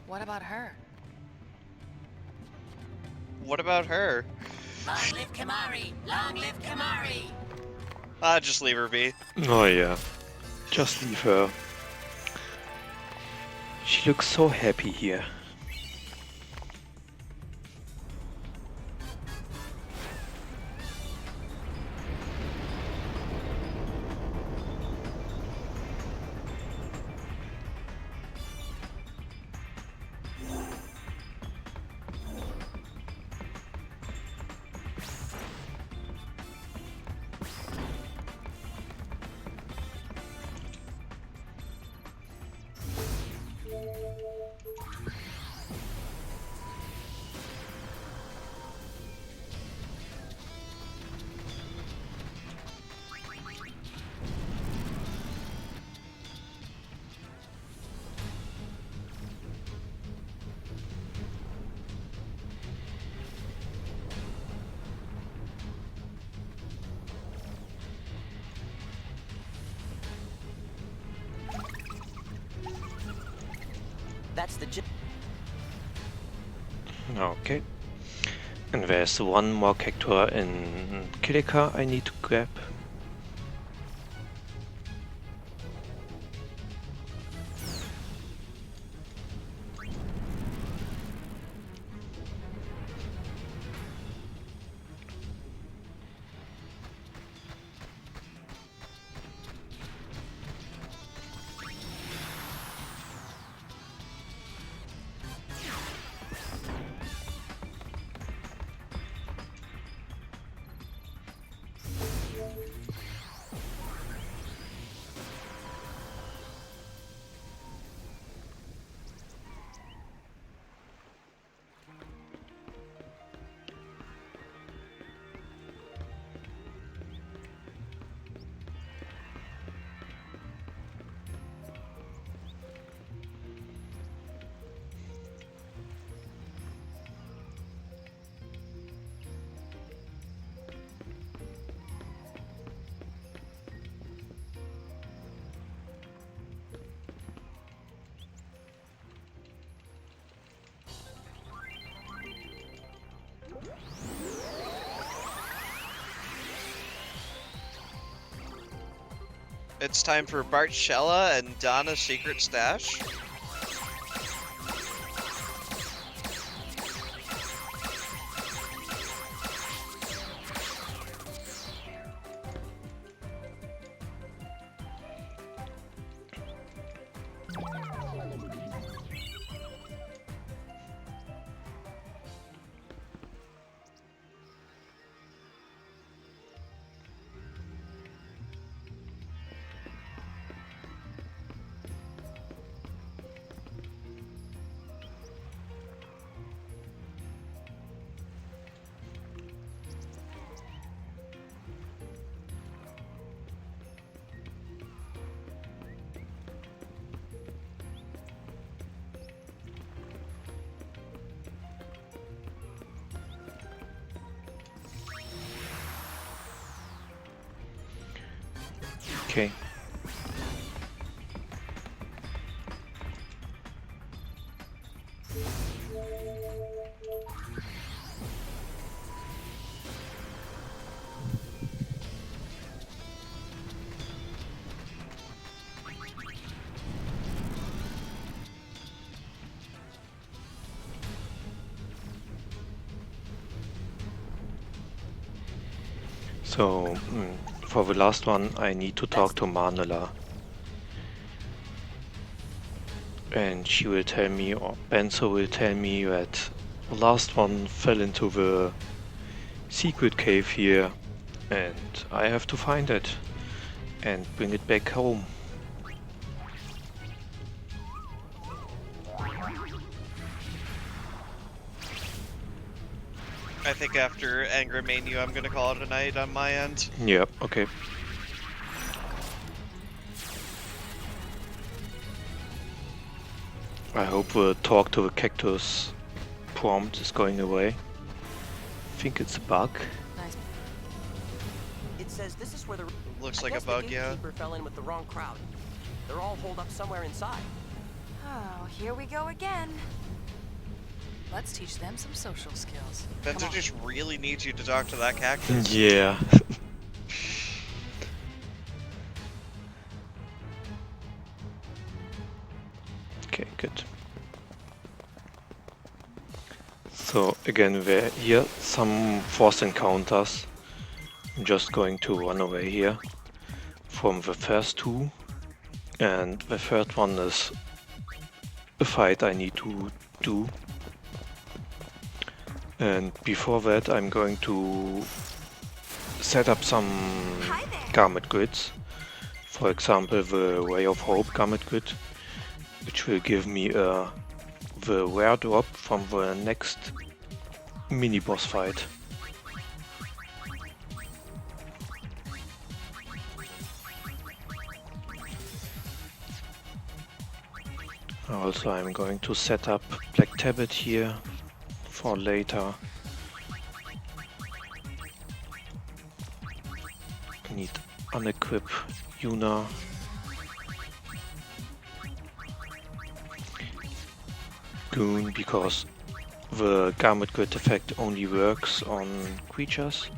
What about her? What about her? Long live Kamari! Long live Kamari! Just leave her be. Oh yeah, just leave her. She looks so happy here. That's the Okay. And there's one more character in Kilika I need to grab. It's time for Bartshella and Donna's secret stash. Okay. So, for the last one, I need to talk to Manela. And she will tell me, or Benzo will tell me, that the last one fell into the secret cave here, and I have to find it and bring it back home. I think after Angra Mainyu, I'm gonna call it a night on my end. Yeah, okay. I hope the talk to the cactus prompt is going away. I think it's a bug. Nice. It says this is where the Looks I like guess a bug, the yeah. gatekeeper fell in with the wrong crowd. They're all holed up somewhere inside. Oh, here we go again. Let's teach them some social skills. Bento just really needs you to talk to that cactus. Yeah. Okay, good. So again, we're here, some force encounters. I'm just going to run away here from the first two. And the third one is a fight I need to do. And before that I'm going to set up some garment grids. For example, the Ray of Hope garment grid, which will give me the rare drop from the next mini boss fight. Also, I'm going to set up Black Tablet here for later. I need unequip Yuna. Goon, because the garment grid effect only works on creatures.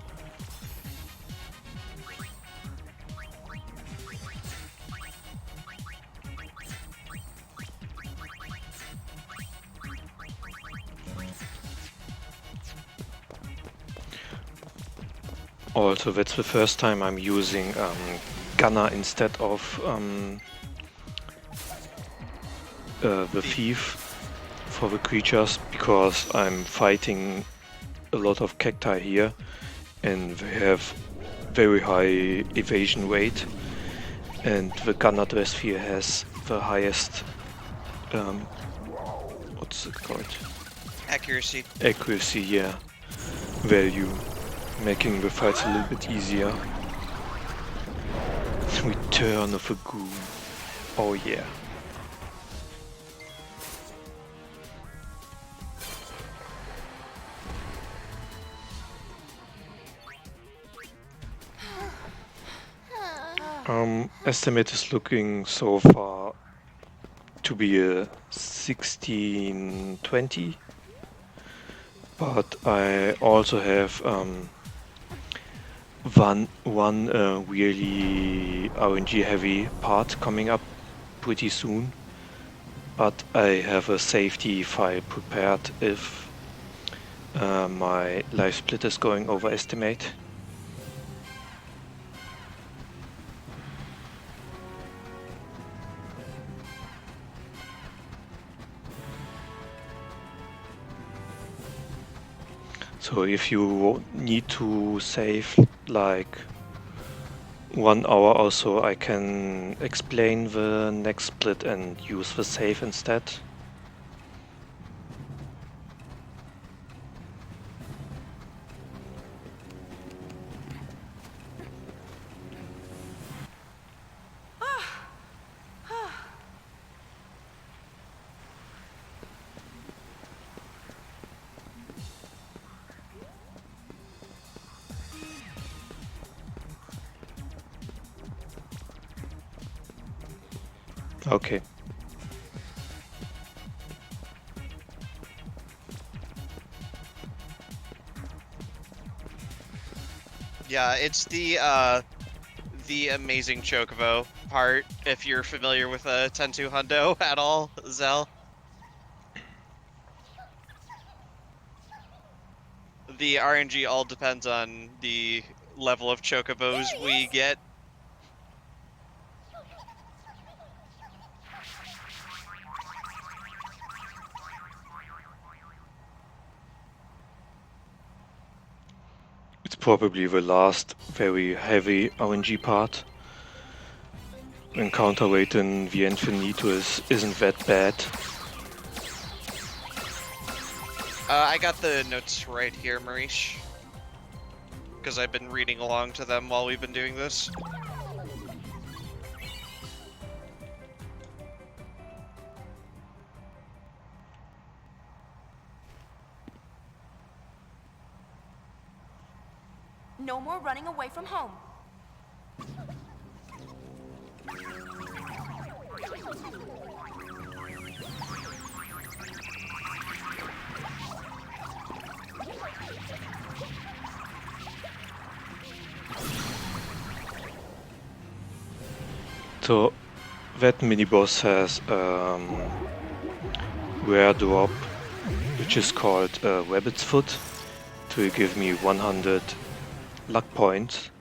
Also, that's the first time I'm using Gunner instead of the Thief for the creatures, because I'm fighting a lot of cacti here and they have very high evasion rate, and the Gunner dress sphere has the highest what's it called? Accuracy. Accuracy, yeah, value, making the fights a little bit easier. Return of a Goon. Oh yeah. Estimate is looking so far to be a 1620, but I also have one really RNG heavy part coming up pretty soon, but I have a safety file prepared if my life split is going over estimate. So if you need to save like 1 hour or so, I can explain the next split and use the save instead. Okay. Yeah, it's the amazing Chocobo part, if you're familiar with a 10-2 hundo at all, Zell. The RNG all depends on the level of Chocobos we get. It's probably the last very heavy RNG part. Encounter rate in the Infinito isn't that bad. I got the notes right here, Marish, because I've been reading along to them while we've been doing this. No more running away from home. So that mini boss has rare drop, which is called Rabbit's Foot, to give me 100 luck points.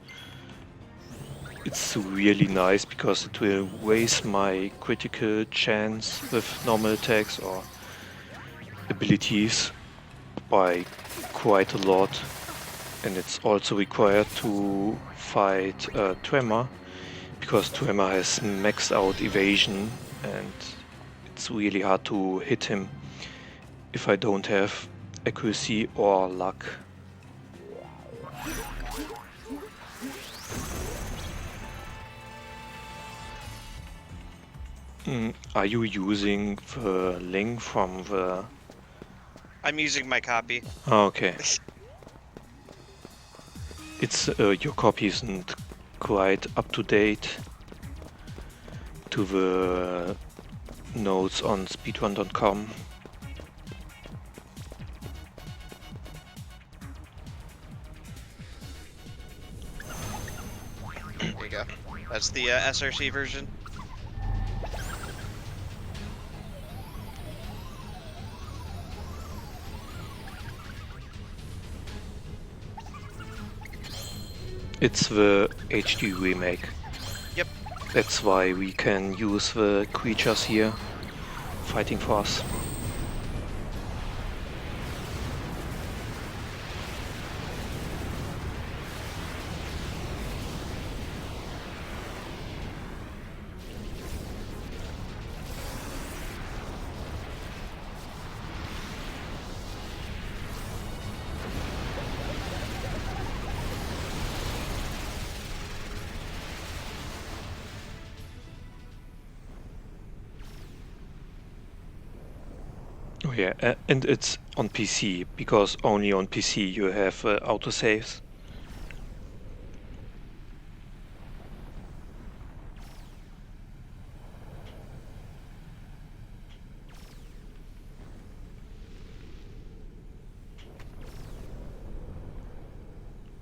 It's really nice because it will raise my critical chance with normal attacks or abilities by quite a lot, and it's also required to fight Trema, because Trema has maxed out evasion and it's really hard to hit him if I don't have accuracy or luck. Are you using the link from the... I'm using my copy. Oh, okay. It's your copy isn't quite up to date to the notes on speedrun.com. There you go. That's the SRC version. It's the HD remake. Yep. That's why we can use the creatures here fighting for us. Oh yeah, and it's on PC, because only on PC you have autosaves.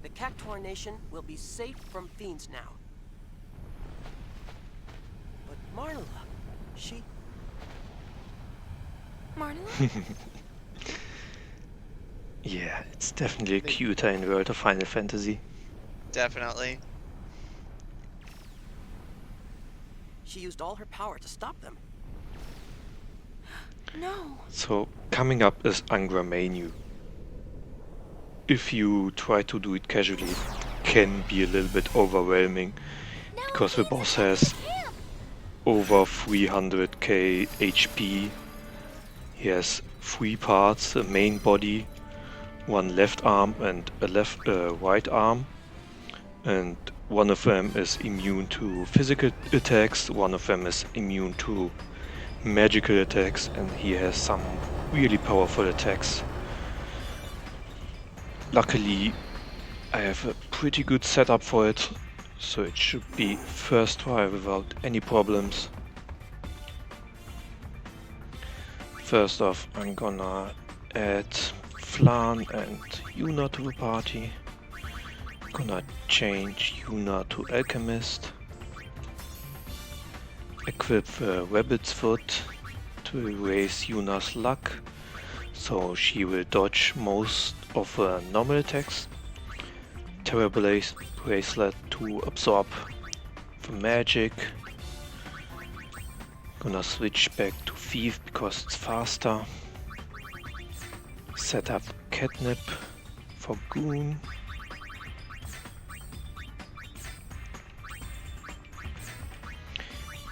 The Cactuar Nation will be safe from fiends now. But Marla, she... Marla? Yeah, it's definitely cuter in the world of Final Fantasy. Definitely. She used all her power to stop them. No. So, coming up is Angra Mainyu. If you try to do it casually, it can be a little bit overwhelming, because the boss has over 300k HP. He has 3 parts: a main body, 1 left arm and a right arm, and one of them is immune to physical attacks, one of them is immune to magical attacks, and he has some really powerful attacks. Luckily, I have a pretty good setup for it, so it should be first try without any problems. First off, I'm gonna add Flan and Yuna to the party. Gonna change Yuna to Alchemist. Equip the Rabbit's Foot to erase Yuna's luck, so she will dodge most of the normal attacks. Terror Bracelet to absorb the magic. Gonna switch back to Thief because it's faster. Set up Catnip for Goon.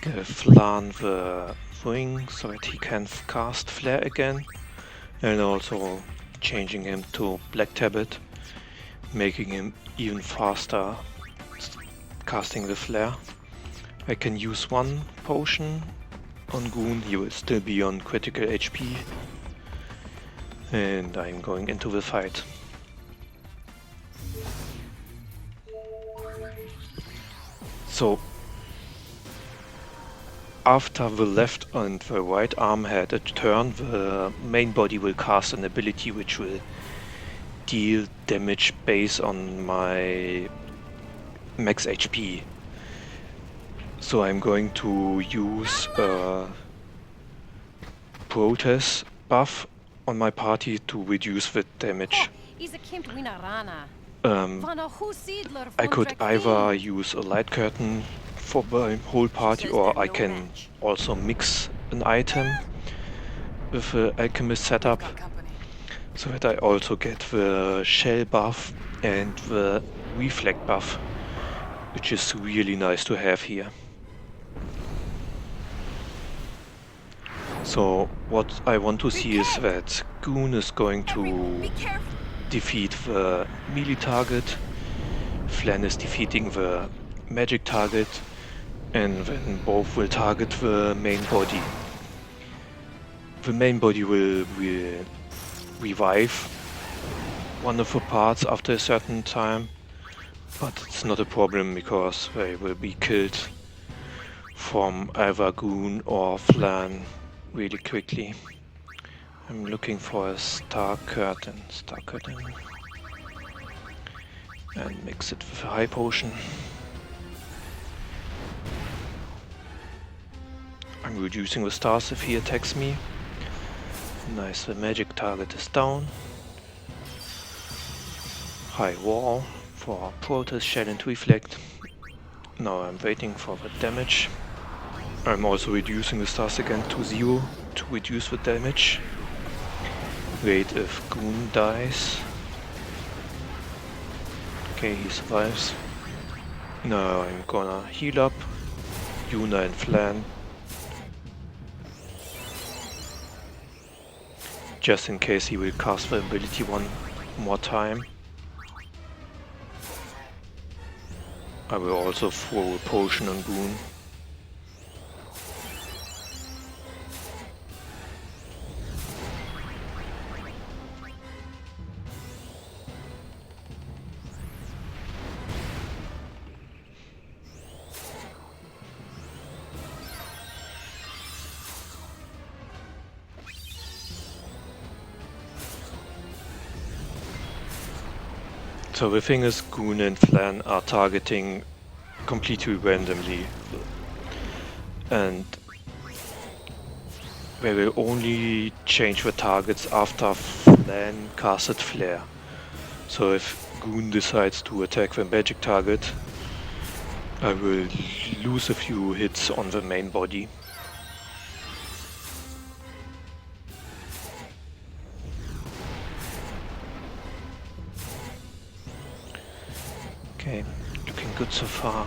Give Flan the ring so that he can cast Flare again, and also changing him to Black Tablet, making him even faster casting the Flare. I can use 1 potion on Goon, he will still be on critical HP, and I'm going into the fight. So, after the left and the right arm had a turn, the main body will cast an ability which will deal damage based on my max HP. So I'm going to use Protest buff on my party to reduce the damage. I could either use a light curtain for my whole party, Says or they're I no can match. also mix an item with the alchemist setup, Got company. so that I also get the shell buff and the reflect buff, which is really nice to have here. So what I want to see is that Goon is going to defeat the melee target, Flan is defeating the magic target, and then both will target the main body. The main body will revive one of the parts after a certain time, but it's not a problem because they will be killed from either Goon or Flan really quickly. I'm looking for a star curtain, and mix it with a high potion. I'm reducing the stars if he attacks me. Nice, the magic target is down. High wall for Protest, Shell and Reflect. Now I'm waiting for the damage. I'm also reducing the stars again to 0 to reduce the damage. Wait if Goon dies. Okay, he survives. Now I'm gonna heal up Yuna and Flan. Just in case he will cast the ability one more time. I will also throw a potion on Goon. So the thing is, Goon and Flan are targeting completely randomly, and they will only change the targets after Flan casted Flare. So if Goon decides to attack the magic target, I will lose a few hits on the main body. Okay, looking good so far.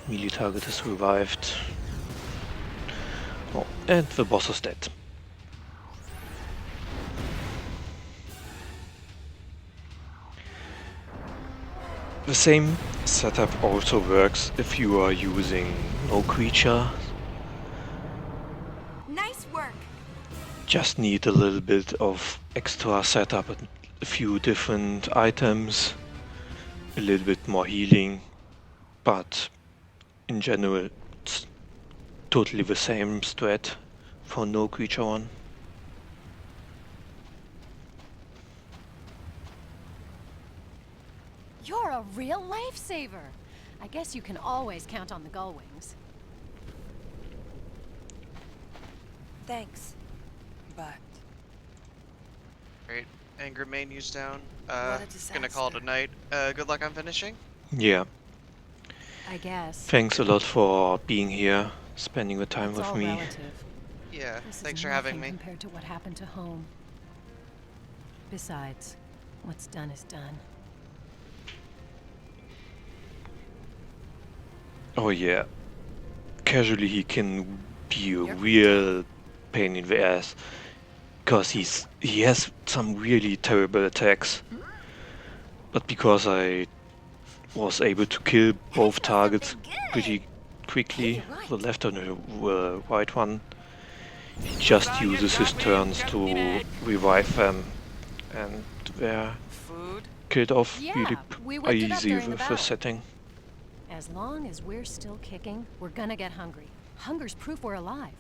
Melee target is revived. Oh, and the boss is dead. The same setup also works if you are using no creature. Nice work. Just need a little bit of extra setup, a few different items, a little bit more healing, but in general it's totally the same strat for no creature one. You're a real lifesaver. I guess you can always count on the gullwings. Thanks. But Great. Angra Mainyu's down. What a Gonna call it a disaster. night. Good luck on finishing. Yeah, I guess. thanks a lot for being here, spending the time It's with all me. relative. Yeah, This thanks is for having nothing me. compared to what happened to home. Besides, what's done is done. Oh yeah, casually he can be a real pain in the ass, because he has some really terrible attacks. But because I was able to kill both targets pretty quickly, the left and the right one, he just uses his turns to revive them, and they're Food? killed off Yeah, really we whipped it up easy during the with the battle. setting. As long as we're still kicking, we're gonna get hungry. Hunger's proof we're alive.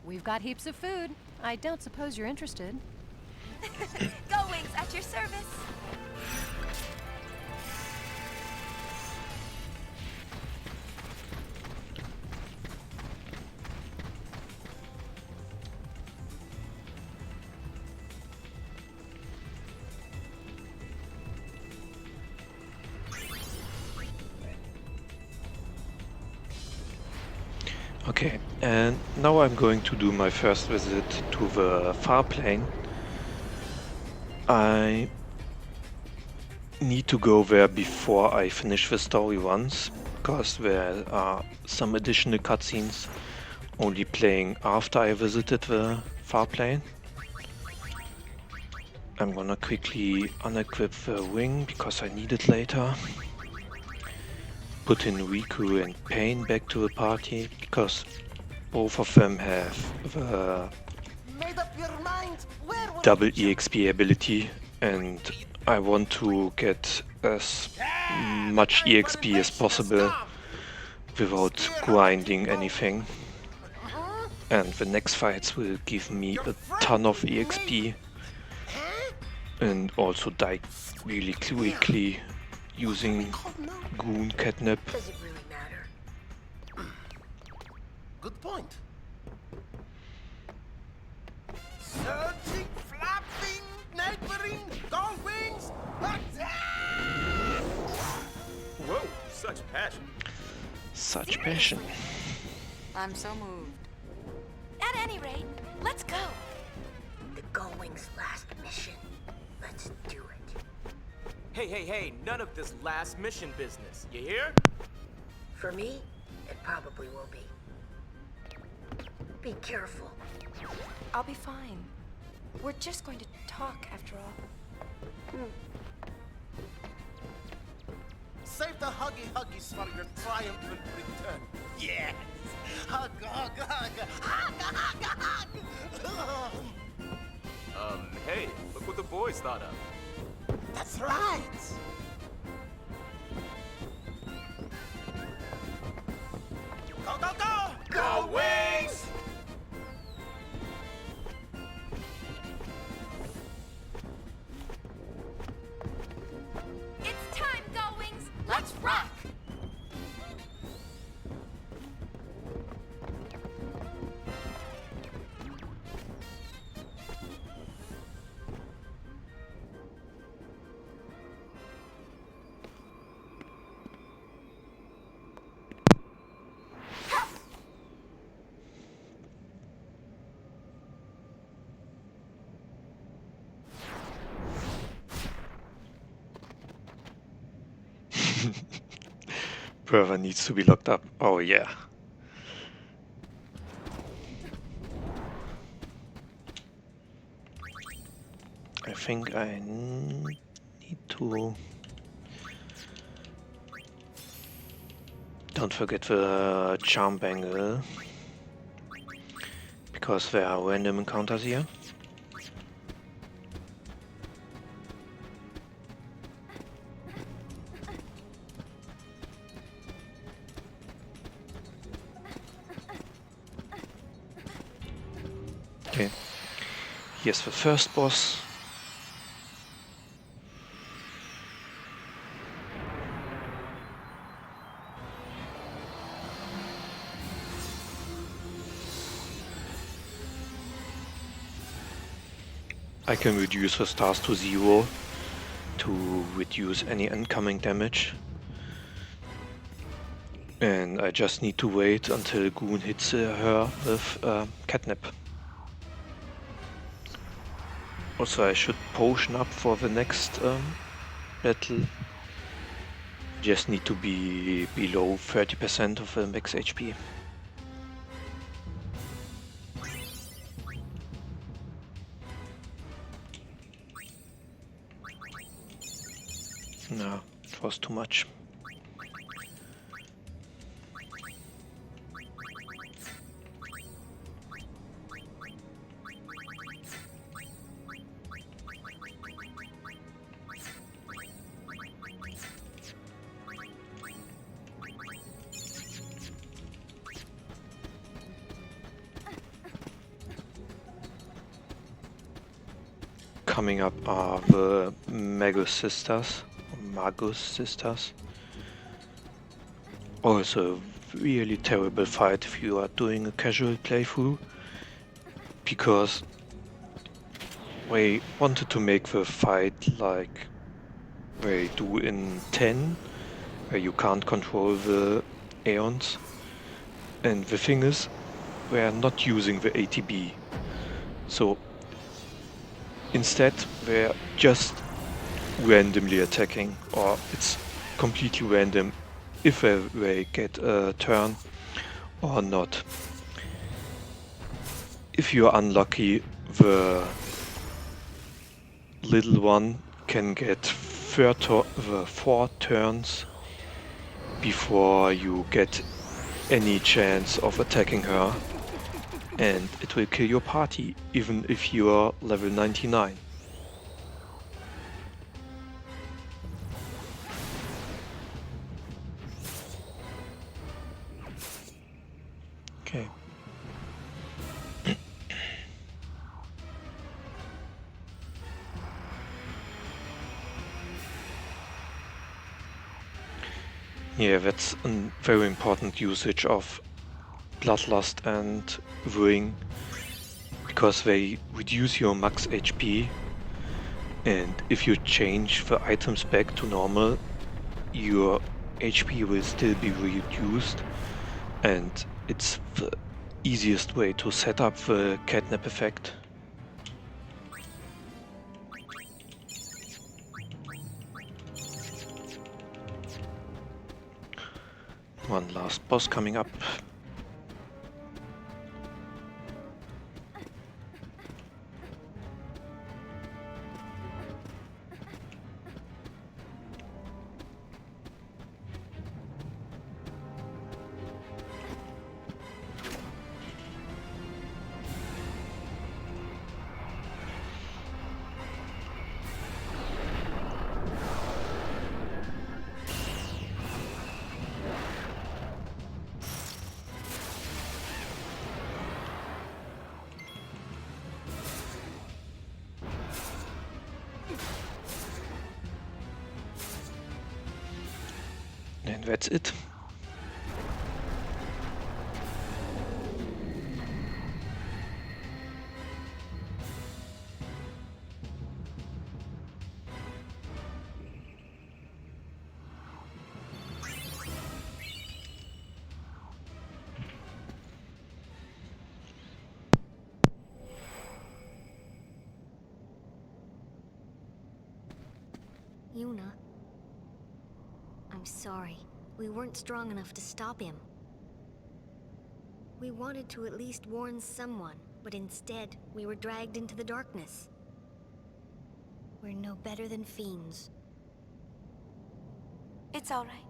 We've got heaps of food. I don't suppose you're interested. Go Wings, at your service. Okay, and now I'm going to do my first visit to the Farplane. I need to go there before I finish the story once, because there are some additional cutscenes only playing after I visited the Farplane. I'm gonna quickly unequip the wing because I need it later. Put in Riku and Pain back to the party because both of them have the Made up your mind. Where will double EXP ability, and I want to get as much EXP as possible without grinding anything. And the next fights will give me a ton of EXP and also die really quickly using Goon Catnip. Does it really matter? Good point. Surging, flapping, neighboring, gold wings, attack! Whoa, such passion. Such passion. I'm so moved. At any rate, let's go. The Go Wings last mission. Let's do it. Hey, none of this last mission business. You hear? For me, it probably will be. Be careful. I'll be fine. We're just going to talk after all. Save the huggies for your triumphant return. Yes! Hug, hug, hug! Hug, hug, hug! Hey, look what the boys thought of. That's right! Go, go, go! Go Wings! It's time, Go Wings! Let's rock! Whoever needs to be locked up. Oh yeah. I think I need to... Don't forget the charm bangle, because there are random encounters here. Okay, here's the first boss. I can reduce the stars to 0 to reduce any incoming damage. And I just need to wait until Goon hits her with catnip. Also, I should potion up for the next battle. Just need to be below 30% of the max HP. No, it was too much. coming up are the Magus Sisters. Magus Sisters. Also, really terrible fight if you are doing a casual playthrough, because we wanted to make the fight like they do in 10, where you can't control the Aeons. And the thing is, we are not using the ATB. So instead, we're just randomly attacking, or it's completely random if they get a turn or not. If you're unlucky, the little one can get 4 turns before you get any chance of attacking her, and it will kill your party even if you are level 99. Okay. Yeah, that's a very important usage of Bloodlust and Wooing, because they reduce your max HP, and if you change the items back to normal, your HP will still be reduced, and it's the easiest way to set up the catnap effect. One last boss coming up. And that's it. Yuna. I'm sorry. We weren't strong enough to stop him. We wanted to at least warn someone, but instead, we were dragged into the darkness. We're no better than fiends. It's all right.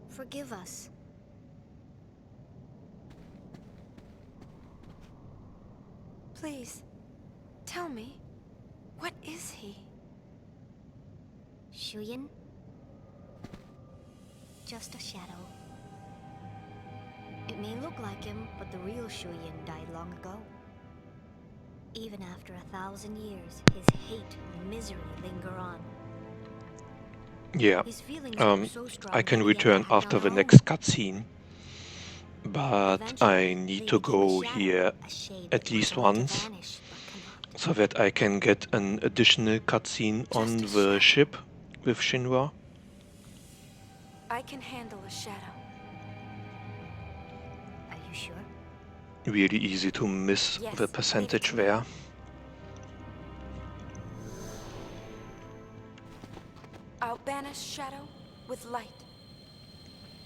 Forgive us. Please, tell me, what is he? Shuyin? Just a shadow. It may look like him, but the real Shuyin died long ago. Even after 1,000 years, his hate and misery linger on. Yeah, His feelings are so strong I can that he return had to after come the home. next cutscene, but Eventually, I they need to became go a shadow, here a shade at that least was only to once, vanish, but cannot. so that I can get an additional cutscene on Just a the shadow. ship with Shinra. I can handle a shadow. Are you sure? Really easy to miss Yes, the leave it percentage to me. there. I'll banish shadow with light.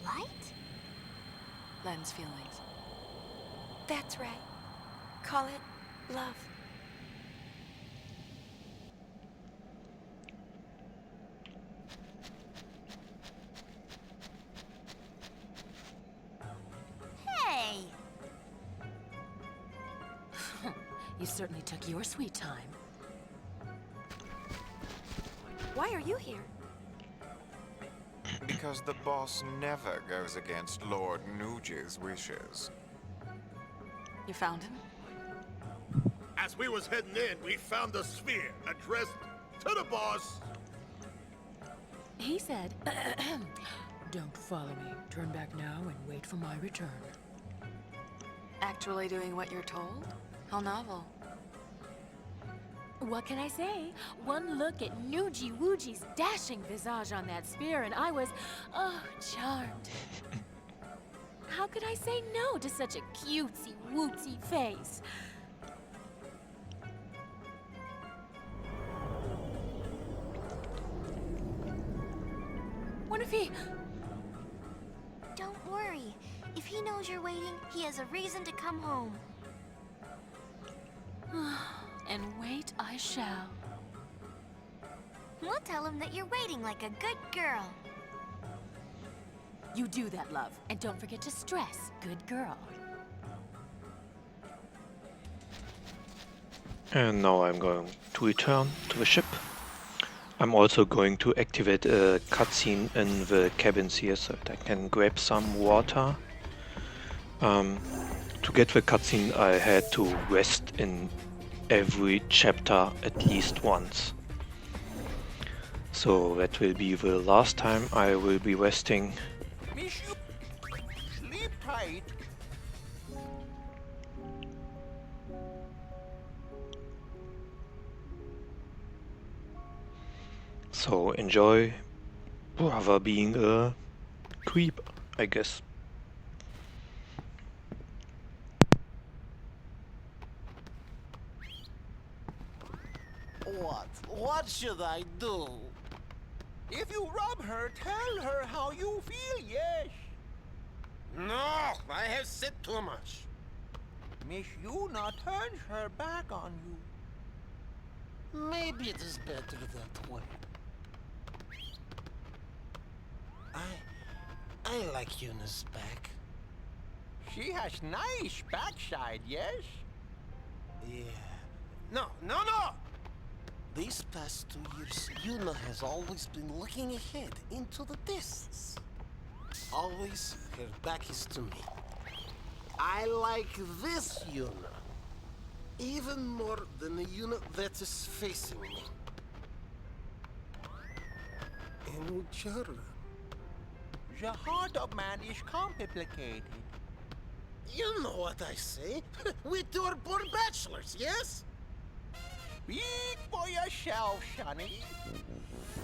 Light? Len's feelings. That's right. Call it love. Hey! You certainly took your sweet time. Why are you here? Because the boss never goes against Lord Nuge's wishes. You found him? As we was heading in, we found the sphere addressed to the boss. He said, "Don't follow me. Turn back now and wait for my return." Actually doing what you're told? How novel. What can I say? One look at Nuji Wuji's dashing visage on that spear and I was, charmed. How could I say no to such a cutesy wootsy face? What if he... Don't worry. If he knows you're waiting, he has a reason to come home. And wait I shall. We'll tell him that you're waiting like a good girl. You do that, love. And don't forget to stress, good girl. And now I'm going to return to the ship. I'm also going to activate a cutscene in the cabins here so that I can grab some water. To get the cutscene I had to rest in every chapter at least once. So that will be the last time I will be resting. Miss you. Sleep tight. So enjoy brother being a creep, I guess. What should I do? If you rub her, tell her how you feel, yes. No, I have said too much. Miss Yuna turns her back on you. Maybe it is better that way. I like Yuna's back. She has nice backside, yes? Yeah. No! These past 2 years, Yuna has always been looking ahead into the distance. Always her back is to me. I like this Yuna even more than the Yuna that is facing me. And Jara. The heart of man is complicated. You know what I say. We two are born bachelors, yes? Speak for yourself, Sonny.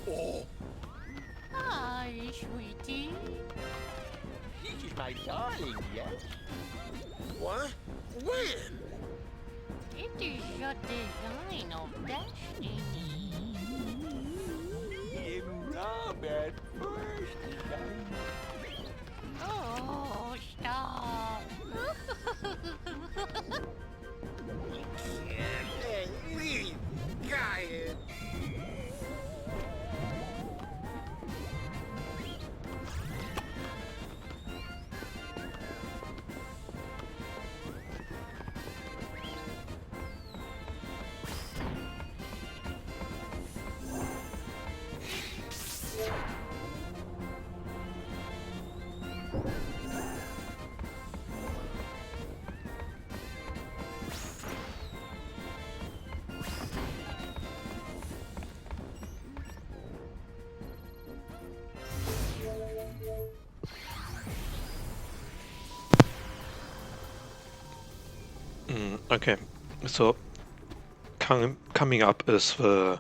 Oh. Hi, sweetie. This is my darling, yes? What? When? It is your design of destiny. In love at first sight. Oh, stop. Hey, leave, guy. Okay, so coming up is the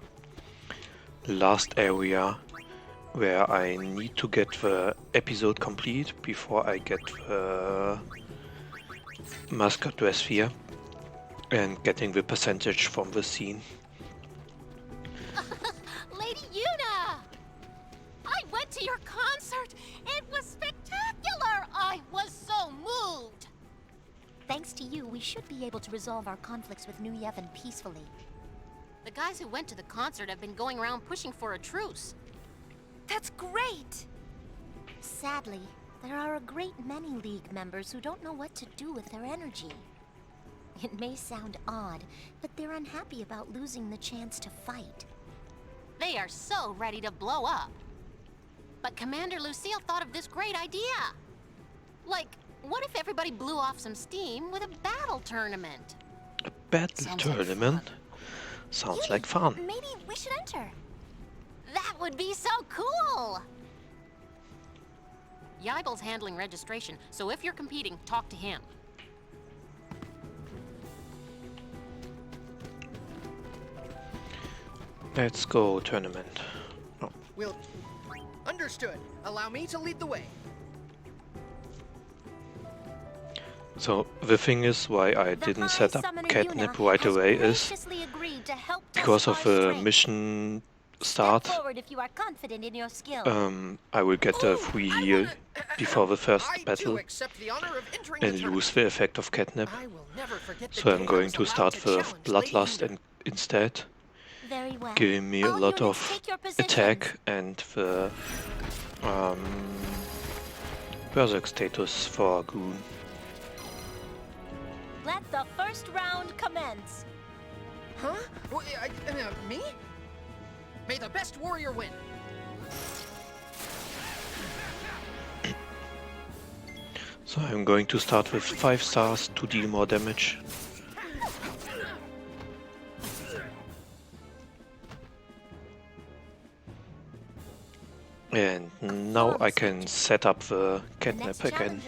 last area where I need to get the episode complete before I get the mascot dress sphere and getting the percentage from the scene. Lady Yuna! I went to your concert! It was spectacular! I was so moved! Thanks to you, we should be able to resolve our conflicts with New Yevon peacefully. The guys who went to the concert have been going around pushing for a truce. That's great! Sadly, there are a great many League members who don't know what to do with their energy. It may sound odd, but they're unhappy about losing the chance to fight. They are so ready to blow up. But Commander Lucille thought of this great idea. Like, what if everybody blew off some steam with a battle tournament? A battle Sounds like tournament? Sounds like fun. Maybe we should enter. That would be so cool! Yibel's handling registration, so if you're competing, talk to him. Let's go tournament. Oh. We'll... Understood. Allow me to lead the way. So the thing is why I didn't set up catnip right away is because of the mission start. I will get a free heal before the first battle and lose the effect of catnip. So I'm going to start with Bloodlust instead, giving me a lot of attack and the Berserk status for Goon. Let the first round commence. Huh? Me? May the best warrior win. So I'm going to start with 5 stars to deal more damage. And now I can set up the catnip again,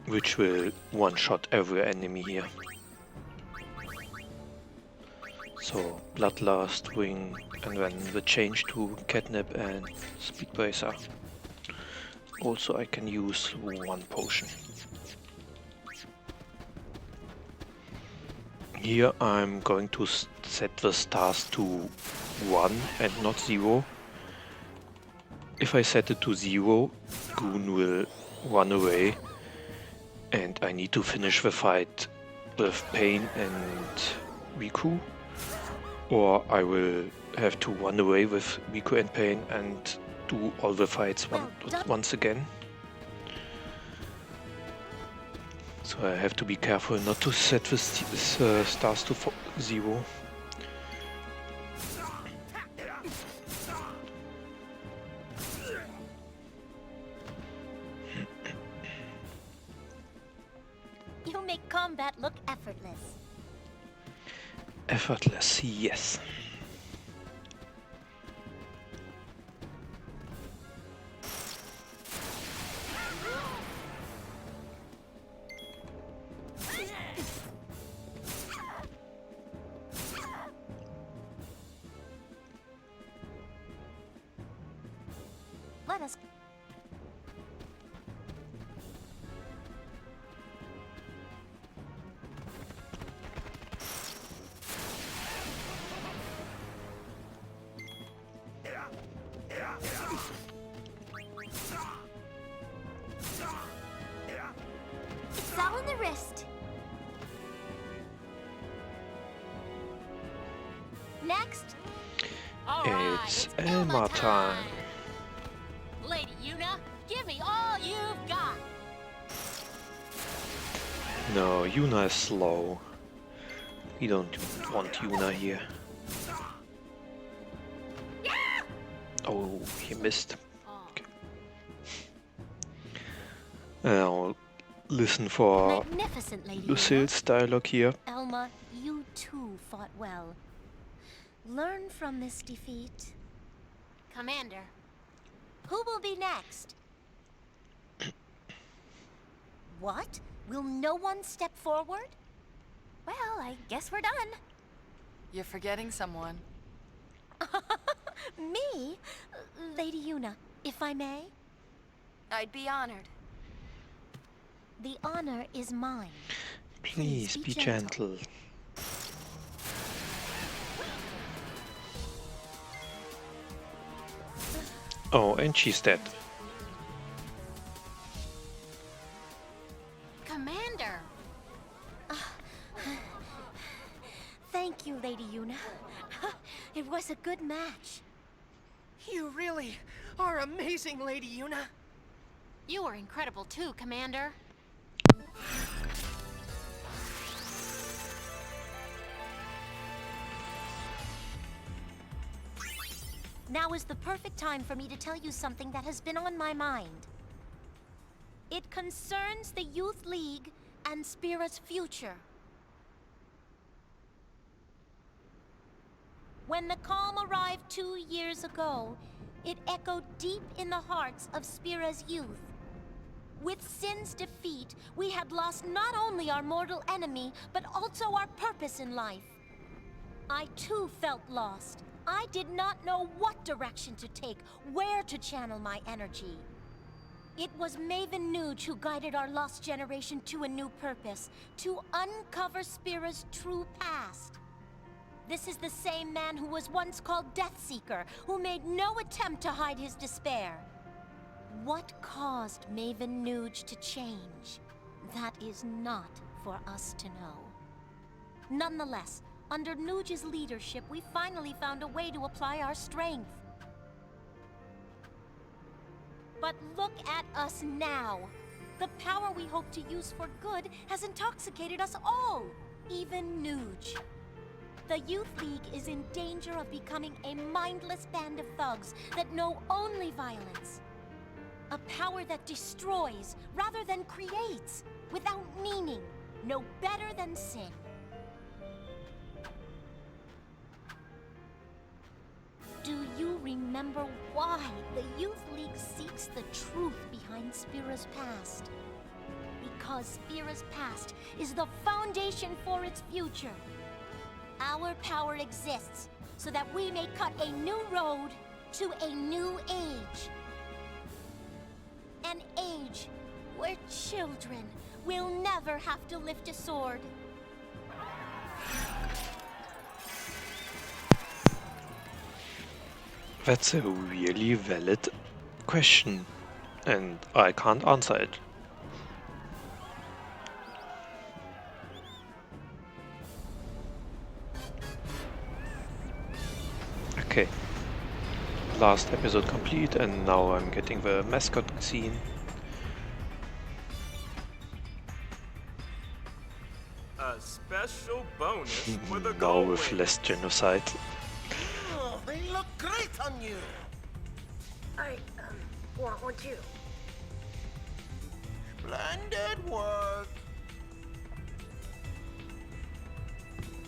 which will one-shot every enemy here. So Bloodlust, Wing, and then the change to catnip and Speed Bracer. Also I can use 1 potion. Here I'm going to set the stars to 1 and not 0. If I set it to 0, Goon will run away and I need to finish the fight with Pain and Riku, or I will have to run away with Riku and Pain and do all the fights once again. So I have to be careful not to set the stars to 0. You make combat look effortless. Effortless, yes. Let us... It's all in the wrist. Next. It's Elma time. Lady Yuna, give me all you've got. No, Yuna is slow. We don't want Yuna here. Oh, he missed. Okay. Now, listen for Lucille's dialogue here. Elma, you too fought well. Learn from this defeat. Commander. Who will be next? What? Will no one step forward? Well, I guess we're done. You're forgetting someone. Me? Lady Yuna, if I may? I'd be honored. The honor is mine. Please be gentle. Oh, and she's dead. Commander! Thank you, Lady Yuna. It was a good match. You really are amazing, Lady Yuna. You are incredible too, Commander. Now is the perfect time for me to tell you something that has been on my mind. It concerns the Youth League and Spira's future. When the calm arrived 2 years ago, it echoed deep in the hearts of Spira's youth. With Sin's defeat, we had lost not only our mortal enemy, but also our purpose in life. I too felt lost. I did not know what direction to take, where to channel my energy. It was Maven Nuge who guided our lost generation to a new purpose, to uncover Spira's true past. This is the same man who was once called Deathseeker, who made no attempt to hide his despair. What caused Maven Nuge to change? That is not for us to know. Nonetheless, under Nuge's leadership, we finally found a way to apply our strength. But look at us now. The power we hope to use for good has intoxicated us all, even Nuge. The Youth League is in danger of becoming a mindless band of thugs that know only violence. A power that destroys rather than creates, without meaning, no better than sin. Do you remember why the Youth League seeks the truth behind Spira's past? Because Spira's past is the foundation for its future. Our power exists so that we may cut a new road to a new age. An age where children will never have to lift a sword. That's a really valid question, and I can't answer it. Okay. Last episode complete, and now I'm getting the mascot scene. A special bonus for the Now goal with win. less genocide. Oh, they look great on you. I, want one too. Splendid work.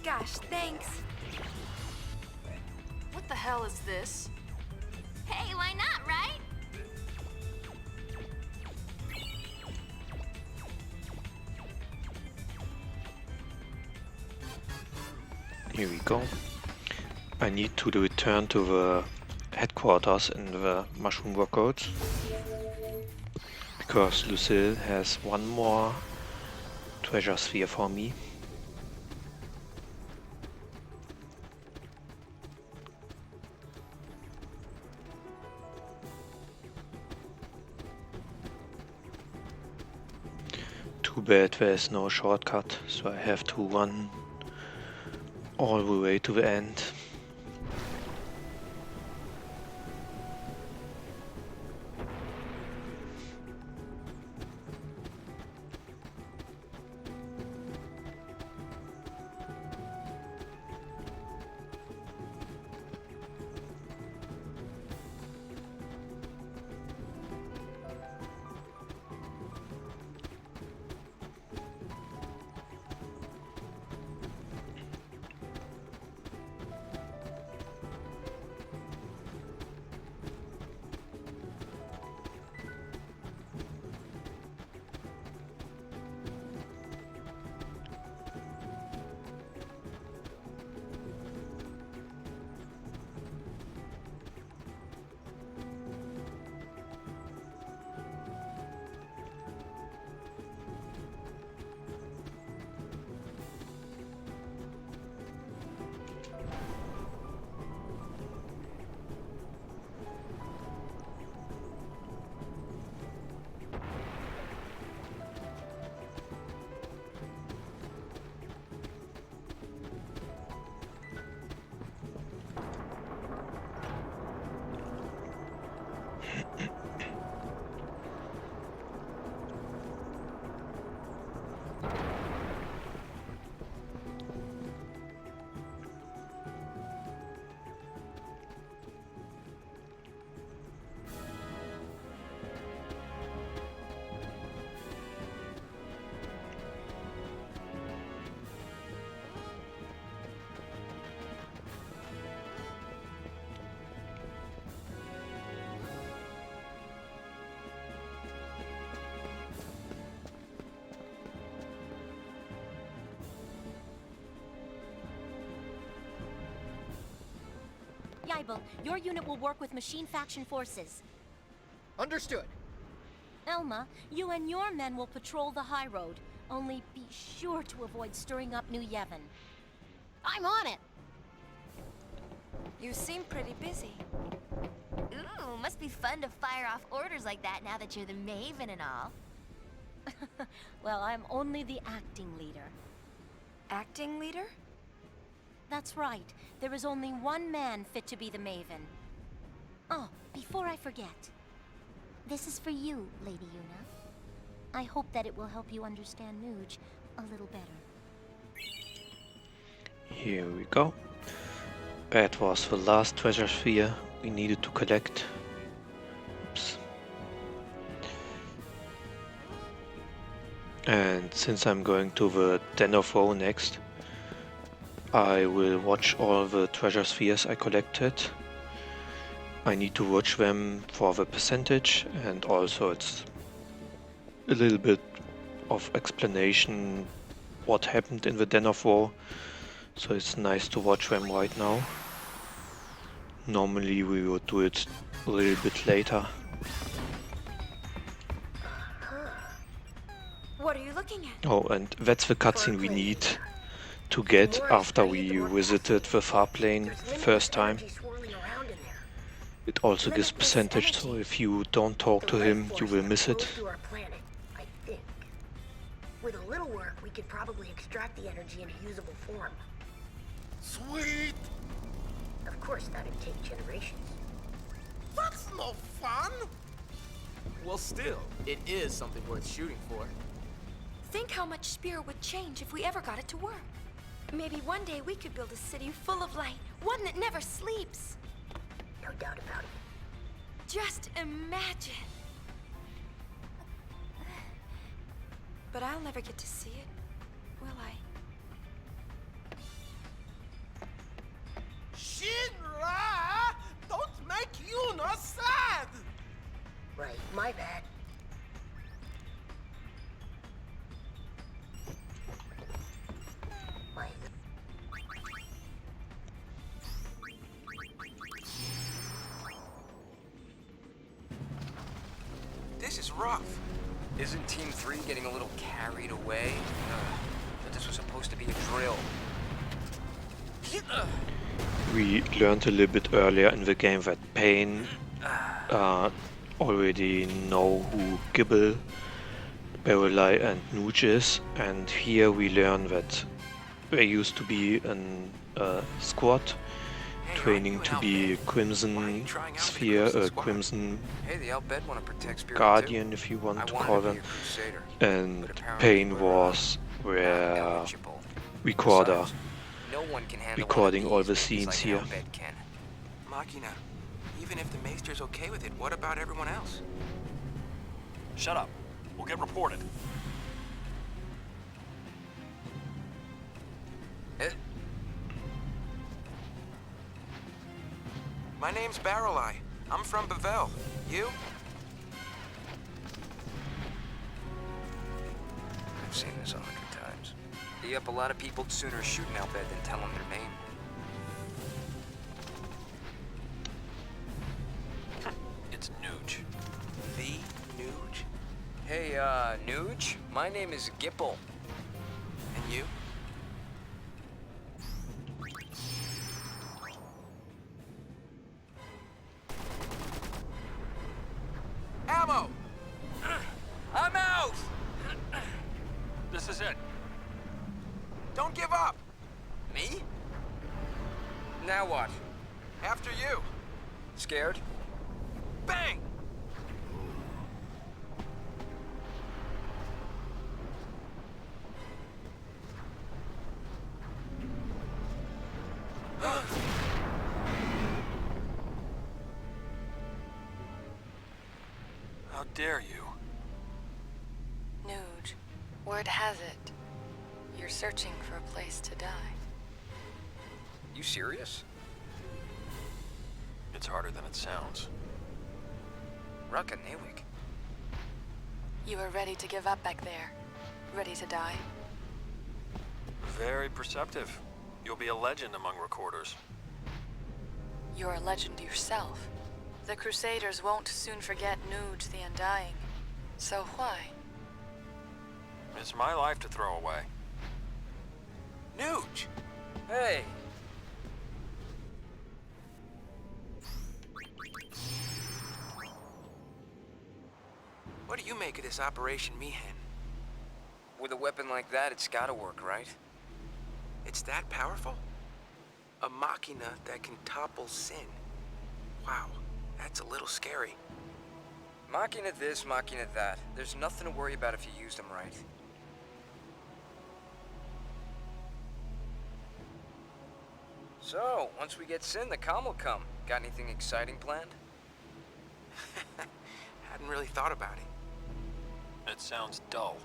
Gosh, thanks. What the hell is this? Hey, why not, right? Here we go. I need to return to the headquarters in the mushroom workouts, because Lucille has one more treasure sphere for me. Too bad there is no shortcut, so I have to run all the way to the end. Bible, your unit will work with machine faction forces. Understood. Elma, you and your men will patrol the high road. Only be sure to avoid stirring up New Yevon. I'm on it. You seem pretty busy. Ooh, must be fun to fire off orders like that now that you're the Maven and all. Well, I'm only the acting leader. Acting leader? That's right. There is only one man fit to be the Maven. Oh, before I forget. This is for you, Lady Yuna. I hope that it will help you understand Nuge a little better. Here we go. That was the last treasure sphere we needed to collect. Oops. And since I'm going to the Den of Woe next, I will watch all the treasure spheres I collected. I need to watch them for the percentage, and also it's a little bit of explanation what happened in the Den of Woe, so it's nice to watch them right now. Normally we would do it a little bit later. What are you looking at? Oh, and that's the cutscene we need to get after we visited the Farplane the first time. It also gives percentage, so if you don't talk to him, you will miss it. I think. With a little work, we could probably extract the energy into usable form. Sweet! Of course, that'd take generations. That's no fun! Well, still, it is something worth shooting for. Think how much Spear would change if we ever got it to work. Maybe one day we could build a city full of light, one that never sleeps. No doubt about it. Just imagine. But I'll never get to see it, will I? Shinra! Don't make Yuna sad! Right, my bad. This is rough. Isn't Team 3 getting a little carried away? But this was supposed to be a drill. We learned a little bit earlier in the game that Pain already know who Gibble, Barrelai and Nuge is, and here we learn that they used to be a squad training to be Crimson Sphere, Crimson Guardian if you want to call them, and Pain was their recorder, recording all the scenes here. Machina, even if the Maester's okay with it, what about everyone else? Shut up. We'll get reported. My name's Barrelai. I'm from Bevel. You? I've seen this 100 times. Yep, a lot of people'd sooner shoot an Albed than tell them their name. It's Nuge. The Nuge? Hey, Nuge? My name is Gipple. And you? Ammo! I'm out! This is it. Don't give up! Me? Now what? After you. Scared? Bang! How dare you? Nuge, word has it, you're searching for a place to die. You serious? It's harder than it sounds. Rucka Newig. You are ready to give up back there? Ready to die? Very perceptive. You'll be a legend among recorders. You're a legend yourself. The Crusaders won't soon forget Nuge the Undying. So why? It's my life to throw away. Nuge! Hey! What do you make of this Operation Mihen? With a weapon like that, it's gotta work, right? It's that powerful? A machina that can topple sin. Wow, that's a little scary. Machina this, machina that. There's nothing to worry about if you use them right. So, once we get Sin, the calm will come. Got anything exciting planned? Hadn't really thought about it. It sounds dull.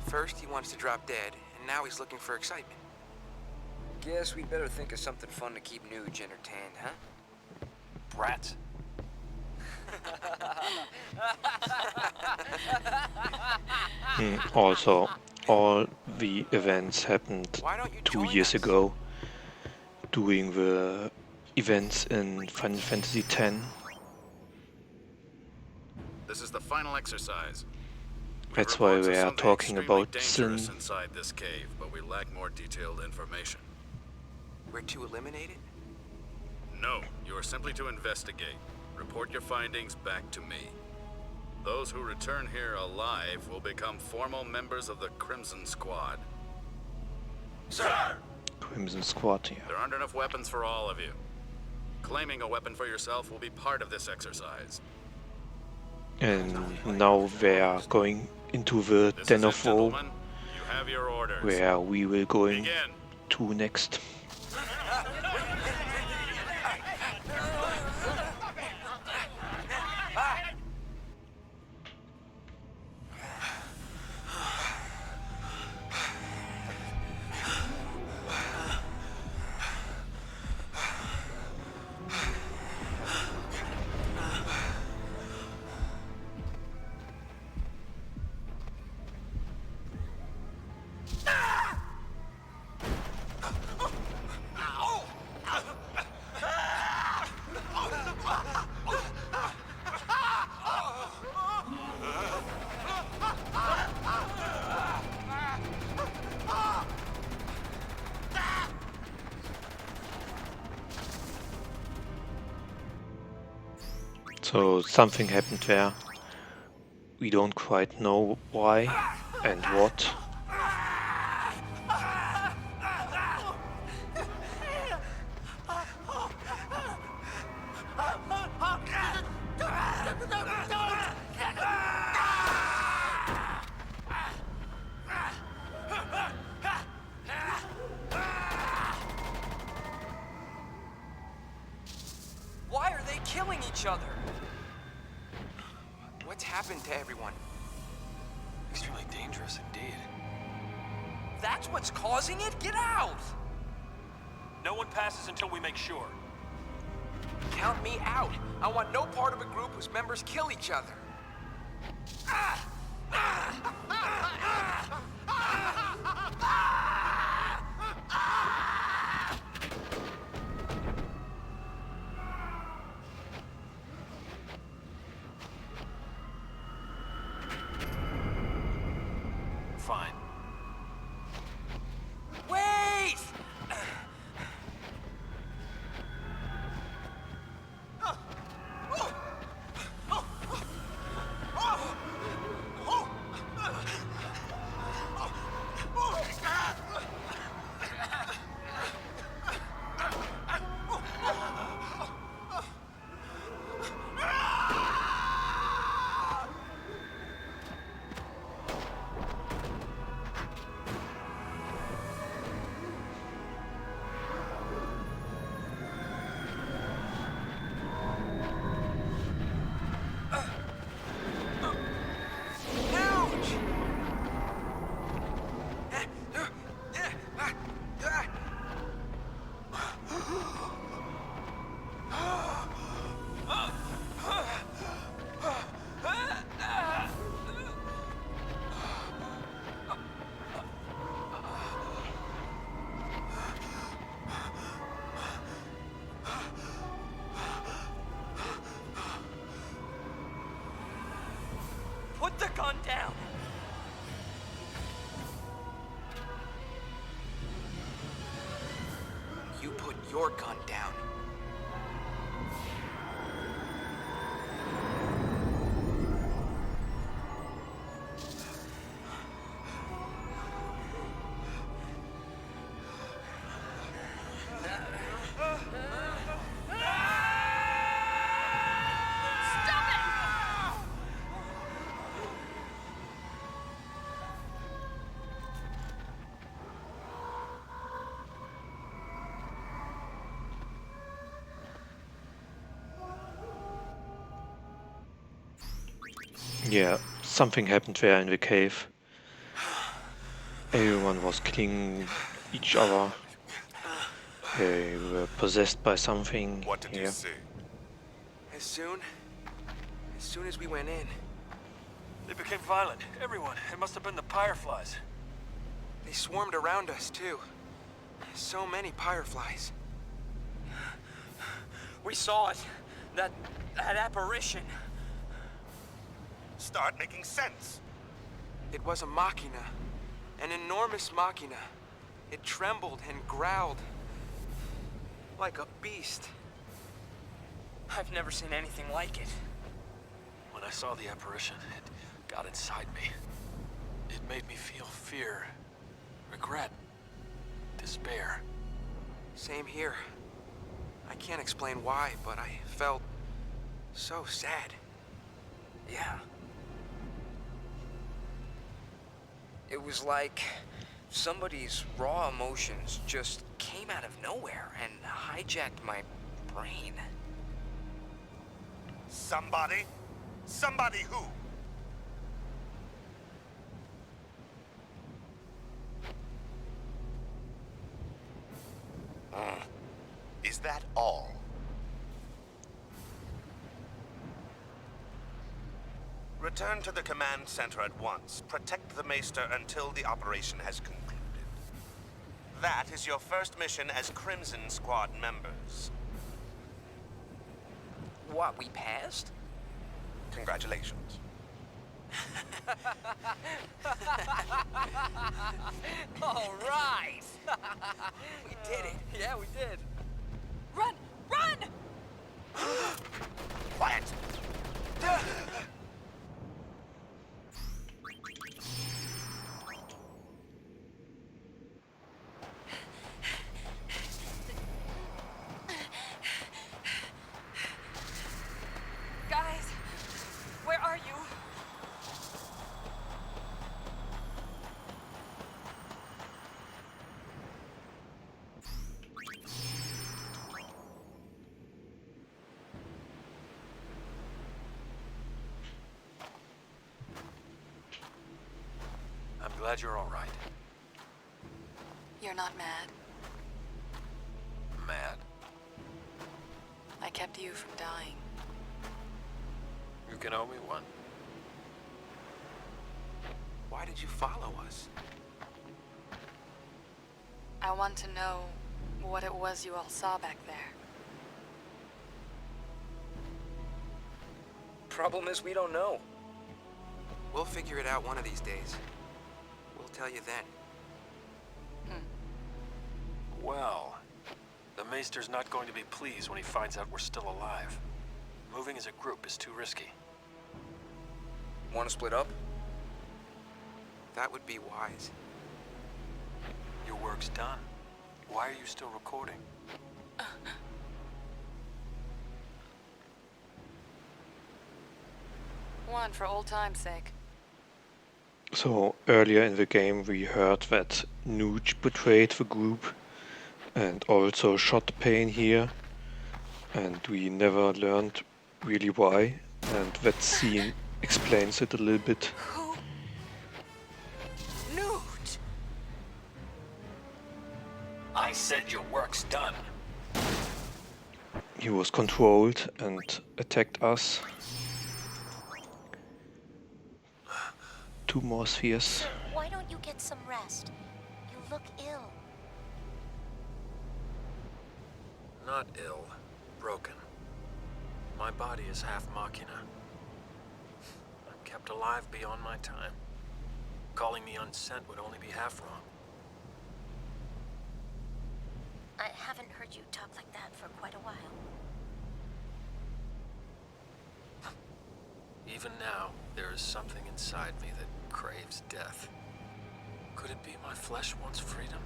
First, he wants to drop dead, and now he's looking for excitement. Guess we better think of something fun to keep Nuge entertained, huh? Brats. Also, all the events happened 2 years ago, during the events in Final Fantasy X. This is the final exercise. That's why we are talking about Sin Sin. inside this cave, but we lack more detailed information. We're to eliminate it? No, you are simply to investigate. Report your findings back to me. Those who return here alive will become formal members of the Crimson Squad. Sir! Crimson Squad, yeah. There aren't enough weapons for all of you. Claiming a weapon for yourself will be part of this exercise. And now we are going into the Den of Woe, You have your orders. where we will going to next. So something happened there. We don't quite know why and what. Why are they killing each other? What's happened to everyone? Extremely dangerous indeed. That's what's causing it? Get out! No one passes until we make sure. Count me out. I want no part of a group whose members kill each other. Fine. Wait! the gun down! You put your gun down. Yeah, something happened there in the cave. Everyone was killing each other. They were possessed by something. What did you see? As soon as we went in, They became violent. Everyone. It must have been the Fireflies. they swarmed around us too. So many Fireflies. We saw it. That apparition. Start making sense. It was a machina. An enormous machina. It trembled and growled. Like a beast. I've never seen anything like it. When I saw the apparition, it got inside me. It made me feel fear, regret, despair. Same here. I can't explain why, but I felt so sad. Yeah. It was like somebody's raw emotions just came out of nowhere and hijacked my brain. Somebody? Somebody who? Is that all? Return to the command center at once. Protect the Maester until the operation has concluded. That is your first mission as Crimson Squad members. What, we passed? Congratulations. All right! We did it. Yeah, we did. Run! Run! Quiet! Guys, where are you? I'm glad you're all right. You're not mad. Mad. I kept you from dying. You can owe me one. Why did you follow us? I want to know what it was you all saw back there. Problem is, we don't know. We'll figure it out one of these days. We'll tell you then. Well, the Maester's not going to be pleased when he finds out we're still alive. Moving as a group is too risky. Want to split up? That would be wise. Your work's done. Why are you still recording? One for old time's sake. So earlier in the game we heard that Nuge betrayed the group and also shot Pain here, and we never learned really why, and that scene explains it a little bit. Who? Newt! I said your work's done. He was controlled and attacked us. 2 more spheres. Sir, why don't you get some rest? You look ill. Not ill. Broken. My body is half machina. I'm kept alive beyond my time. Calling me unsent would only be half wrong. I haven't heard you talk like that for quite a while. Even now, there is something inside me that craves death. Could it be my flesh wants freedom?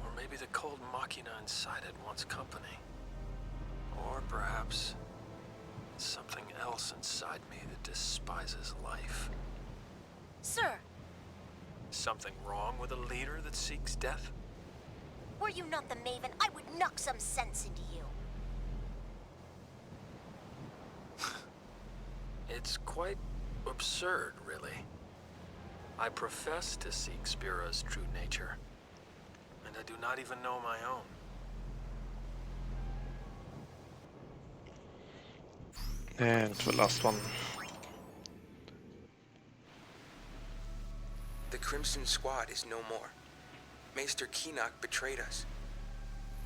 Or maybe the cold machina inside it wants company? Or perhaps it's something else inside me that despises life. Sir, Something wrong with a leader that seeks death? were you not the Maven, I would knock some sense into you. It's quite absurd, really. I profess to seek Spira's true nature, and I do not even know my own. And the last one. The Crimson Squad is no more. Maester Keenock betrayed us.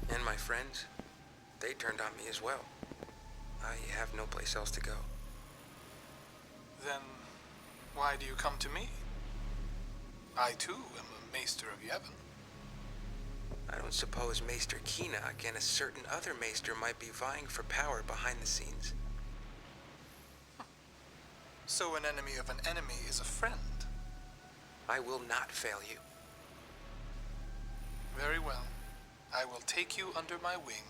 And my friends, they turned on me as well. I have no place else to go. Then, why do you come to me? I too am a Maester of Yevon. I don't suppose Maester Keenock and a certain other Maester might be vying for power behind the scenes. So an enemy of an enemy is a friend. I will not fail you. Very well. I will take you under my wing.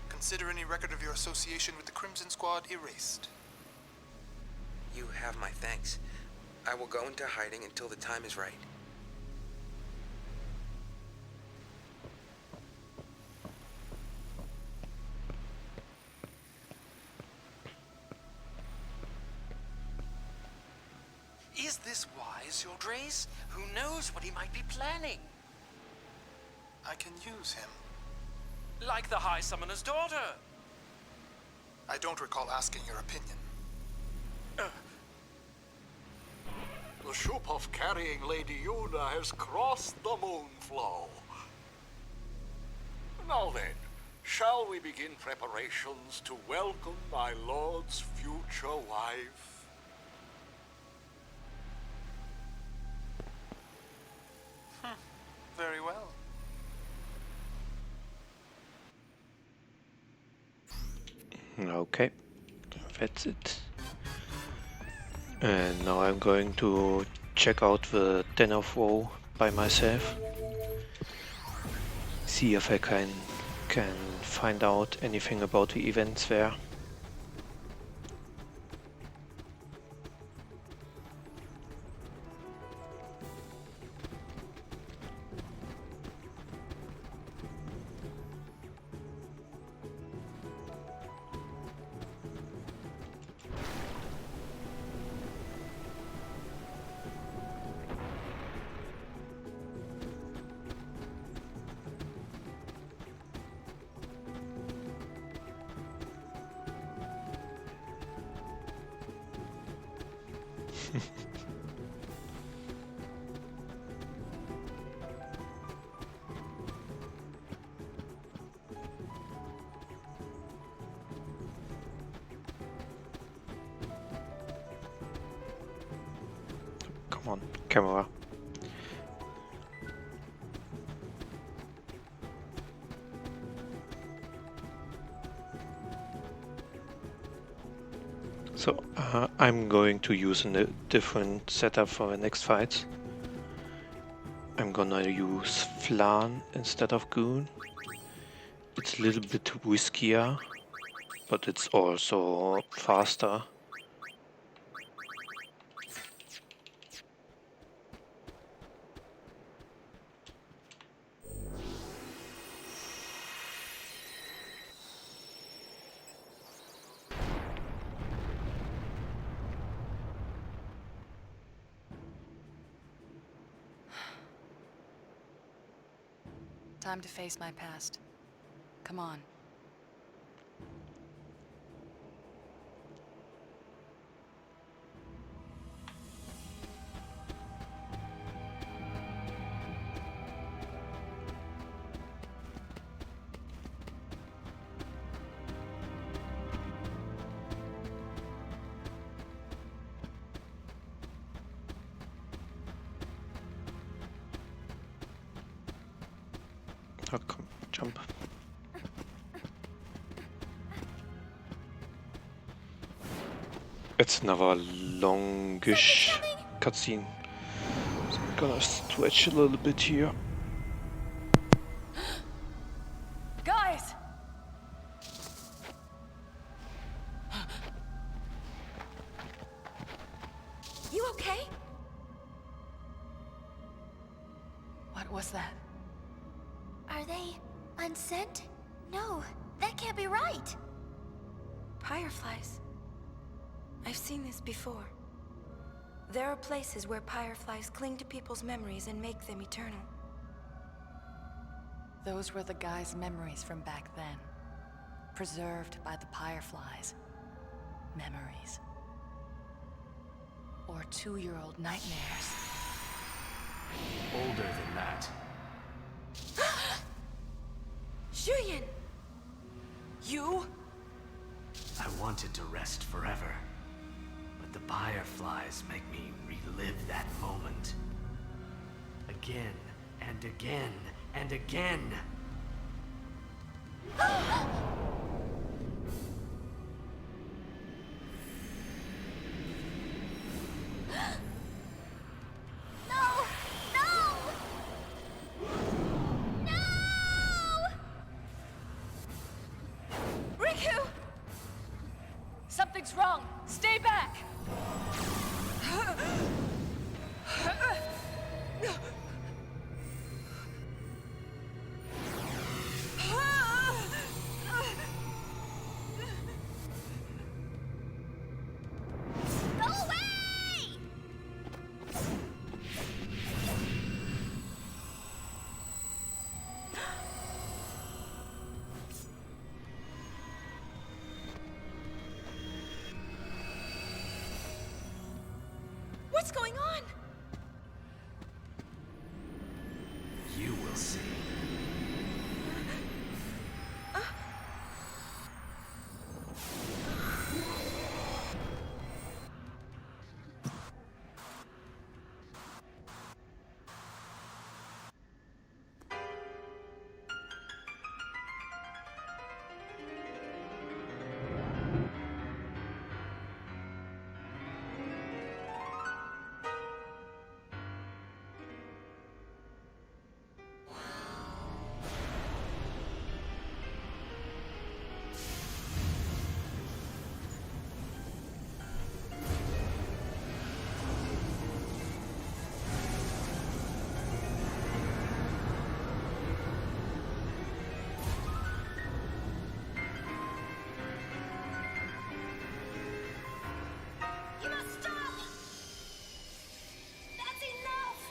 Consider any record of your association with the Crimson Squad erased. You have my thanks. I will go into hiding until the time is right. Is this wise, Your Grace? Who knows what he might be planning? I can use him. Like the High Summoner's daughter. I don't recall asking your opinion. The ship of carrying Lady Yuna has crossed the Moonflow. Now then, shall we begin preparations to welcome my lord's future wife? Very well. Okay, that's it. And now I'm going to check out the Den of Woe by myself. See if I can find out anything about the events there. Come on, camera. So I'm going to use a different setup for the next fight. I'm gonna use Flan instead of Goon. It's a little bit riskier, but it's also faster. Time to face my past. Come on. It's another longish cutscene. So I'm gonna stretch a little bit here. Guys! You okay? What was that? Are they unsent? No, that can't be right. Fireflies. I've seen this before. There are places where fireflies cling to people's memories and make them eternal. Those were the guys' memories from back then. Preserved by the fireflies. Memories. Or 2-year-old nightmares. Older than that. Shuyin! You? I wanted to rest forever. But the fireflies make me relive that moment. Again, and again, and again. Something's wrong! Stay back! Go away! What's going on? You will see. You must stop! That's enough!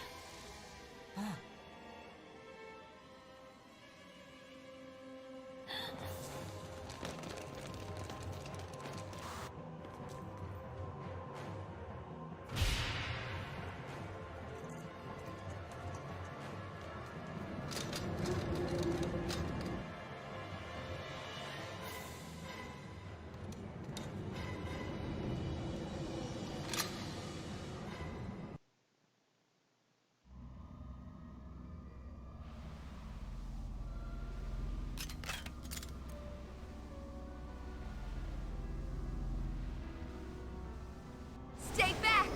Stay back!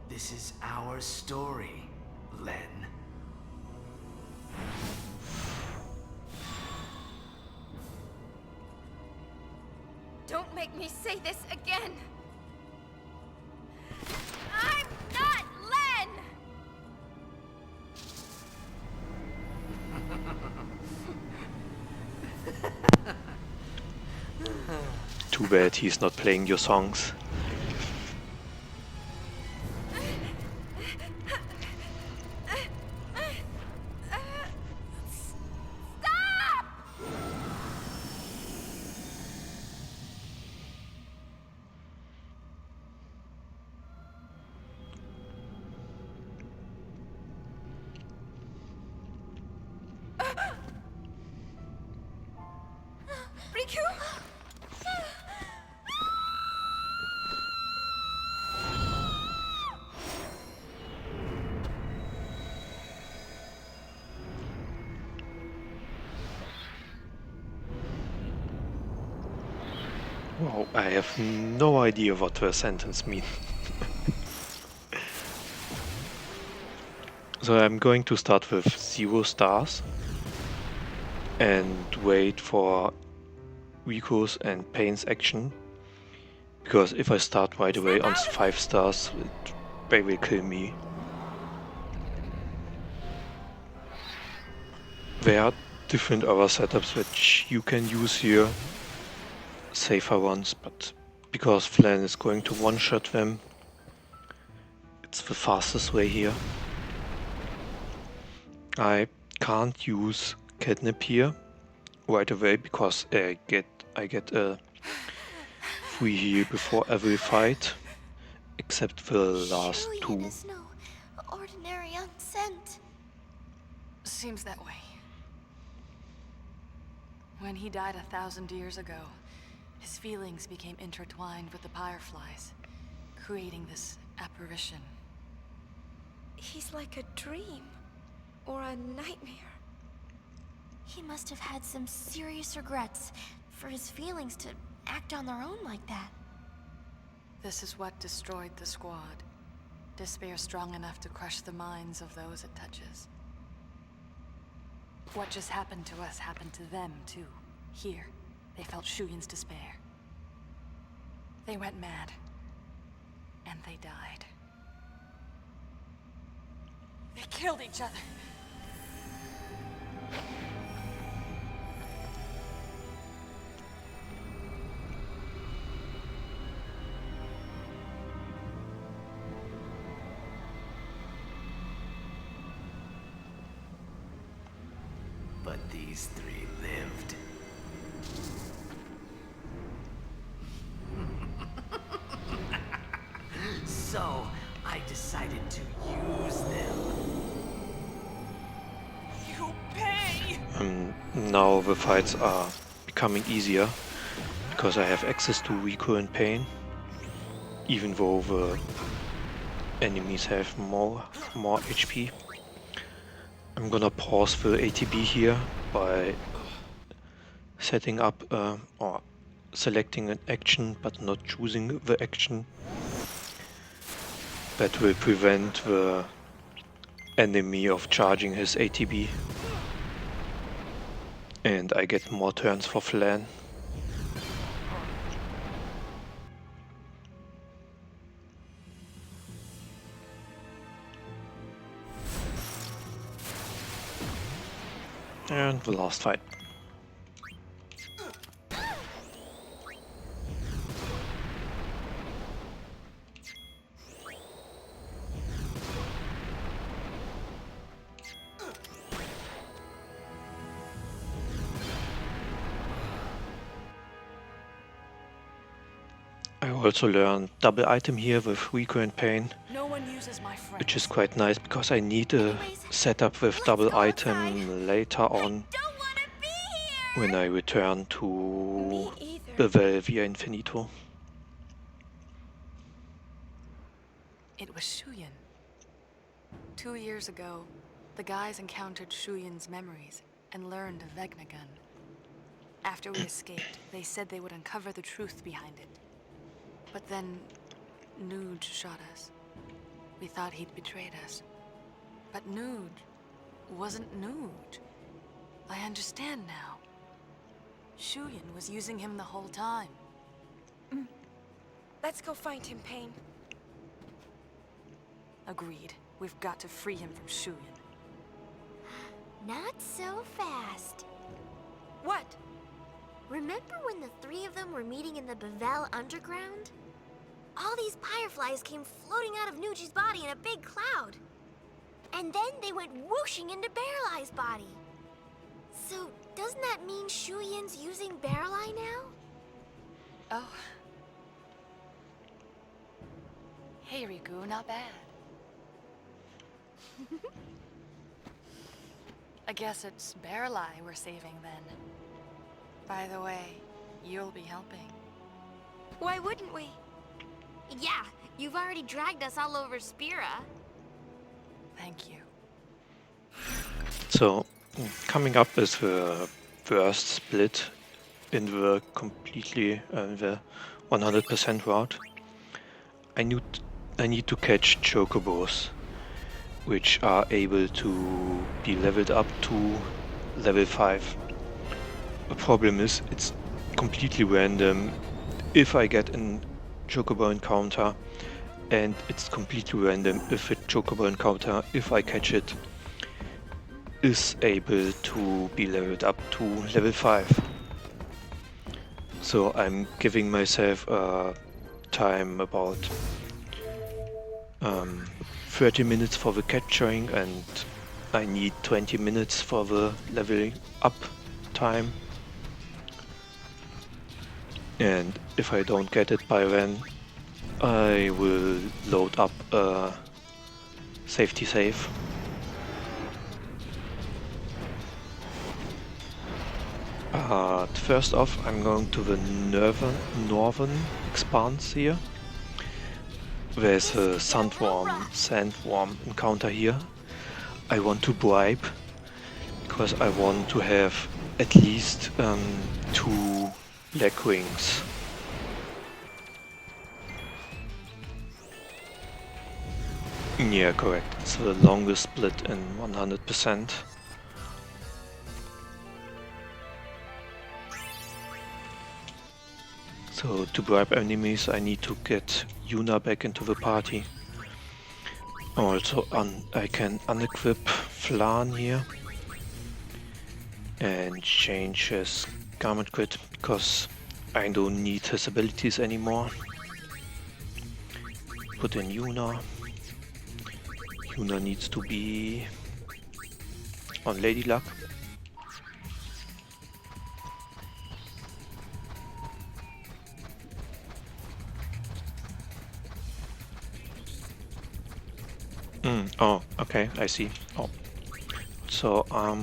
This is our story, Len. Don't make me say this again! I'm not Len! Too bad he's not playing your songs. Stop! Riku? Wow, I have no idea what the sentence means. So I'm going to start with 0 stars and wait for Rico's and Pain's action, because if I start right away on 5 stars, they will kill me. There are different other setups which you can use here, safer ones, but because Flan is going to one-shot them, it's the fastest way here. I can't use Catnip here right away because I get a free heal before every fight, except the last two. Is no ordinary unsent. Seems that way. When he died 1,000 years ago, his feelings became intertwined with the fireflies, creating this apparition. He's like a dream. Or a nightmare. He must have had some serious regrets for his feelings to act on their own like that. This is what destroyed the squad. Despair strong enough to crush the minds of those it touches. What just happened to us happened to them, too. Here, they felt Shuyin's despair. They went mad. And they died. They killed each other. But these three lived. So, I decided to use them. You pay! Now the fights are becoming easier, because I have access to Rico and Pain, even though the enemies have more HP. I'm gonna pause the ATB here by setting up or selecting an action but not choosing the action. That will prevent the enemy of charging his ATB. And I get more turns for Flan. And the last fight. I also learned double item here with Rico and Pain, No one uses my friends. which is quite nice because I need a setup with double item later on when I return to the Well via Infinito. It was Shuyin. 2 years ago, the guys encountered Shuyin's memories and learned of Vegnagun. After we escaped, they said they would uncover the truth behind it. But then, Nuge shot us. We thought he'd betrayed us. But Nuge wasn't Nuge. I understand now. Shuyin was using him the whole time. Let's go find him, Pain. Agreed. We've got to free him from Shuyin. Not so fast. What? Remember when the three of them were meeting in the Bevel underground? All these fireflies came floating out of Nuji's body in a big cloud. And then they went whooshing into Barrelye's body. So, doesn't that mean Shuyin's using Barrelye now? Oh. Hey, Riku, not bad. I guess it's Barrelye we're saving then. By the way, you'll be helping. Why wouldn't we? Yeah, you've already dragged us all over Spira. Thank you. So, coming up is the first split in the completely the 100% route, I need to catch Chocobos, which are able to be leveled up to level 5. The problem is it's completely random if I get a Chocobo encounter, and it's completely random if a Chocobo encounter, if I catch it, is able to be leveled up to level 5. So I'm giving myself time about 30 minutes for the capturing, and I need 20 minutes for the leveling up time. And if I don't get it by then, I will load up a safety save. But first off, I'm going to the northern expanse here. There's a sandworm encounter here. I want to bribe, because I want to have at least 2 black wings. Yeah, correct. It's the longest split in 100%. So to bribe enemies, I need to get Yuna back into the party. Also, I can unequip Flan here and change his garment grid, because I don't need his abilities anymore. Put in Yuna. Yuna needs to be on Lady Luck. Oh, okay, I see. Oh, so I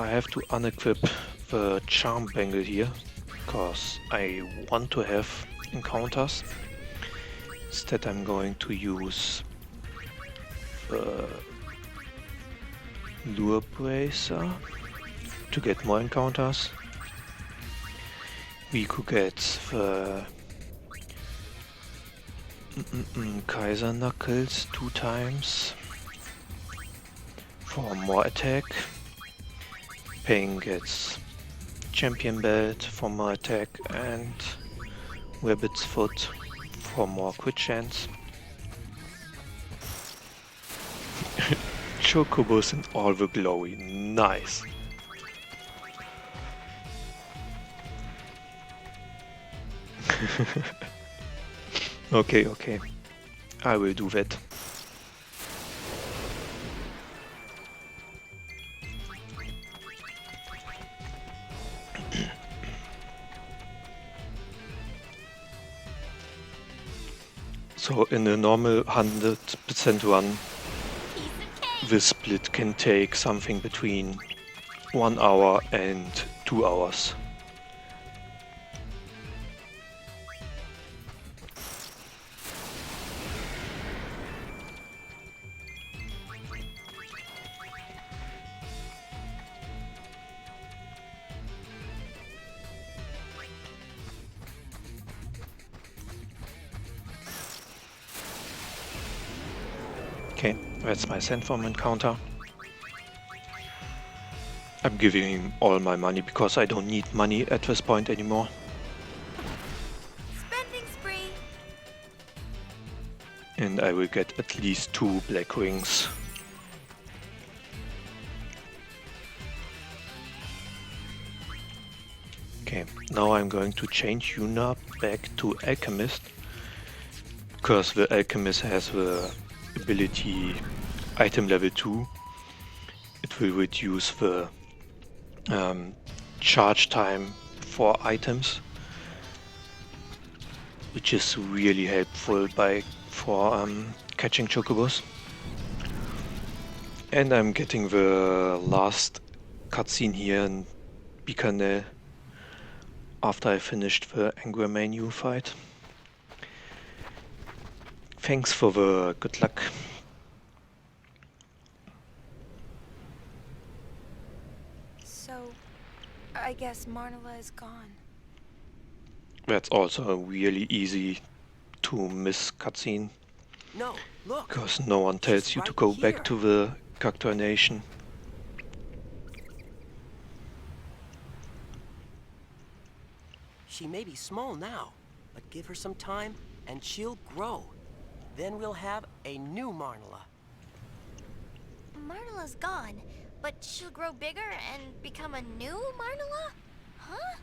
have to unequip the charm bangle here, because I want to have encounters. Instead, I'm going to use the lure bracer to get more encounters. We could get the Kaiser Knuckles 2 times for more attack. Pain gets Champion Belt for more attack, and Rabbit's Foot for more crit chance. Chocobos in all the glory, nice! Okay, I will do that. So in a normal 100% run, this split can take something between 1 hour and 2 hours. Okay, that's my Sandworm encounter. I'm giving him all my money because I don't need money at this point anymore. Spending spree. And I will get at least 2 black wings. Okay, now I'm going to change Yuna back to Alchemist, because the Alchemist has the ability item level 2. It will reduce the charge time for items, which is really helpful for catching Chocobos. And I'm getting the last cutscene here in Bikanel after I finished the Angra Mainyu fight. Thanks for the good luck. I guess Marnella is gone. That's also a really easy to miss cutscene. No, look. Because no one tells you to go back to the Cactuar Nation. She may be small now, but give her some time and she'll grow. Then we'll have a new Marnella. Marnella's gone, but she'll grow bigger and become a new Marnella? Huh?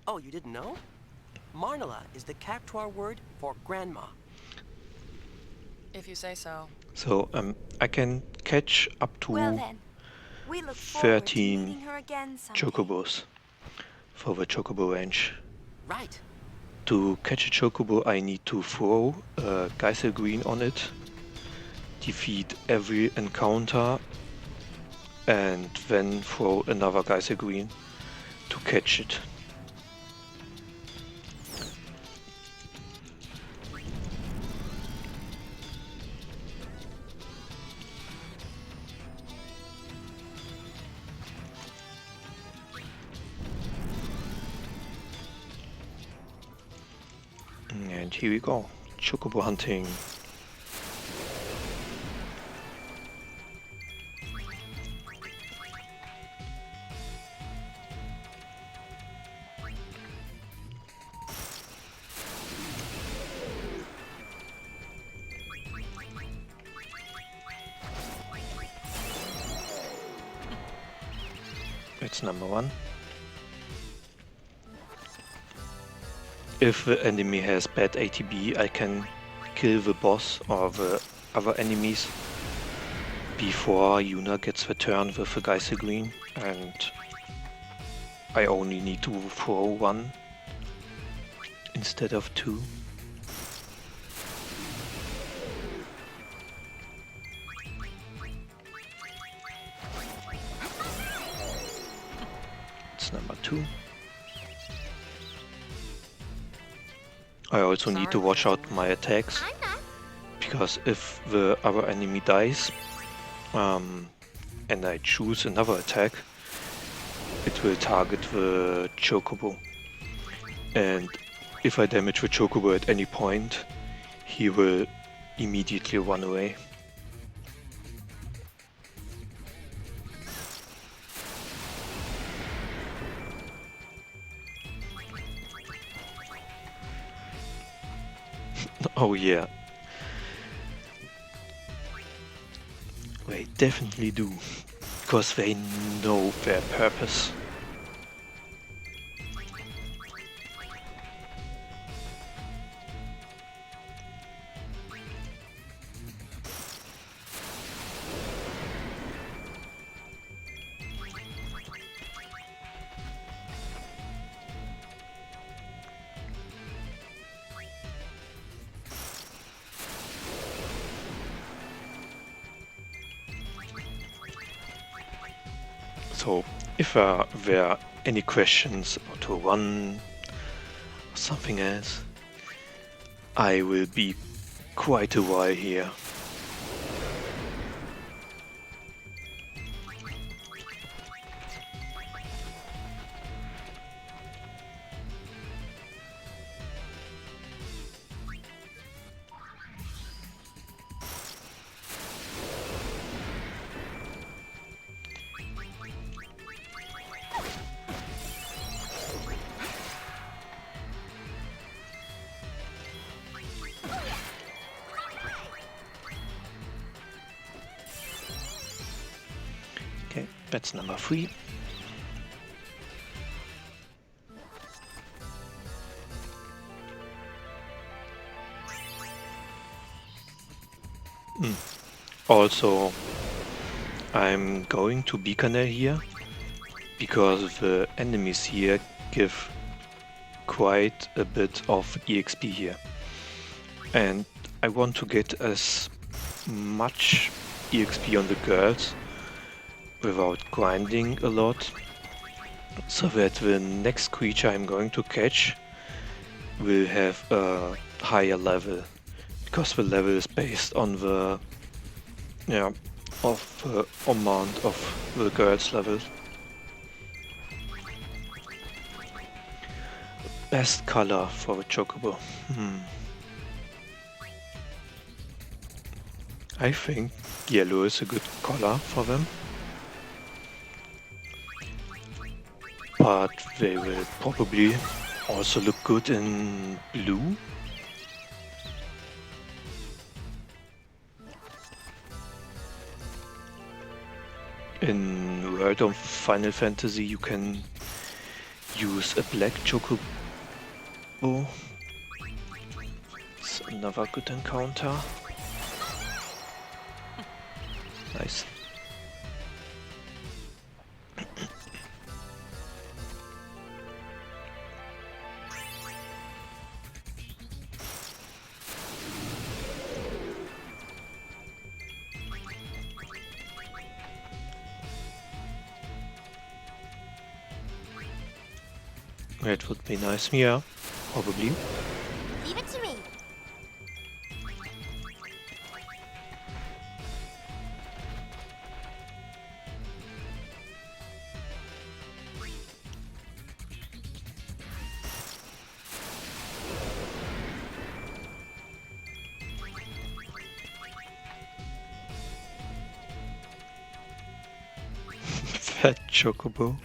Oh, you didn't know? Marnella is the Cactuar word for grandma. If you say so. So I can catch up to Well then, we look forward to 13 meeting her again someday. Chocobos for the Chocobo range. Right. To catch a Chocobo, I need to throw a Geisel Green on it, defeat every encounter, and then throw another Geisel Green to catch it. And here we go, Chocobo hunting. It's number 1. If the enemy has bad ATB, I can kill the boss or the other enemies before Yuna gets the turn with the Geisel Green, and I only need to throw 1 instead of 2. It's number 2. I also need to watch out my attacks, because if the other enemy dies and I choose another attack, it will target the Chocobo. And if I damage the Chocobo at any point, he will immediately run away. Oh yeah. They definitely do, because they know their purpose. So, if there were any questions about to run or something else, I will be quite a while here. Okay, that's number 3. Also, I'm going to Bikanel here, because the enemies here give quite a bit of EXP here. And I want to get as much EXP on the girls without grinding a lot, so that the next creature I'm going to catch will have a higher level, because the level is based on the amount of the girls' level. Best color for the Chocobo. I think yellow is a good color for them. But they will probably also look good in blue. In World of Final Fantasy you can use a black Chocobo. It's another good encounter. Nice. It would be nice, yeah, probably. Leave it to me. Fat Chocobo.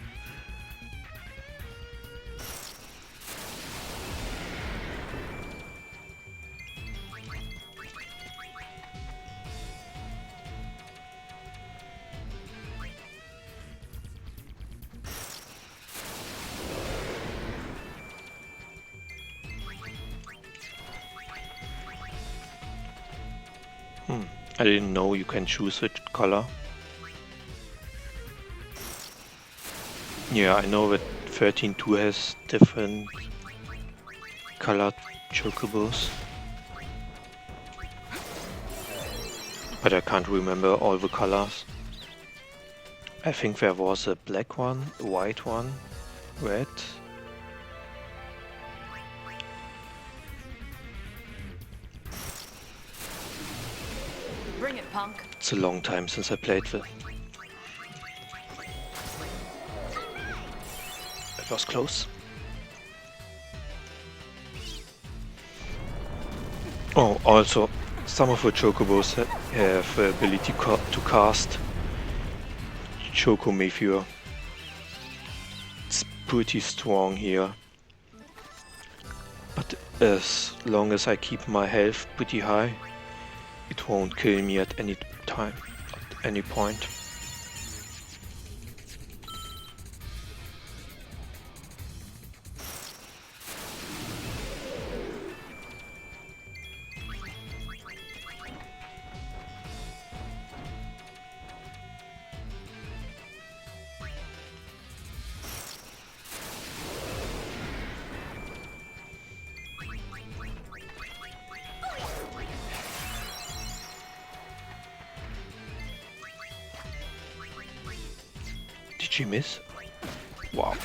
I didn't know you can choose which color. Yeah, I know that 13.2 has different colored Chocobos. But I can't remember all the colors. I think there was a black one, a white one, red. Bring it, punk. It's a long time since I played the. It was close. Oh, also, some of the Chocobos have the ability to cast Choco Meteor. It's pretty strong here. But as long as I keep my health pretty high, it won't kill me at any time, at any point. Did she miss? Wow.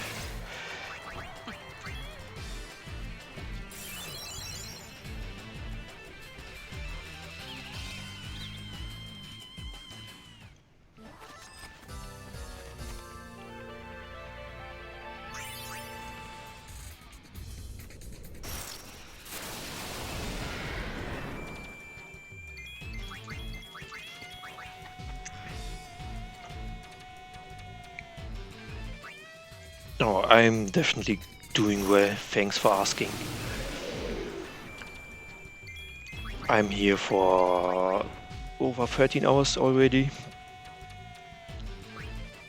No, I'm definitely doing well, thanks for asking. I'm here for over 13 hours already,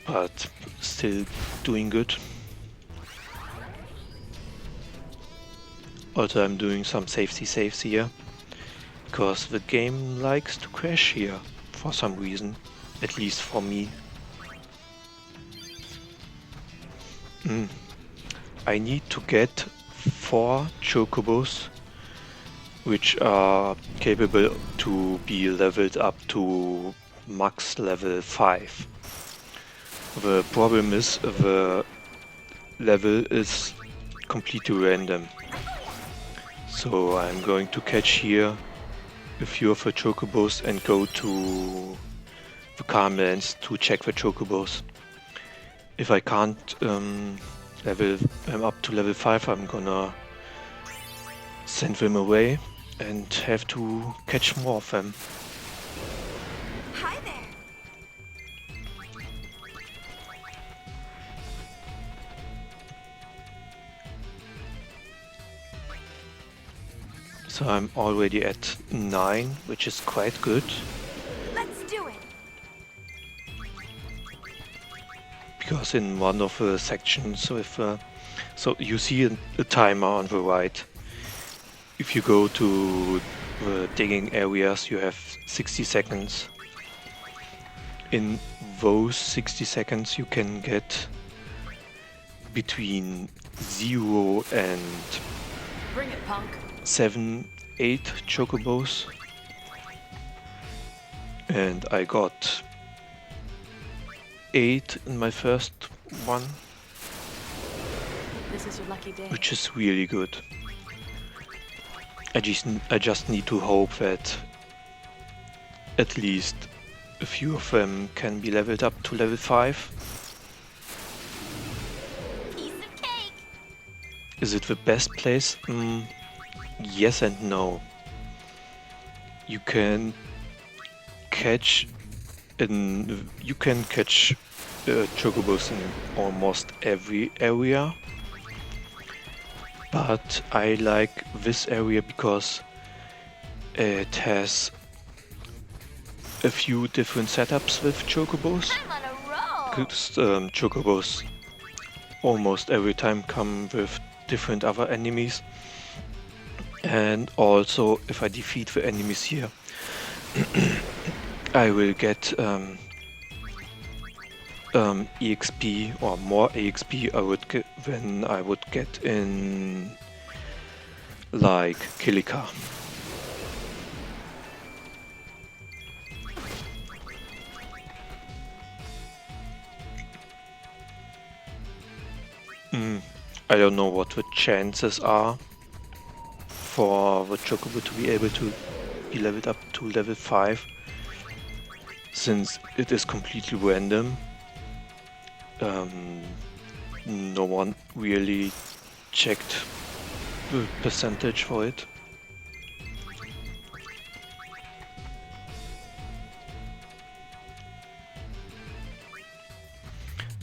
but still doing good. Also, I'm doing some safety saves here, because the game likes to crash here for some reason, at least for me. I need to get 4 Chocobos which are capable to be leveled up to max level 5. The problem is the level is completely random. So I'm going to catch here a few of the Chocobos and go to the Calmlands to check the Chocobos. If I can't level up to level 5, I'm gonna send them away and have to catch more of them. Hi there. So I'm already at 9, which is quite good. Let's do it. Because in one of the sections with so you see a timer on the right. If you go to the digging areas, you have 60 seconds. In those 60 seconds you can get between 0 and Bring it, punk. 7, 8 chocobos. And I got 8 in my first one, This is your lucky day. which is really good. I just need to hope that at least a few of them can be leveled up to level 5. Piece of cake. Is it the best place? Yes and no. You can catch chocobos in almost every area, but I like this area because it has a few different setups with chocobos. I'm on a roll. Because chocobos almost every time come with different other enemies, and also if I defeat the enemies here I will get EXP or more EXP than I would get in like Kilika. I don't know what the chances are for the Chocobo to be able to be leveled up to level 5, since it is completely random. No one really checked the percentage for it.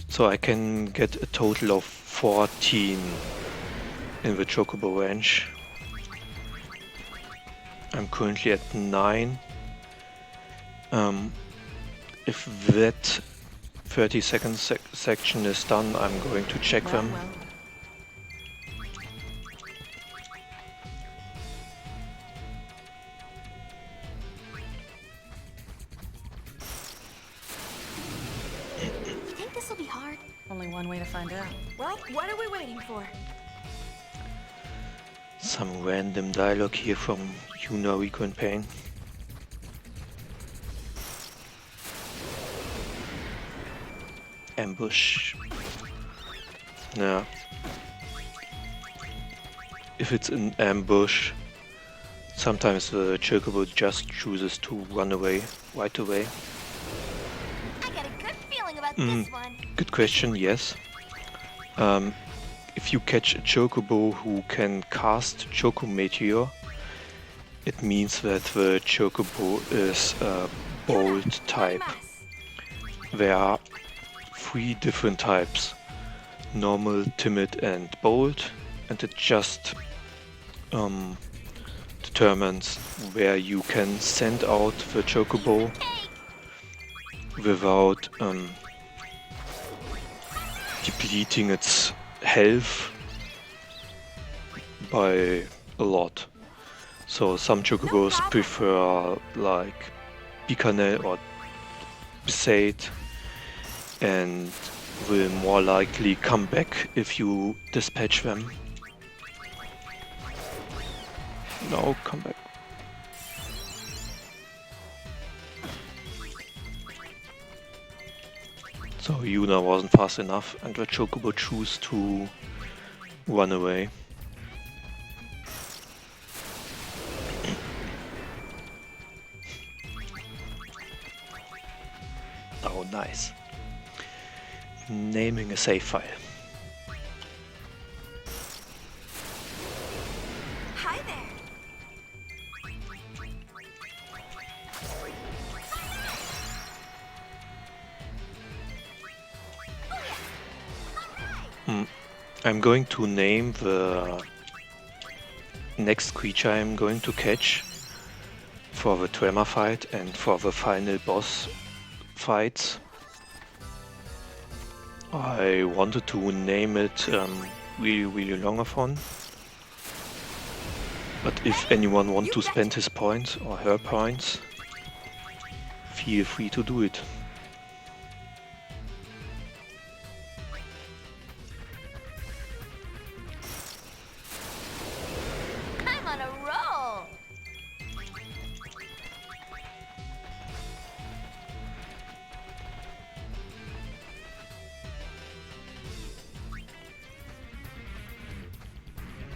So I can get a total of 14 in the Chocobo range. I'm currently at 9. If that 30-second section is done, I'm going to check them. You think this will be hard? Only one way to find out. Well, what are we waiting for? Some random dialogue here from Yuna, Rico and Pain. Ambush. Yeah. If it's an ambush, sometimes the Chocobo just chooses to run away right away. I got a good feeling about this one. Good question, yes. If you catch a Chocobo who can cast Choco Meteor, it means that the Chocobo is a bold type. There are 3 different types: normal, timid and bold, and it just determines where you can send out the Chocobo without depleting its health by a lot. So some Chocobos prefer like Bicanel or Besaid and will more likely come back if you dispatch them. No, come back. So Yuna wasn't fast enough and the Chocobo chose to run away. Oh, nice. Naming a save file. Hi there. I'm going to name the next creature I'm going to catch for the Trema fight and for the final boss fights. I wanted to name it really Longathon, but if anyone wants to spend his points or her points, feel free to do it. I'm on a roll!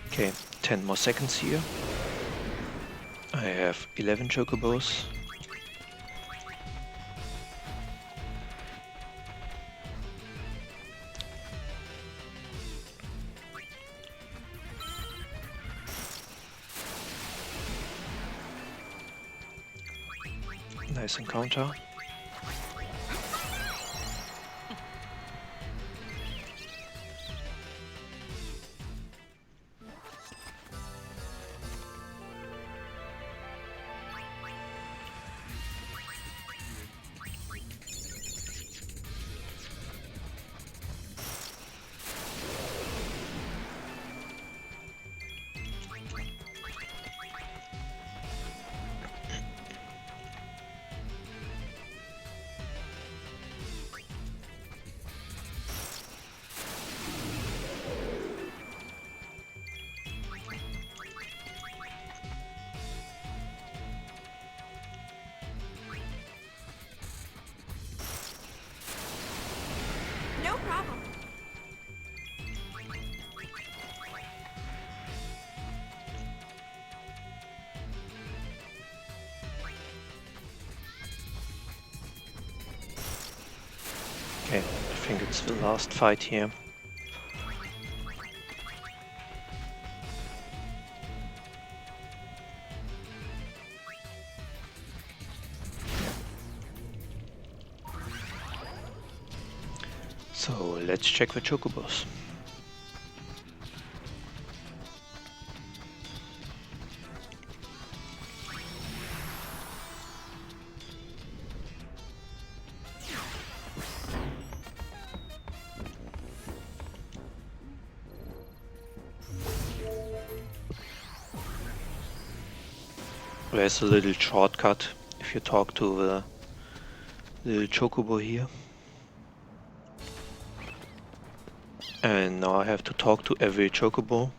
Okay, 10 more seconds here. I have 11 Chocobos. Nice encounter. No problem. Okay, I think it's the last fight here. So let's check the Chocobos. There's a little shortcut if you talk to the little Chocobo here. And now I have to talk to every Chocobo,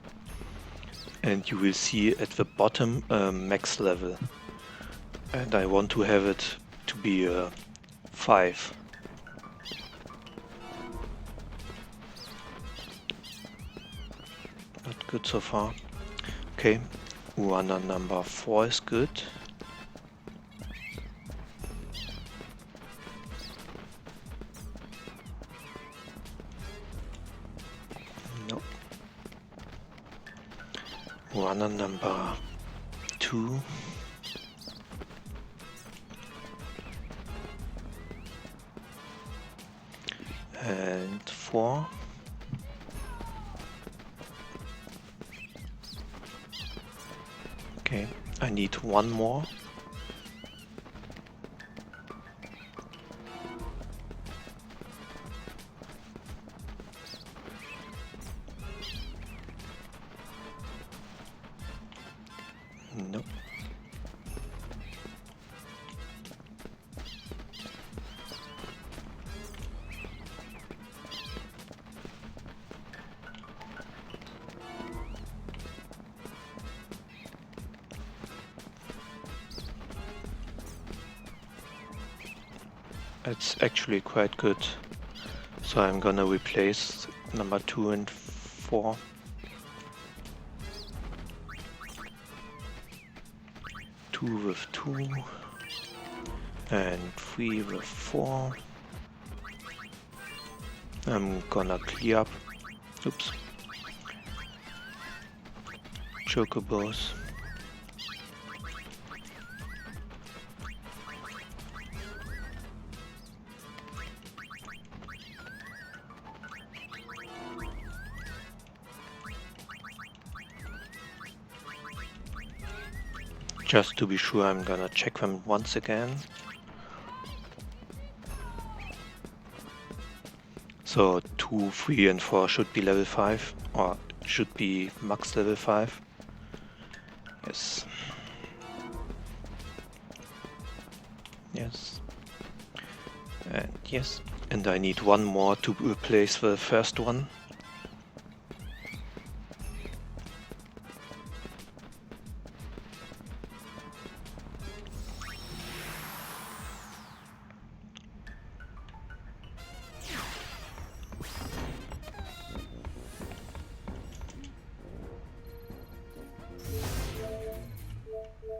and you will see at the bottom max level, and I want to have it to be 5. Not good so far. Okay, runner number 4 is good. Runner number 2. And 4. Okay, I need one more. Nope. It's actually quite good. So I'm gonna replace number 2 and 4. 2 with 2 and 3 with 4. I'm gonna clear up, oops, Chocobos. Just to be sure, I'm gonna check them once again. So 2, 3 and 4 should be level 5, or should be max level 5. Yes. Yes. And yes. And I need one more to replace the first one.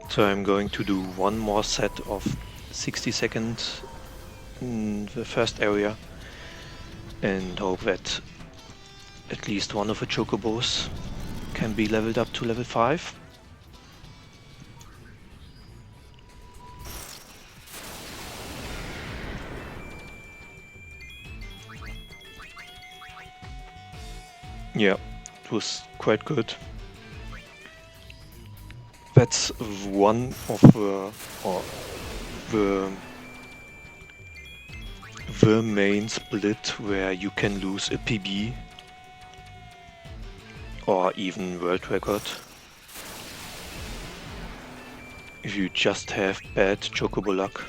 So I'm going to do one more set of 60 seconds in the first area and hope that at least one of the Chocobos can be leveled up to level 5. Yeah, it was quite good. That's one of the main split where you can lose a PB or even world record if you just have bad Chocobo luck.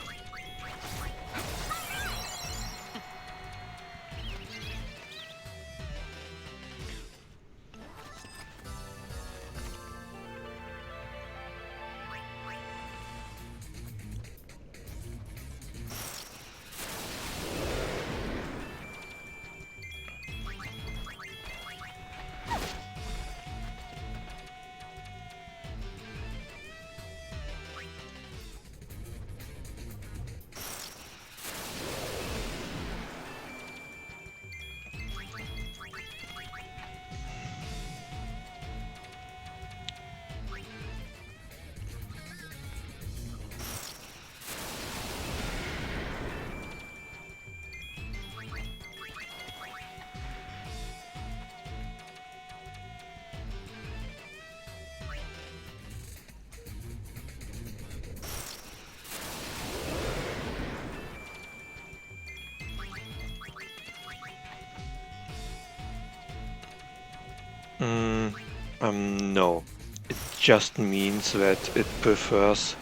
No. It just means that it prefers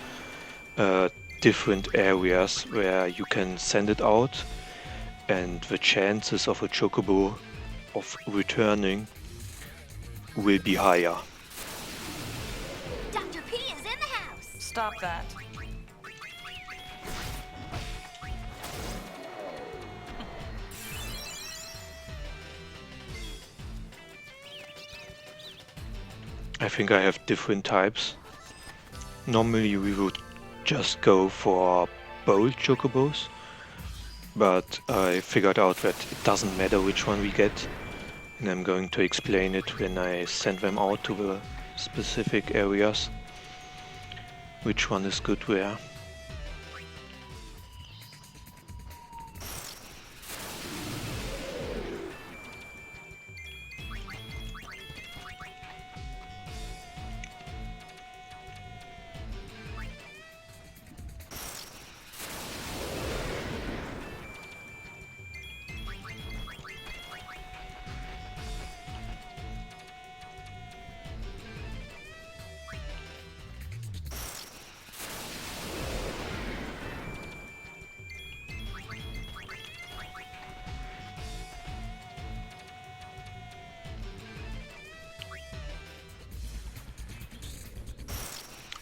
different areas where you can send it out, and the chances of a Chocobo of returning will be higher. Dr. P is in the house! Stop that. I think I have different types. Normally we would just go for bold Chocobos, but I figured out that it doesn't matter which one we get, and I'm going to explain it when I send them out to the specific areas, which one is good where.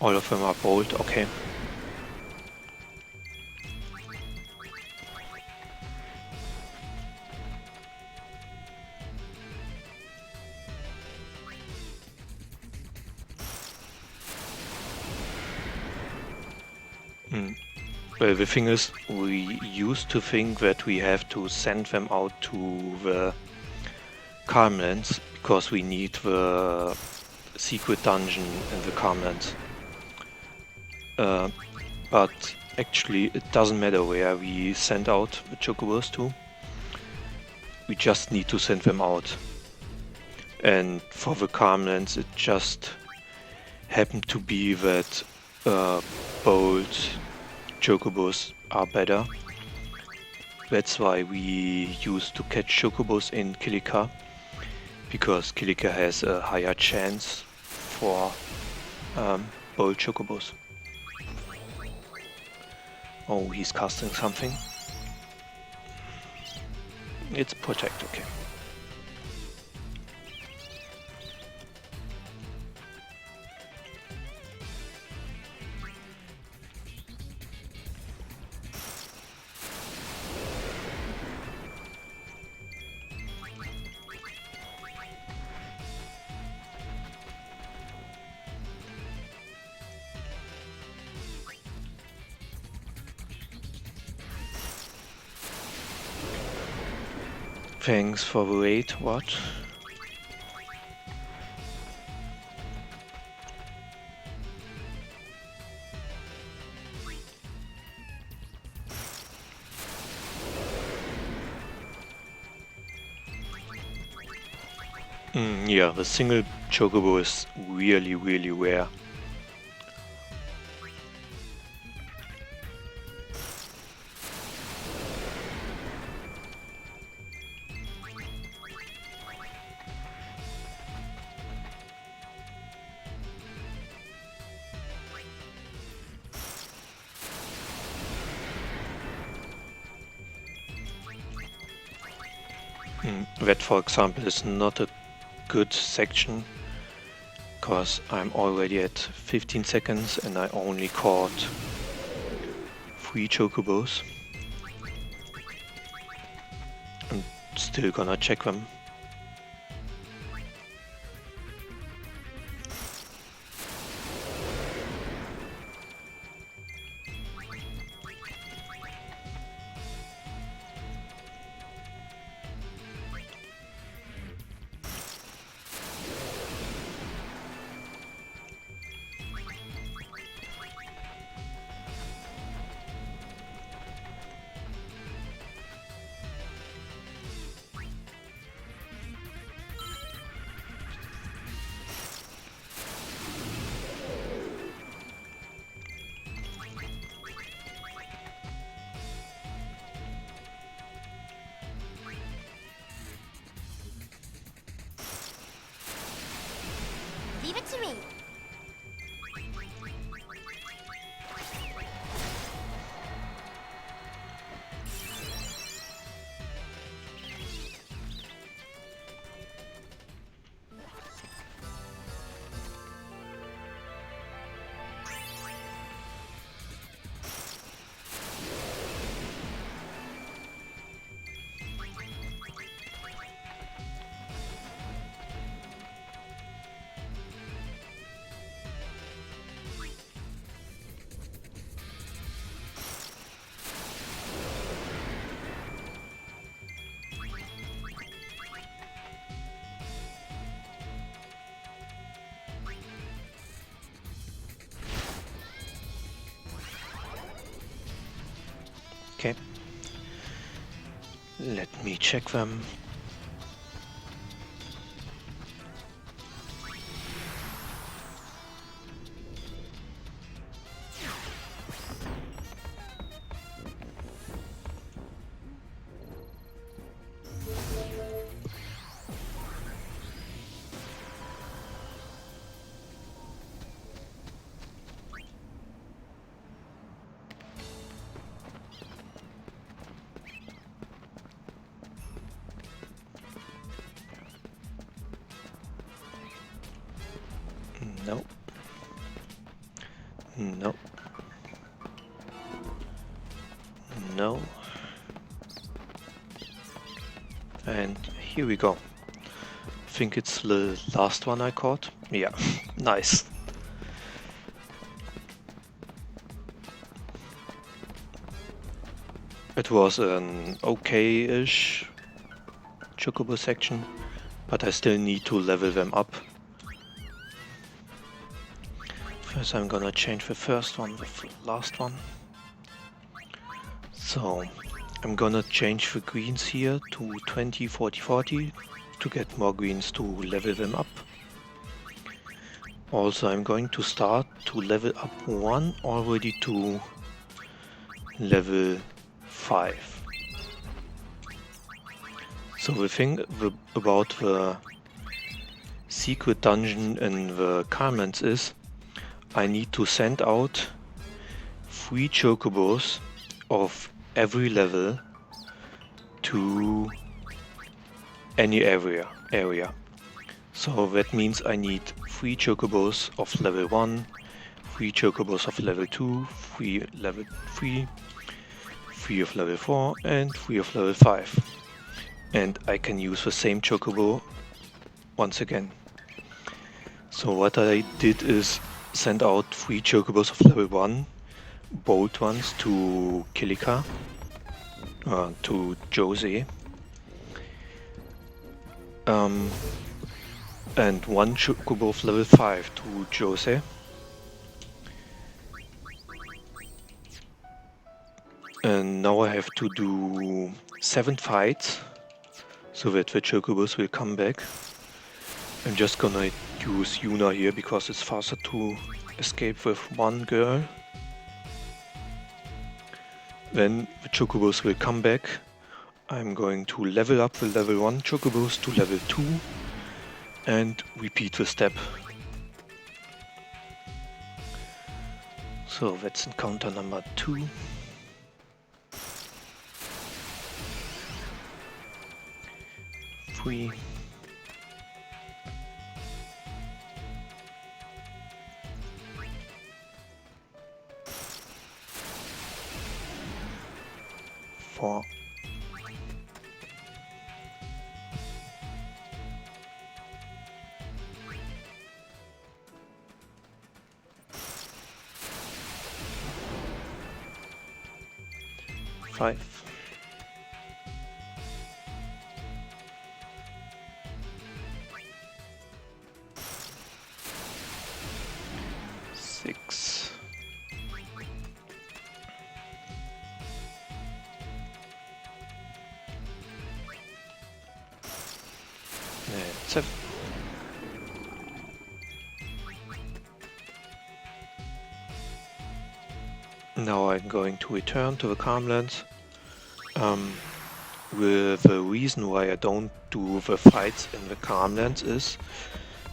All of them are bold, okay. Well, the thing is, we used to think that we have to send them out to the Calmlands because we need the secret dungeon in the Calmlands. But actually it doesn't matter where we send out the Chocobos to. We just need to send them out. And for the Calmlands it just happened to be that bold chocobos are better. That's why we used to catch chocobos in Kilika, because Kilika has a higher chance for bold chocobos. Oh, he's casting something. It's protect, okay. Thanks for the raid, what? Yeah, the single chocobo is really, really rare. That, for example, is not a good section, because I'm already at 15 seconds and I only caught 3 chocobos. I'm still gonna check them. Leave it to me. Okay. Let me check them. No. No. No. And here we go. I think it's the last one I caught. Yeah, nice. It was an okay-ish Chocobo section, but I still need to level them up. First I'm gonna change the first one with the last one. So I'm gonna change the greens here to 20, 40, 40 to get more greens to level them up. Also, I'm going to start to level up one already to level 5. So the thing about the secret dungeon in the Carmens is I need to send out 3 chocobos of every level to any area. So that means I need 3 chocobos of level 1, 3 chocobos of level 2, 3 level 3, 3 of level 4 and 3 of level 5. And I can use the same chocobo once again. So what I did is send out 3 chocobos of level 1, bold ones to Kilika, to Jose, and 1 chocobo of level 5 to Jose. And now I have to do 7 fights, so that the chocobos will come back. I'm just gonna use Yuna here because it's faster to escape with 1 girl. Then the chocobos will come back. I'm going to level up the level 1 chocobos to level 2 and repeat the step. So that's encounter number 2. Three. 4. 5. 6. 7. Now I'm going to return to the Calmlands. The reason why I don't do the fights in the Calmlands is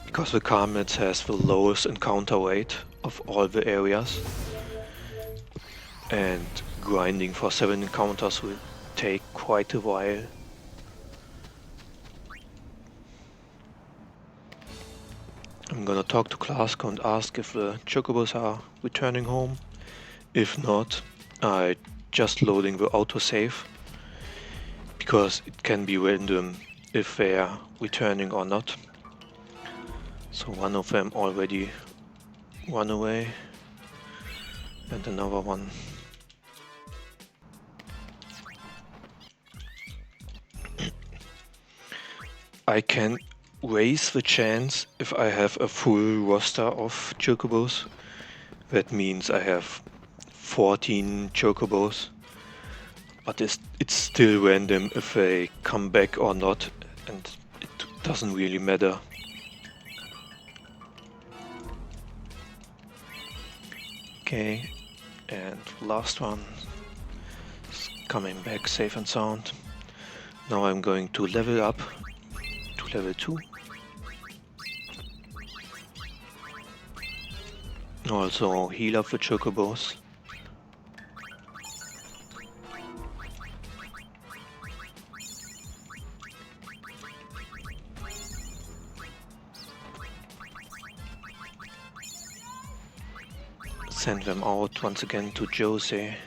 because the Calmlands has the lowest encounter rate of all the areas, and grinding for 7 encounters will take quite a while. I'm gonna talk to Klasko and ask if the chocobos are returning home. If not, I just loading the autosave, because it can be random if they are returning or not. So one of them already run away and another one. I can raise the chance if I have a full roster of chocobos. That means I have 14 chocobos, but it's still random if they come back or not, and it doesn't really matter. Okay, and last one is coming back safe and sound. Now I'm going to level up to level 2. Also heal up the chocobos. Send them out once again to Jose.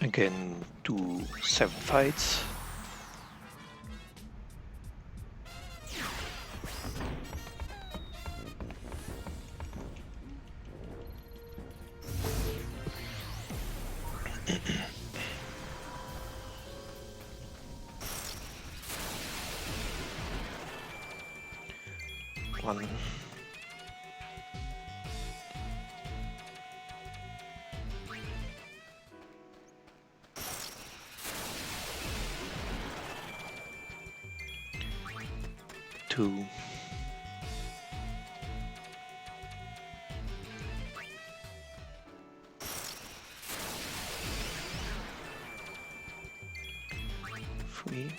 Again, do 7 fights. One. 2. Three.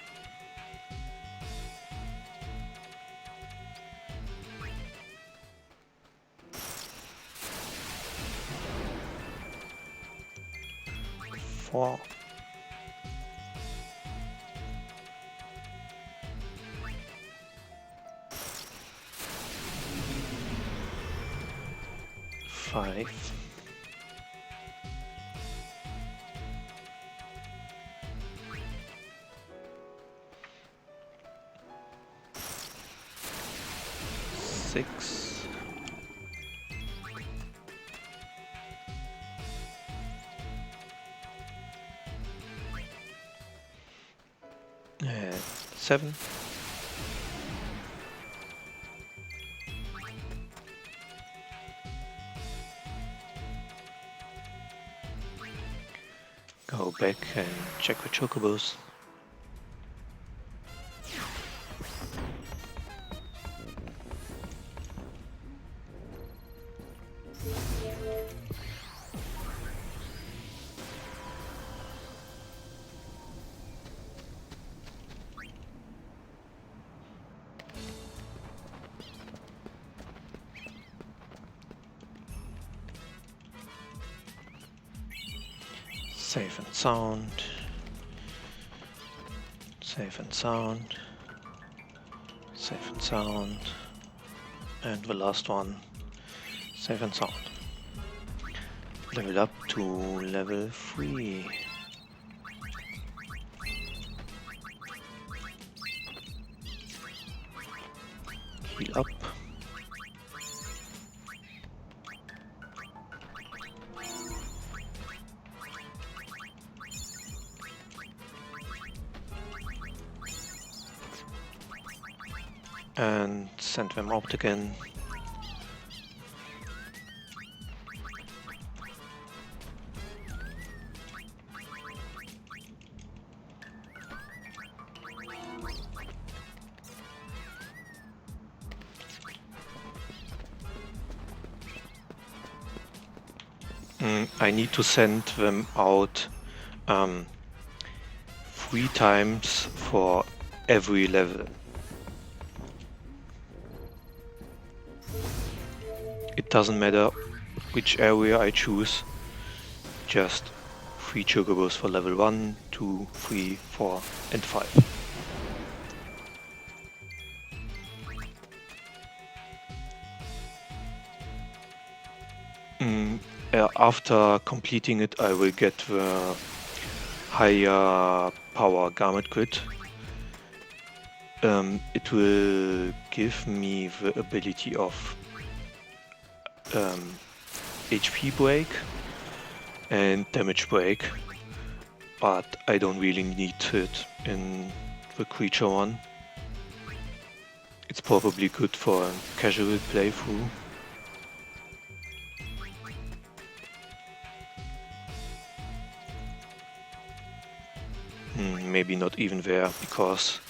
4. 5. 6. And 7. Go back and check the chocobos. Safe and sound. Safe and sound. Safe and sound. And the last one. Safe and sound. Level up to level 3. Heal up. And send them out again. I need to send them out 3 times for every level. It doesn't matter which area I choose, just 3 chocobos for level 1, 2, 3, 4 and 5. After completing it, I will get the higher power garment grid. It will give me the ability of HP break and damage break, but I don't really need it in the creature one. It's probably good for a casual playthrough. Maybe not even there, because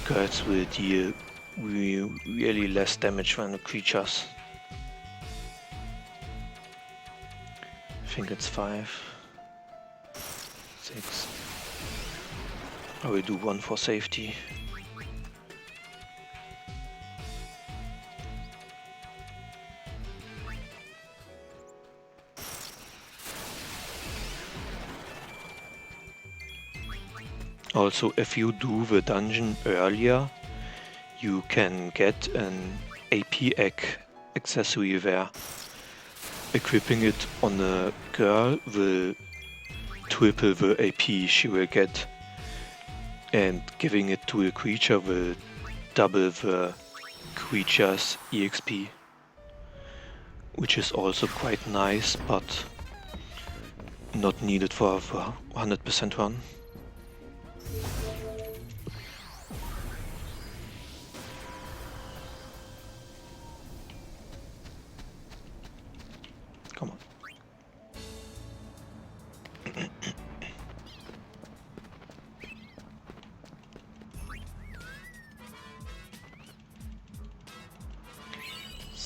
guards will deal really less damage than the creatures. I think it's 5, 6. I will do 1 for safety. Also, if you do the dungeon earlier, you can get an AP egg accessory there. Equipping it on a girl will triple the AP she will get, and giving it to a creature will double the creature's EXP, which is also quite nice, but not needed for the 100% run. Come on.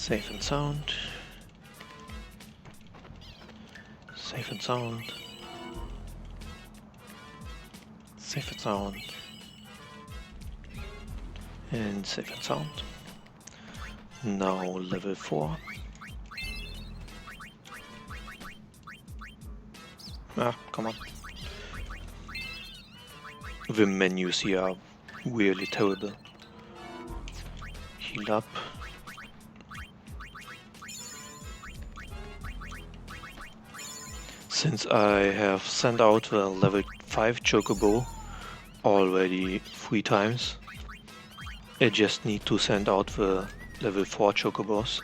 Safe and sound. Safe and sound. Safe and sound. And safe and sound. Now level 4. Ah, come on. The menus here are really terrible. Heal up. Since I have sent out the level 5 Chocobo already 3 times, I just need to send out the level 4 Chocobos.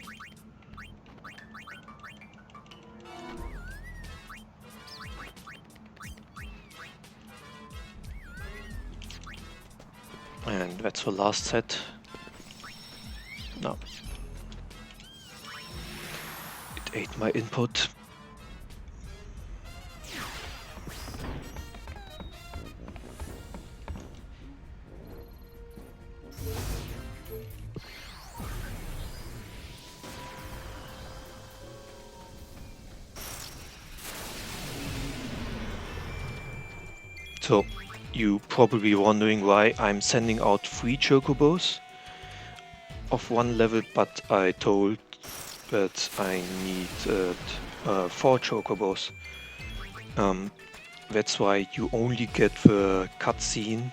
And that's the last set. No. It ate my input. So, you probably wondering why I'm sending out 3 Chocobos of 1 level, but I told that I need 4 Chocobos. That's why you only get the cutscene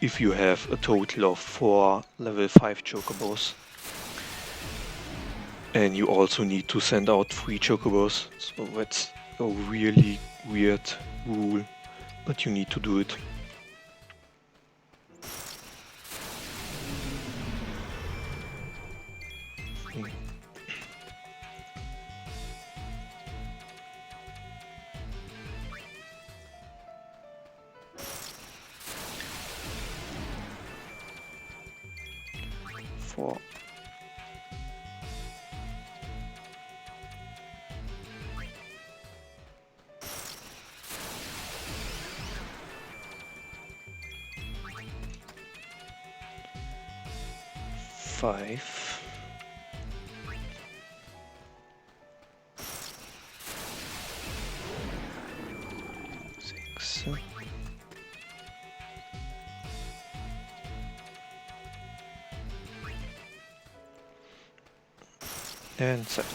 if you have a total of 4 level 5 Chocobos. And you also need to send out 3 Chocobos, so that's a really weird rule, but you need to do it. Four. Five. Six. And 7.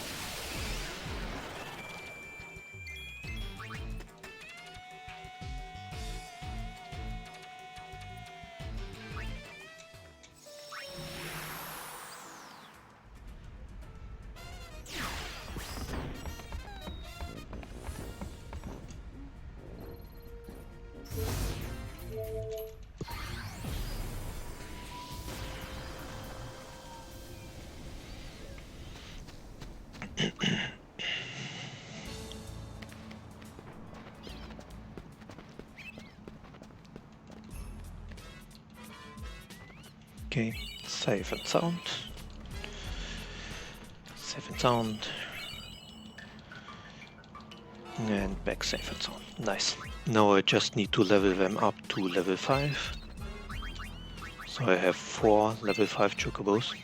Okay, safe and sound. Safe and sound. And back safe and sound. Nice. Now I just need to level them up to level 5. So I have 4 level 5 Chocobos.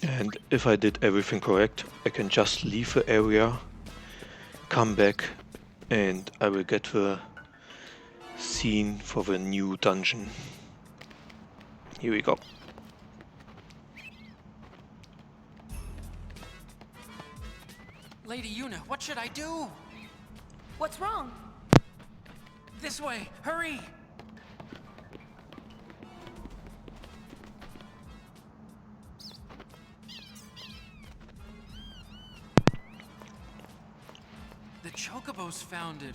And if I did everything correct, I can just leave the area, come back, and I will get the scene for the new dungeon. Here we go. Lady Yuna, what should I do? What's wrong? This way, hurry! The Chocobos founded.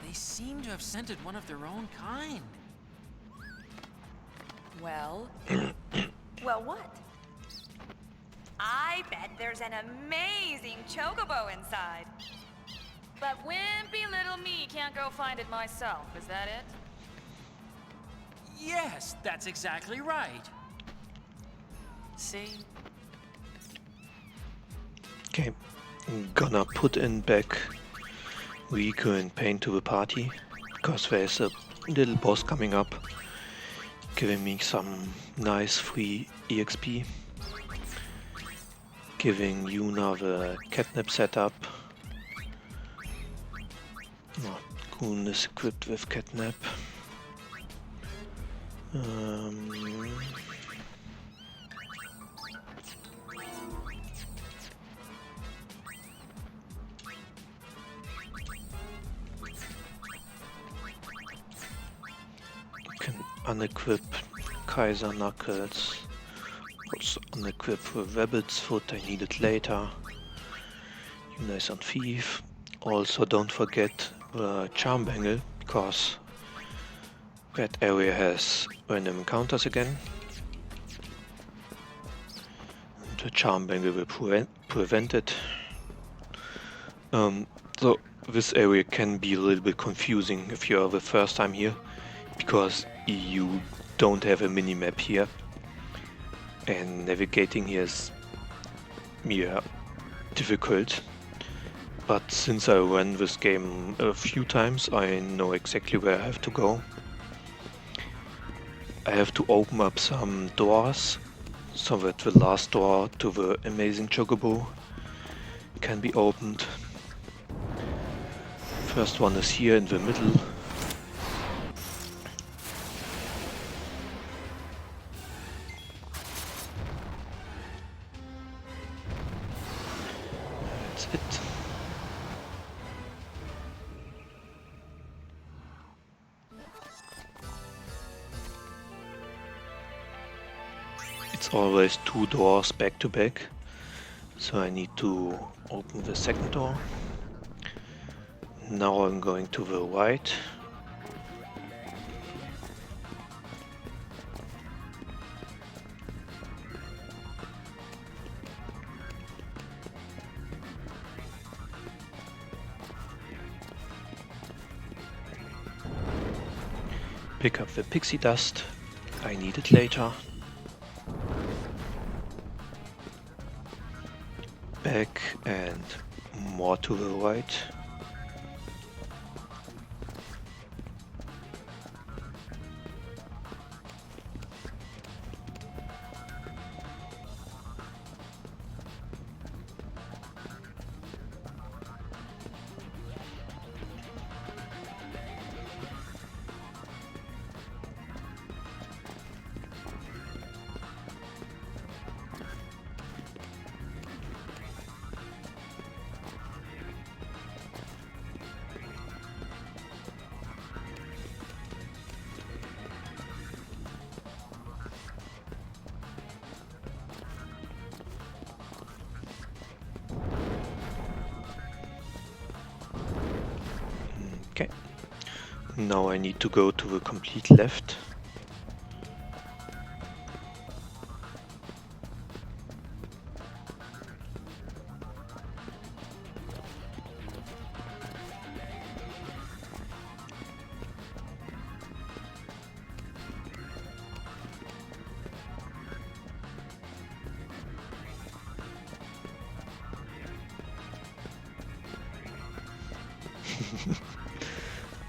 They seem to have scented one of their own kind. Well? Well, what? I bet there's an amazing Chocobo inside. But wimpy little me can't go find it myself, is that it? Yes, that's exactly right. See? Okay, I'm gonna put in back Rico and Pain to the party, because there's a little boss coming up. giving me some nice free EXP, giving Yuna the catnap setup. Oh, Kun is equipped with catnap. Can unequip Kaiser Knuckles. Also unequip Rabbit's Foot, I need it later. Yuna is on Thief. Also don't forget the Charm Bangle, because that area has random encounters again. And the Charm Bangle will prevent it. So this area can be a little bit confusing if you're the first time here, because you don't have a mini-map here. And navigating here is difficult. But since I ran this game a few times, I know exactly where I have to go. I have to open up some doors, so that the last door to the amazing Chocobo can be opened. First one is here in the middle. That's it. It's always 2 doors back to back, so I need to open the second door. Now I'm going to the right. Pick up the pixie dust, I need it later. Back and more to the right. Okay. Now I need to go to the complete left.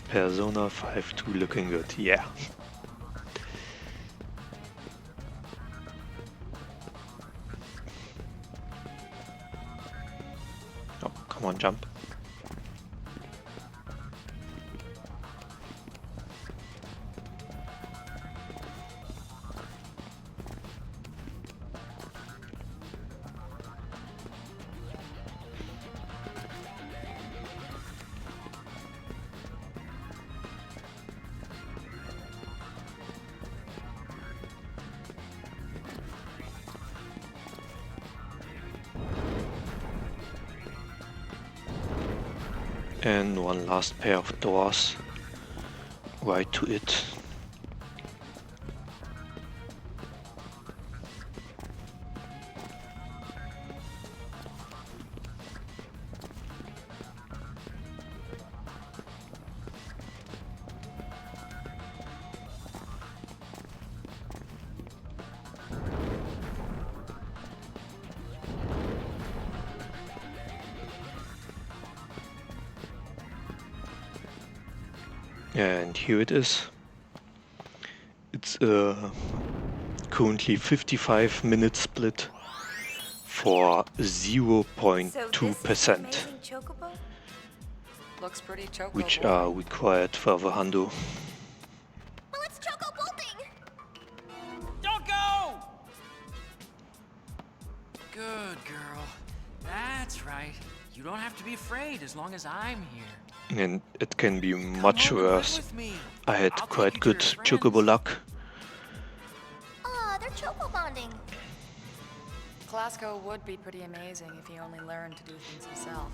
Persona 5-2 looking good, yeah. Oh, come on, jump. And one last pair of doors right to it. And here it is. It's currently 55-minute split for 0.2%, Looks pretty choco which boy. are required for the hundo. Well, it's choco bolting! Don't go! Good girl. That's right. You don't have to be afraid as long as I'm here. And it can be much worse. I had quite good chocobo luck. Aw, they're choco bonding. Clasco would be pretty amazing if he only learned to do things himself.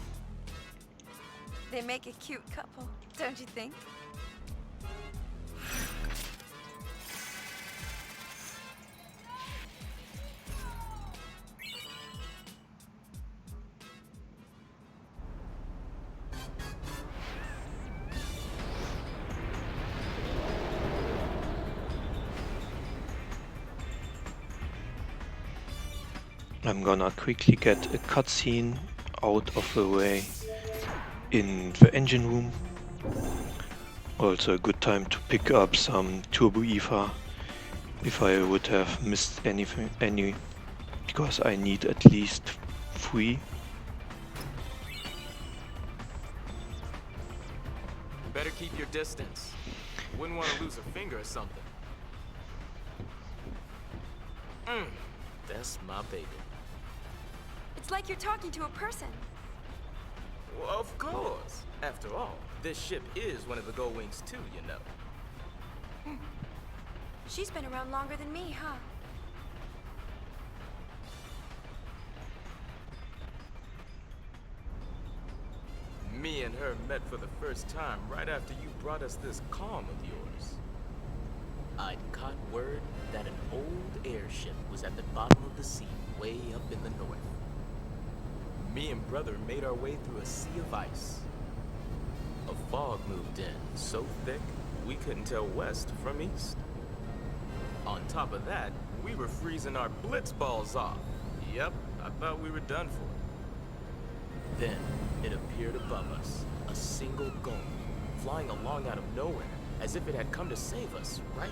They make a cute couple, don't you think? I'm gonna quickly get a cutscene out of the way in the engine room. Also a good time to pick up some turbo ether if I would have missed any, because I need at least 3. Better keep your distance. Wouldn't want to lose a finger or something. That's my baby. It's like you're talking to a person. Well, of course. After all, this ship is one of the Gold Wings too, you know. She's been around longer than me, huh? Me and her met for the first time right after you brought us this calm of yours. I'd caught word that an old airship was at the bottom of the sea way up in the north. Me and brother made our way through a sea of ice. A fog moved in so thick we couldn't tell west from east. On top of that, we were freezing our blitz balls off. Yep, I thought we were done for. Then it appeared above us, a single gong, flying along out of nowhere, as if it had come to save us, right?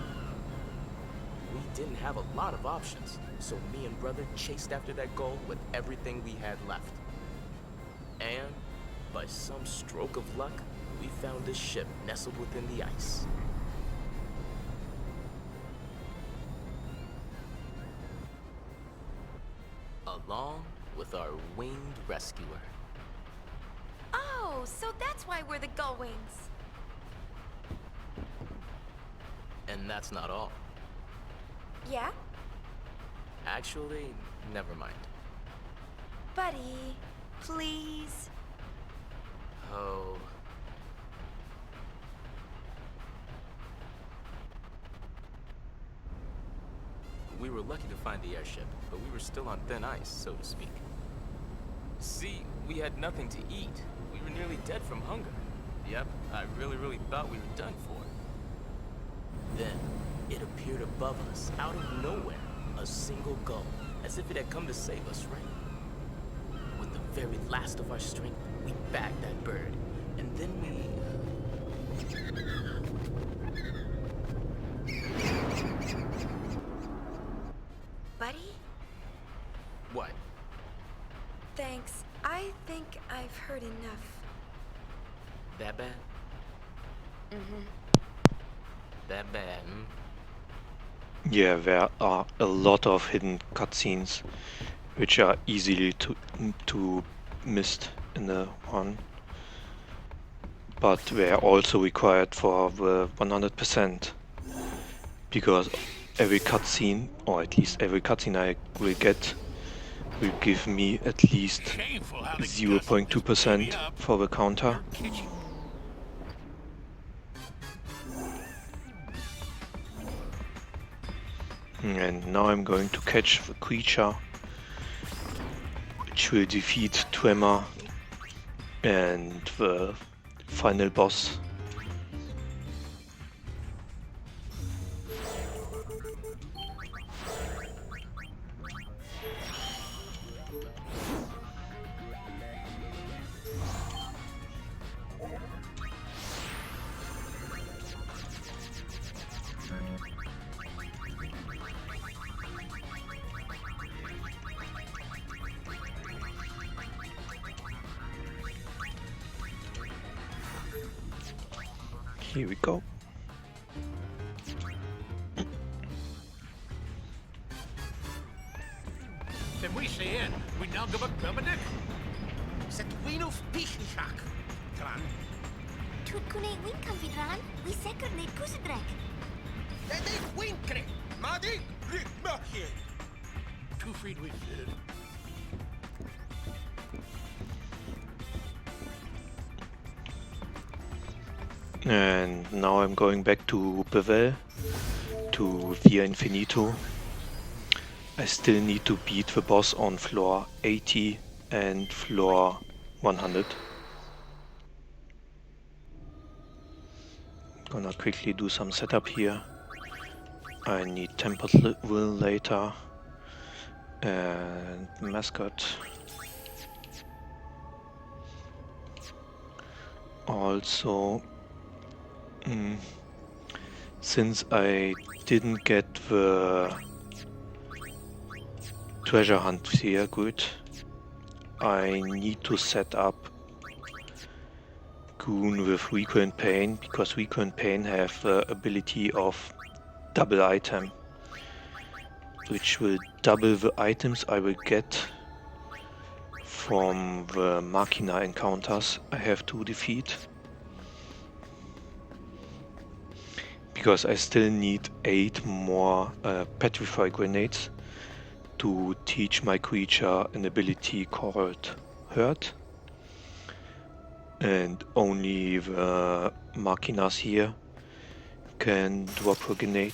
We didn't have a lot of options, so me and brother chased after that goal with everything we had left. And, by some stroke of luck, we found this ship nestled within the ice. Along with our winged rescuer. Oh, so that's why we're the Gull Wings. And that's not all. Yeah? Actually, never mind. Buddy, please. Oh. We were lucky to find the airship, but we were still on thin ice, so to speak. See, we had nothing to eat. We were nearly dead from hunger. Yep, I really thought we were done for. Then, it appeared above us, out of nowhere, a single gull, as if it had come to save us, right? With the very last of our strength, we bagged that bird, and then we... Buddy? What? Thanks. I think I've heard enough. That bad? Mm-hmm. That bad, Yeah, there are a lot of hidden cutscenes which are easily to missed in the one, but they are also required for the 100%, because every cutscene, or at least every cutscene I will get, will give me at least 0.2% for the counter. And now I'm going to catch the creature, which will defeat Trema and the final boss. Here we go. Can we see in? We now give a Gumadick? Zet wino pichak. Dran. Tut kunait win kan vidran. We zeker net kusedrek. Dat is winkre. Madi, rik makje. Too freed we did. And now I'm going back to Bevel, to via Infinito. I still need to beat the boss on floor 80 and floor 100. Gonna quickly do some setup here. I need Tempered Will later and Mascot. Also, since I didn't get the treasure hunt here good, I need to set up Goon with Recurrent Pain, because Recurrent Pain have the ability of double item, which will double the items I will get from the Machina encounters I have to defeat. Because I still need 8 more Petrify Grenades to teach my creature an ability called Hurt. And only the Machinas here can drop a grenade.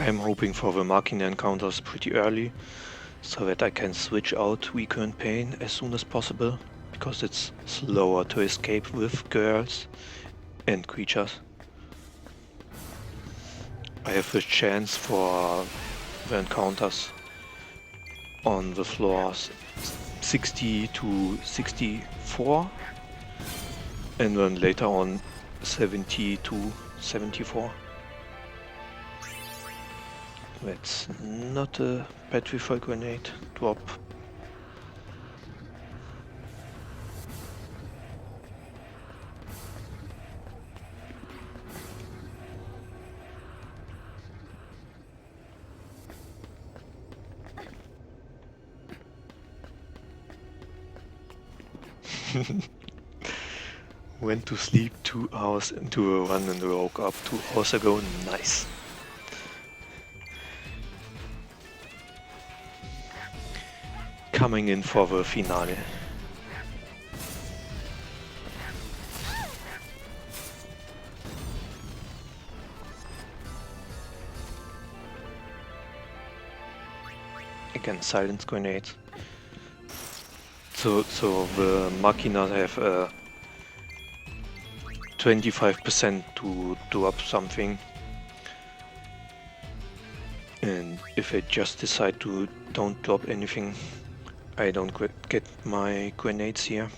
I'm hoping for the Machina encounters pretty early, so that I can switch out Recurrent Pain as soon as possible, because it's slower to escape with girls and creatures. I have a chance for the encounters on the floors 60 to 64, and then later on 70 to 74. That's not a Petrify Grenade drop. Went to sleep 2 hours into a run and woke up 2 hours ago. Nice. Coming in for the finale. Again, silence grenades. So the Machinas have 25% to drop something. And if I just decide to don't drop anything, I don't get my grenades here.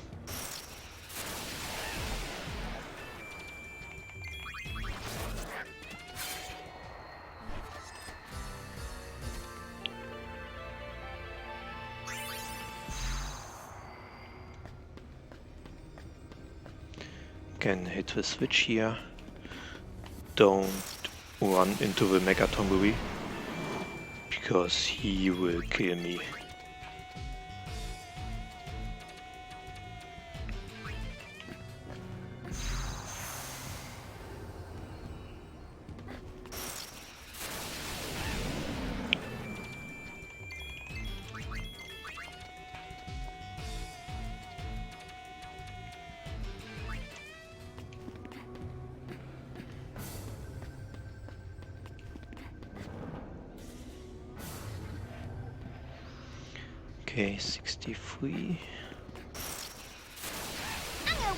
Can hit the switch here. Don't run into the Mega Tombury, because he will kill me. Okay, 63. Angra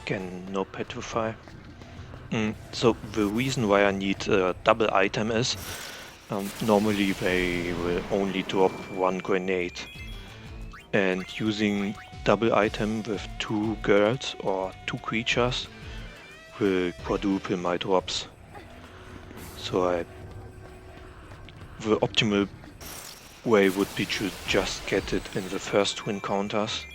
Again, no petrify. So the reason why I need a double item is normally they will only drop one grenade, and using double item with 2 girls or 2 creatures will quadruple my drops. So the optimal way would be to just get it in the first 2 encounters.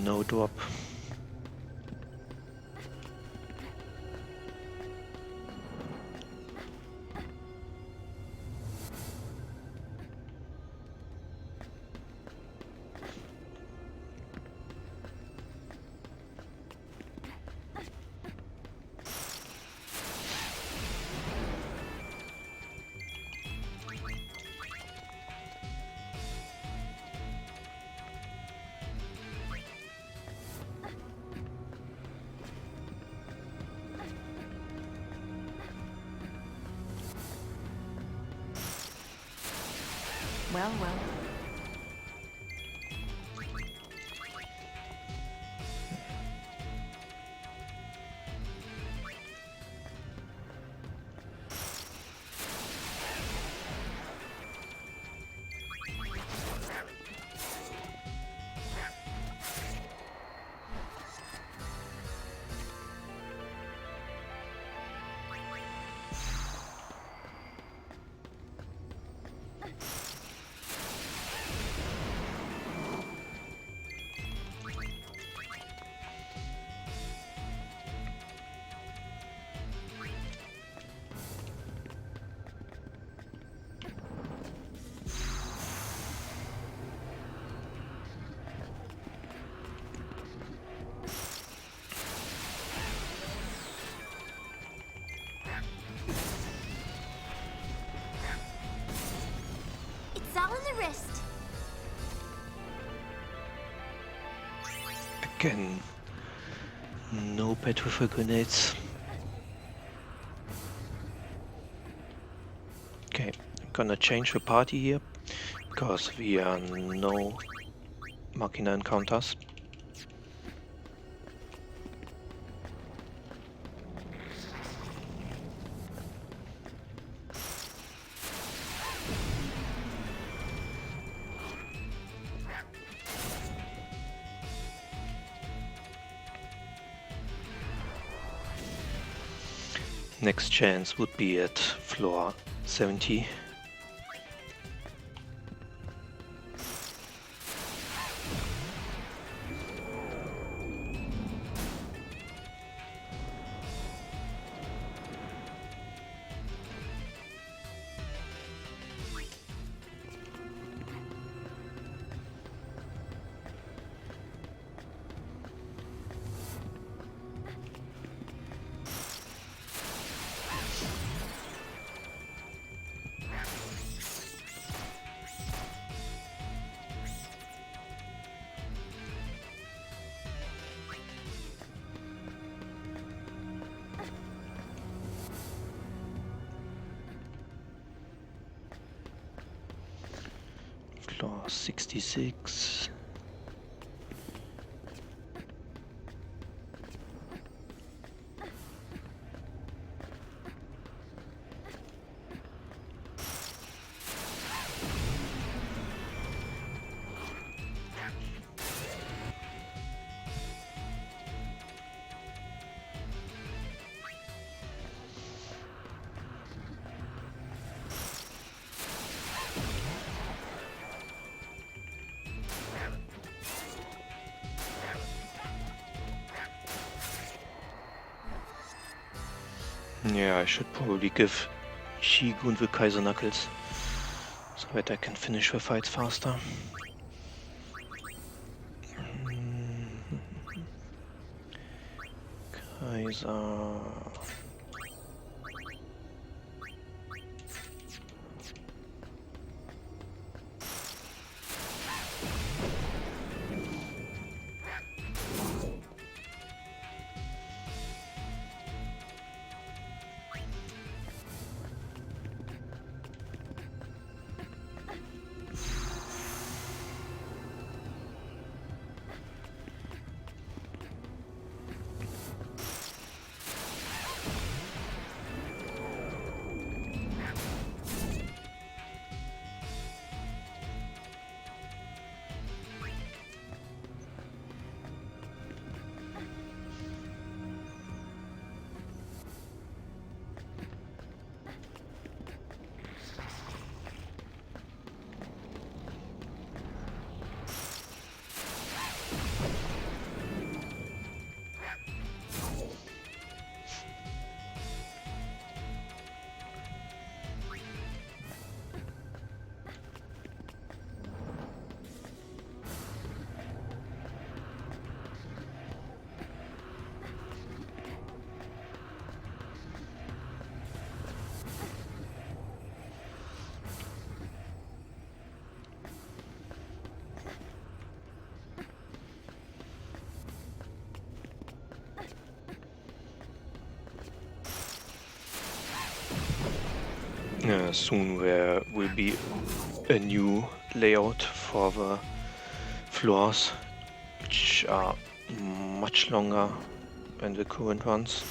No drop. Well, well. It's all in the wrist. Again, no petrify grenades. Okay, I'm gonna change the party here, because we are no Machina encounters. Next chance would be at floor 70. Floor 66. Yeah, I should probably give Shigun the Kaiser Knuckles, so that I can finish the fights faster. Kaiser... Soon there will be a new layout for the floors, which are much longer than the current ones.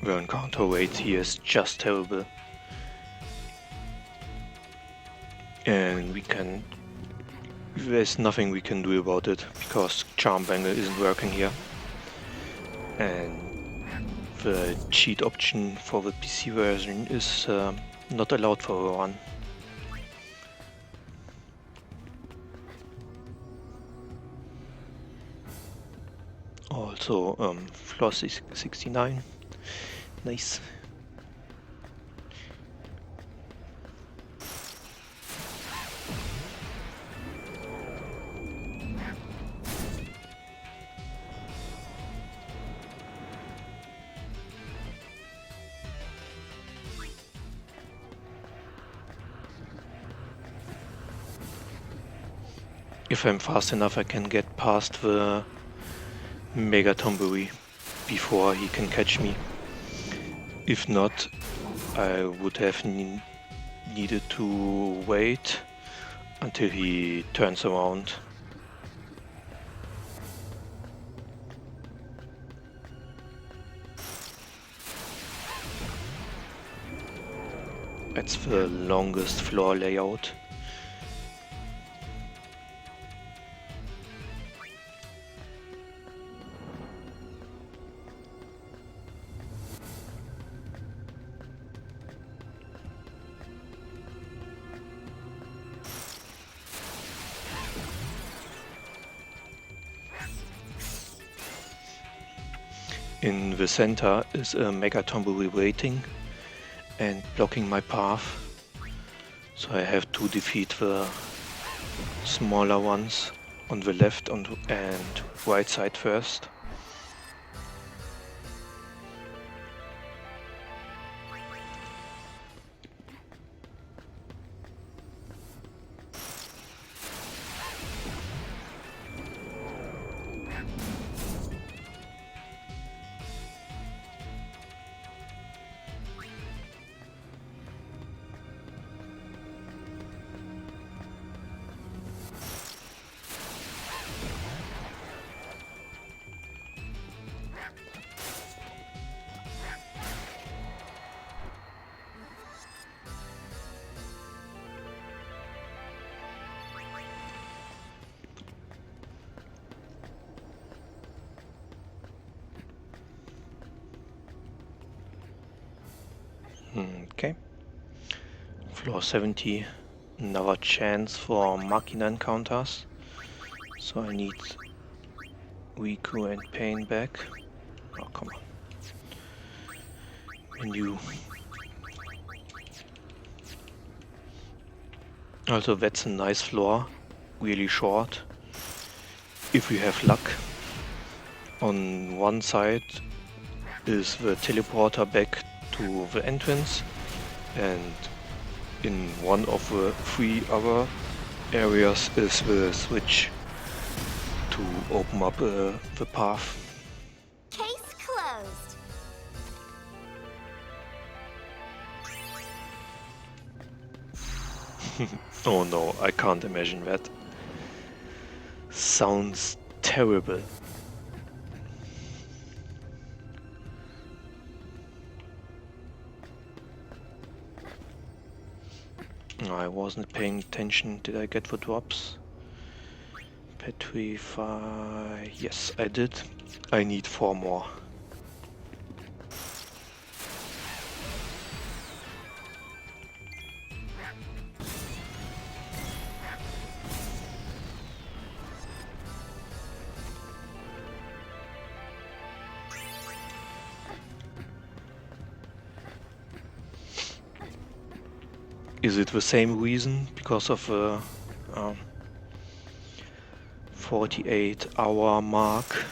The encounter rate here is just terrible. And there's nothing we can do about it, because Charm Bangle isn't working here. And the cheat option for the PC version is not allowed for everyone. Also, floor 69. Nice. If I'm fast enough, I can get past the Mega Tombery before he can catch me. If not, I would have needed to wait until he turns around. That's the longest floor layout. In the center is a Mega Tombery waiting and blocking my path, so I have to defeat the smaller ones on the left and right side first. Okay. Floor 70, another chance for Machina encounters. So I need Riku and Pain back. Oh, come on. Menu. Also, that's a nice floor. Really short. If we have luck. On one side is the teleporter back to the entrance, and in one of the 3 other areas is the switch to open up the path. Case closed. Oh no, I can't imagine that. Sounds terrible. I wasn't paying attention. Did I get the drops? Petrify. Yes, I did. I need 4 more. Is it the same reason? Because of the 48-hour mark?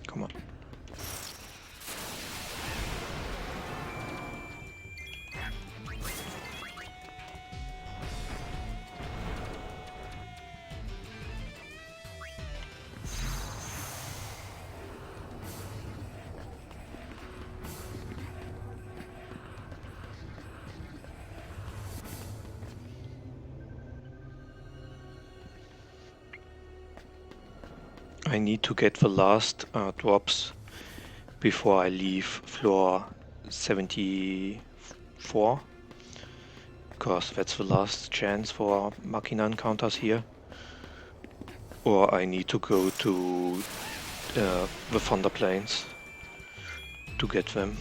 Come on. I need to get the last drops before I leave floor 74, because that's the last chance for Machina encounters here. Or I need to go to the Thunder Plains to get them.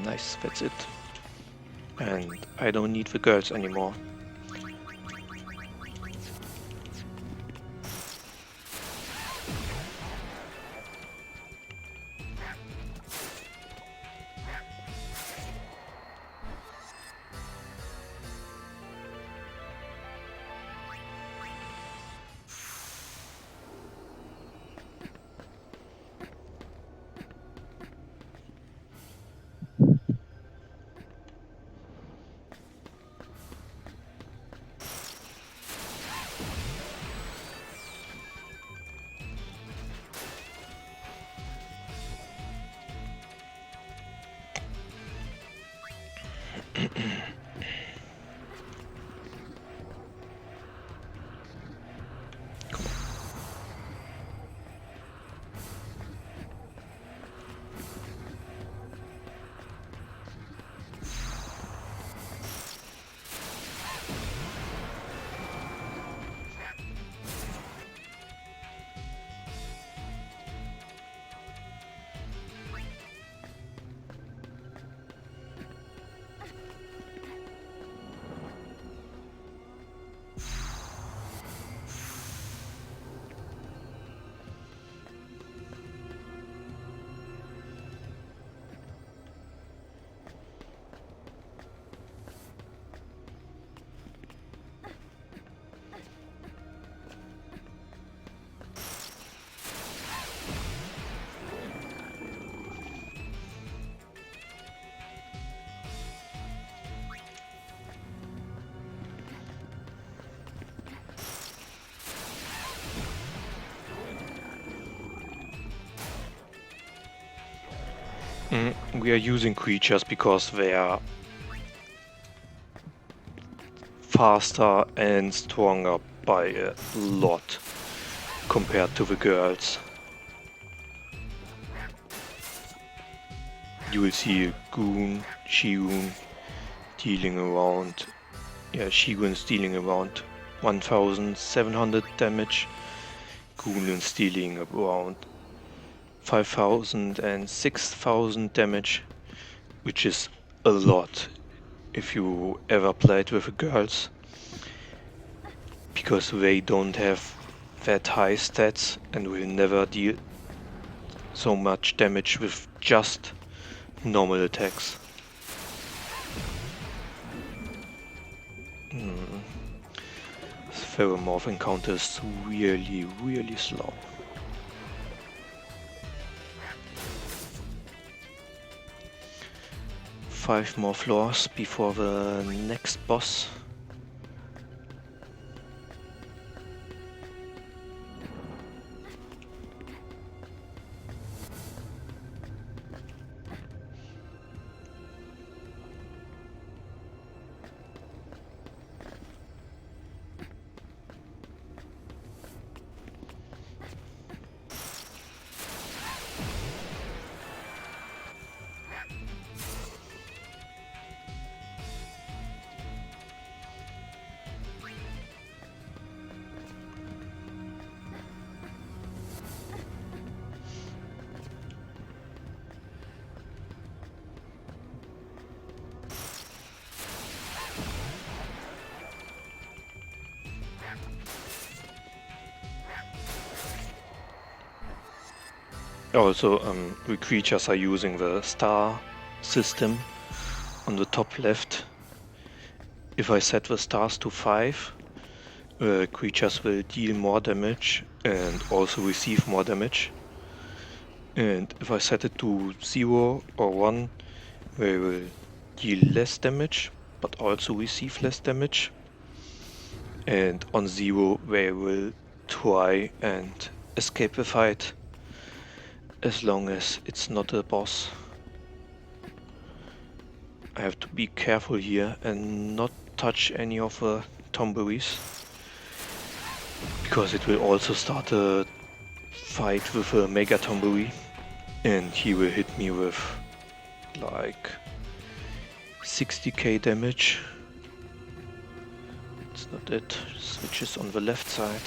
Nice, that's it. And I don't need the girls anymore. We are using creatures because they are faster and stronger by a lot compared to the girls. You will see Goon, Shigun dealing around, Shigun's dealing around 1700 damage, Goon is dealing around 5000 and 6000 damage, which is a lot if you ever played with the girls, because they don't have that high stats and will never deal so much damage with just normal attacks. Ferromorph encounter is really slow. 5 more floors before the next boss. Also, the creatures are using the star system on the top left. If I set the stars to 5, creatures will deal more damage and also receive more damage. And if I set it to 0 or 1, they will deal less damage, but also receive less damage. And on 0, they will try and escape the fight, as long as it's not a boss. I have to be careful here and not touch any of the tomberies, because it will also start a fight with a Mega Tombery, and he will hit me with like 60k damage. It's not it, switches on the left side.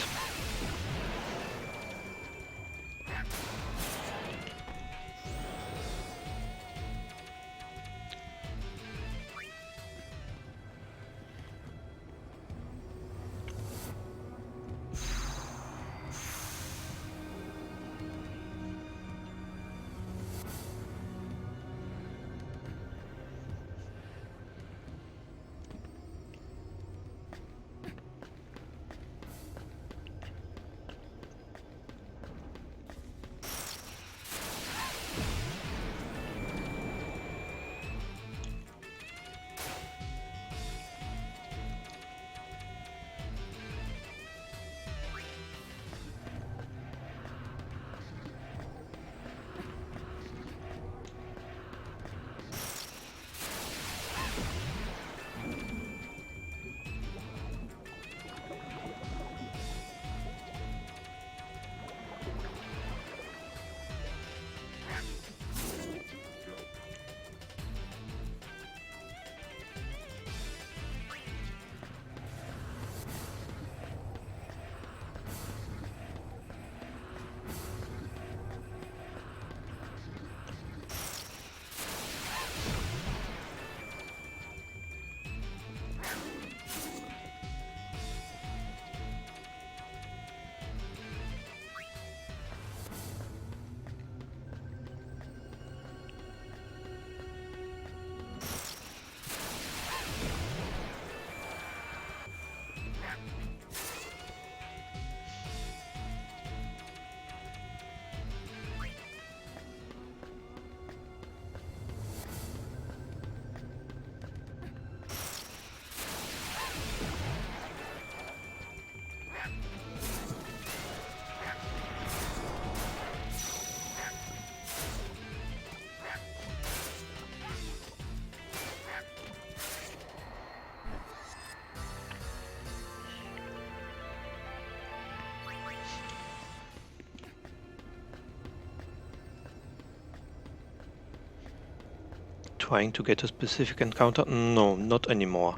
Trying to get a specific encounter? No, not anymore.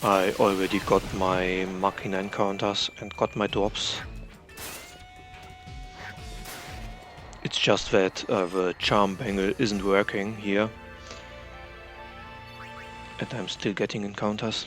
I already got my Machina encounters and got my drops. It's just that the charm bangle isn't working here, and I'm still getting encounters.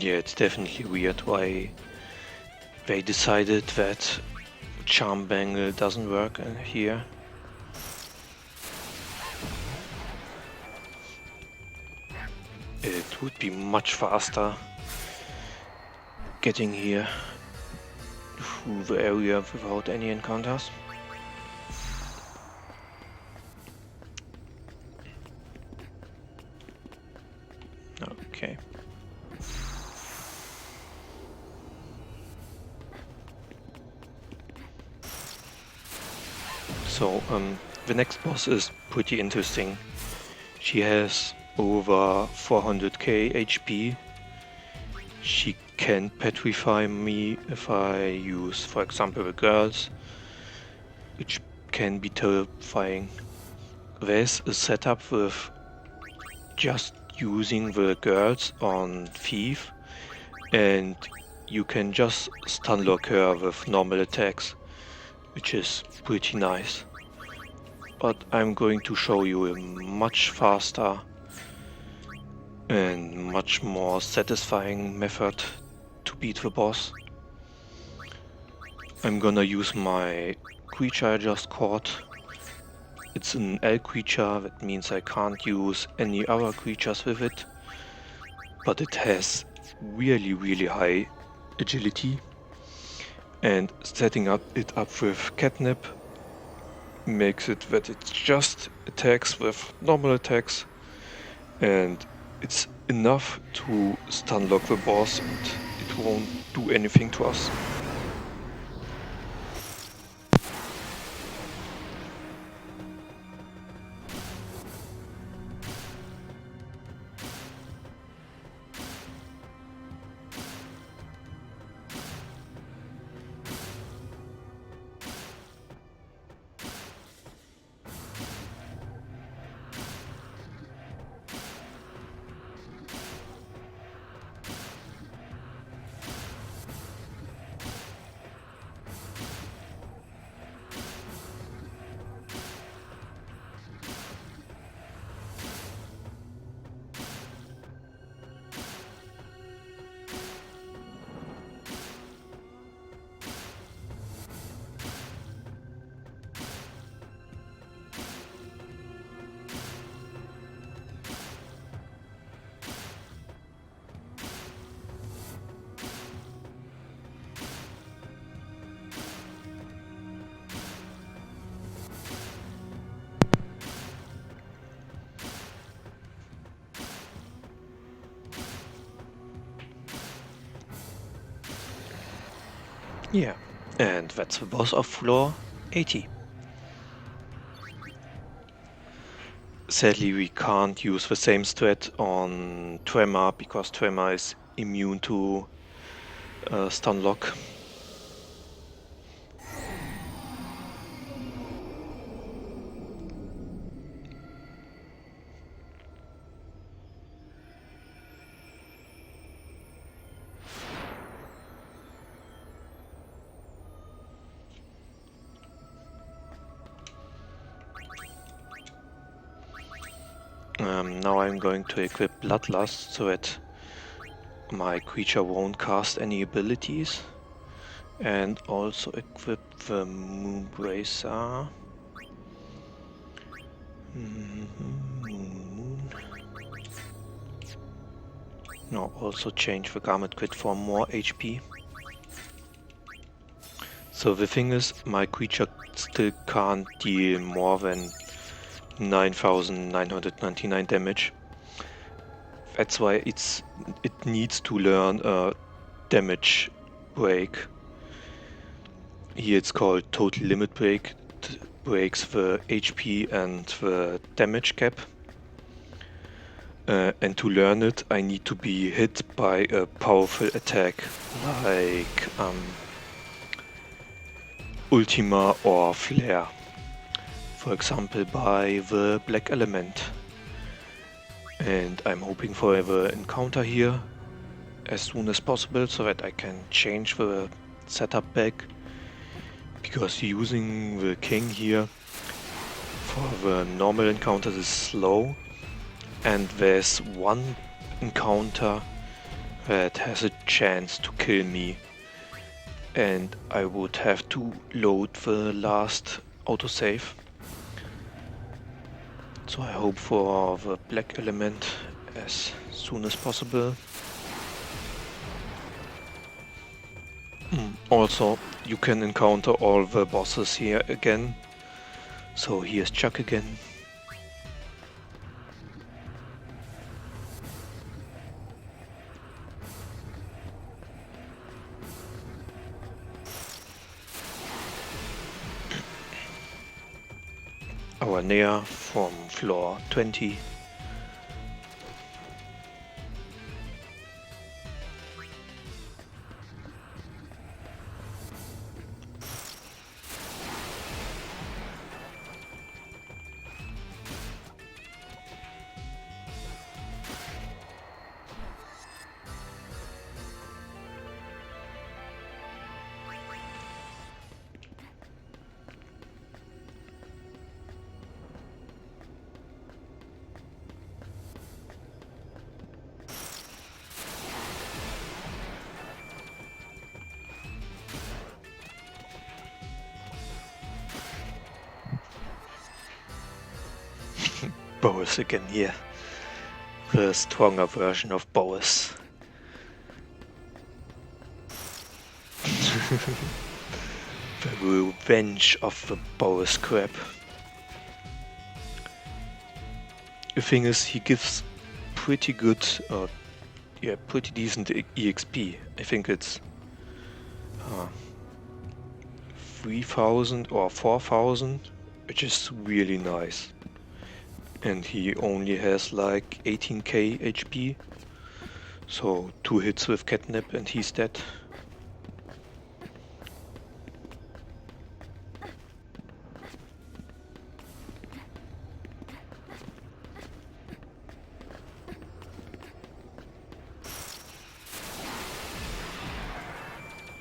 Yeah, it's definitely weird why they decided that Charm Bangle doesn't work here. It would be much faster getting here through the area without any encounters. Okay. So, the next boss is pretty interesting. She has over 400k HP. She can petrify me if I use, for example, the girls, which can be terrifying. There's a setup with just using the girls on Thief, and you can just stunlock her with normal attacks, which is pretty nice. But I'm going to show you a much faster and much more satisfying method to beat the boss. I'm gonna use my creature I just caught. It's an L creature, that means I can't use any other creatures with it, but it has really high agility, and setting it up with catnip makes it that it just attacks with normal attacks, and it's enough to stunlock the boss and it won't do anything to us. Yeah, and that's the boss of floor 80. Sadly, we can't use the same strat on Trema because Trema is immune to stunlock. Now I'm going to equip Bloodlust so that my creature won't cast any abilities, and also equip the Moonbracer. No, also change the Garment Crit for more HP. So the thing is, my creature still can't deal more than 9,999 damage. That's why it needs to learn a damage break. Here it's called Total Limit Break. It breaks the HP and the damage cap. And to learn it, I need to be hit by a powerful attack, like Ultima or Flare. For example, by the Black Element. And I'm hoping for the encounter here as soon as possible so that I can change the setup back. Because using the king here for the normal encounters is slow. And there's one encounter that has a chance to kill me, and I would have to load the last autosave. So I hope for the black element as soon as possible. Also, you can encounter all the bosses here again. So here's Chuck again. Our Nea from floor 20. Boris again here. The stronger version of Boris. The revenge of the Boris crap. The thing is, he gives pretty good, pretty decent EXP. I think it's 3000 or 4000, which is really nice. And he only has like 18k HP, so 2 hits with catnip and he's dead.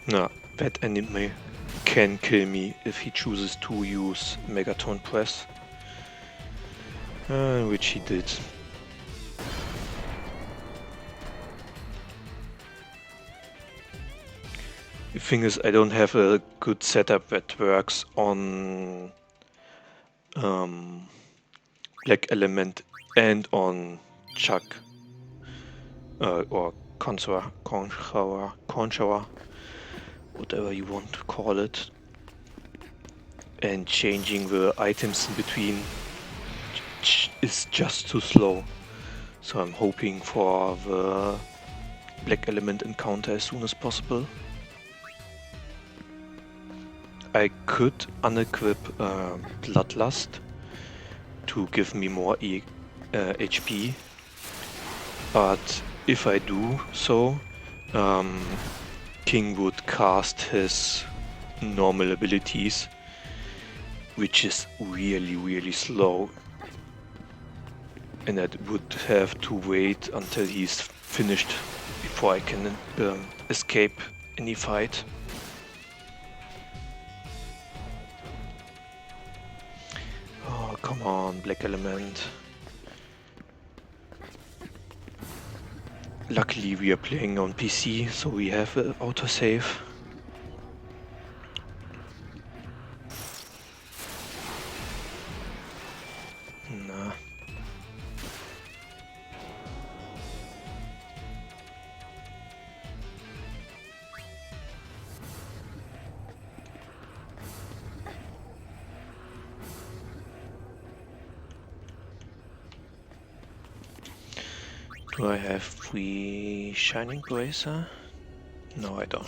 Nah, that enemy can kill me if he chooses to use Megaton Press. Which he did. The thing is, I don't have a good setup that works on Black Element and on Chuck or Conchower, whatever you want to call it, and changing the items in between is just too slow. So I'm hoping for the Black Element encounter as soon as possible. I could unequip Bloodlust to give me more HP, but if I do so, King would cast his normal abilities, which is really slow, and I would have to wait until he's finished before I can escape any fight. Oh, come on, Black Element. Luckily we are playing on PC, so we have an autosave. Nah. Do I have 3 Shining Bracer? No, I don't.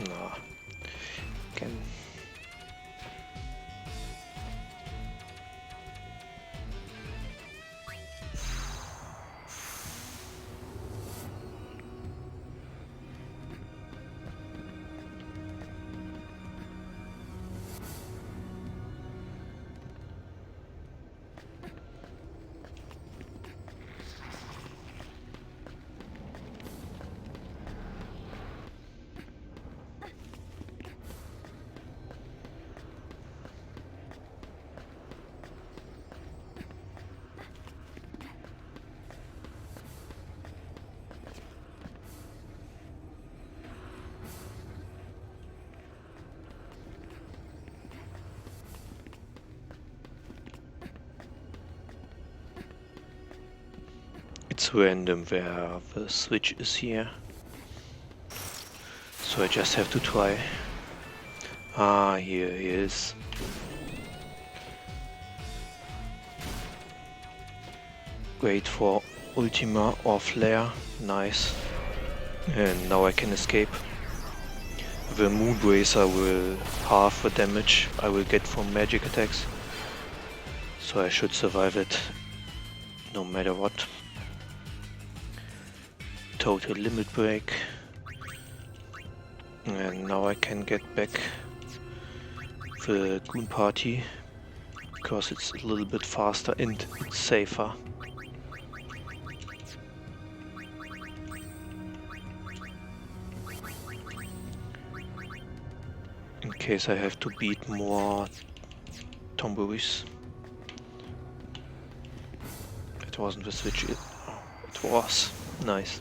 No. Can. It's random where the switch is here. So I just have to try. Ah, here he is. Wait for Ultima or Flare. Nice. And now I can escape. The Moonbracer will halve the damage I will get from magic attacks. So I should survive it no matter what. Total limit break. And now I can get back the Goon Party because it's a little bit faster and it's safer. In case I have to beat more tomboes. It wasn't the switch, it was. Nice.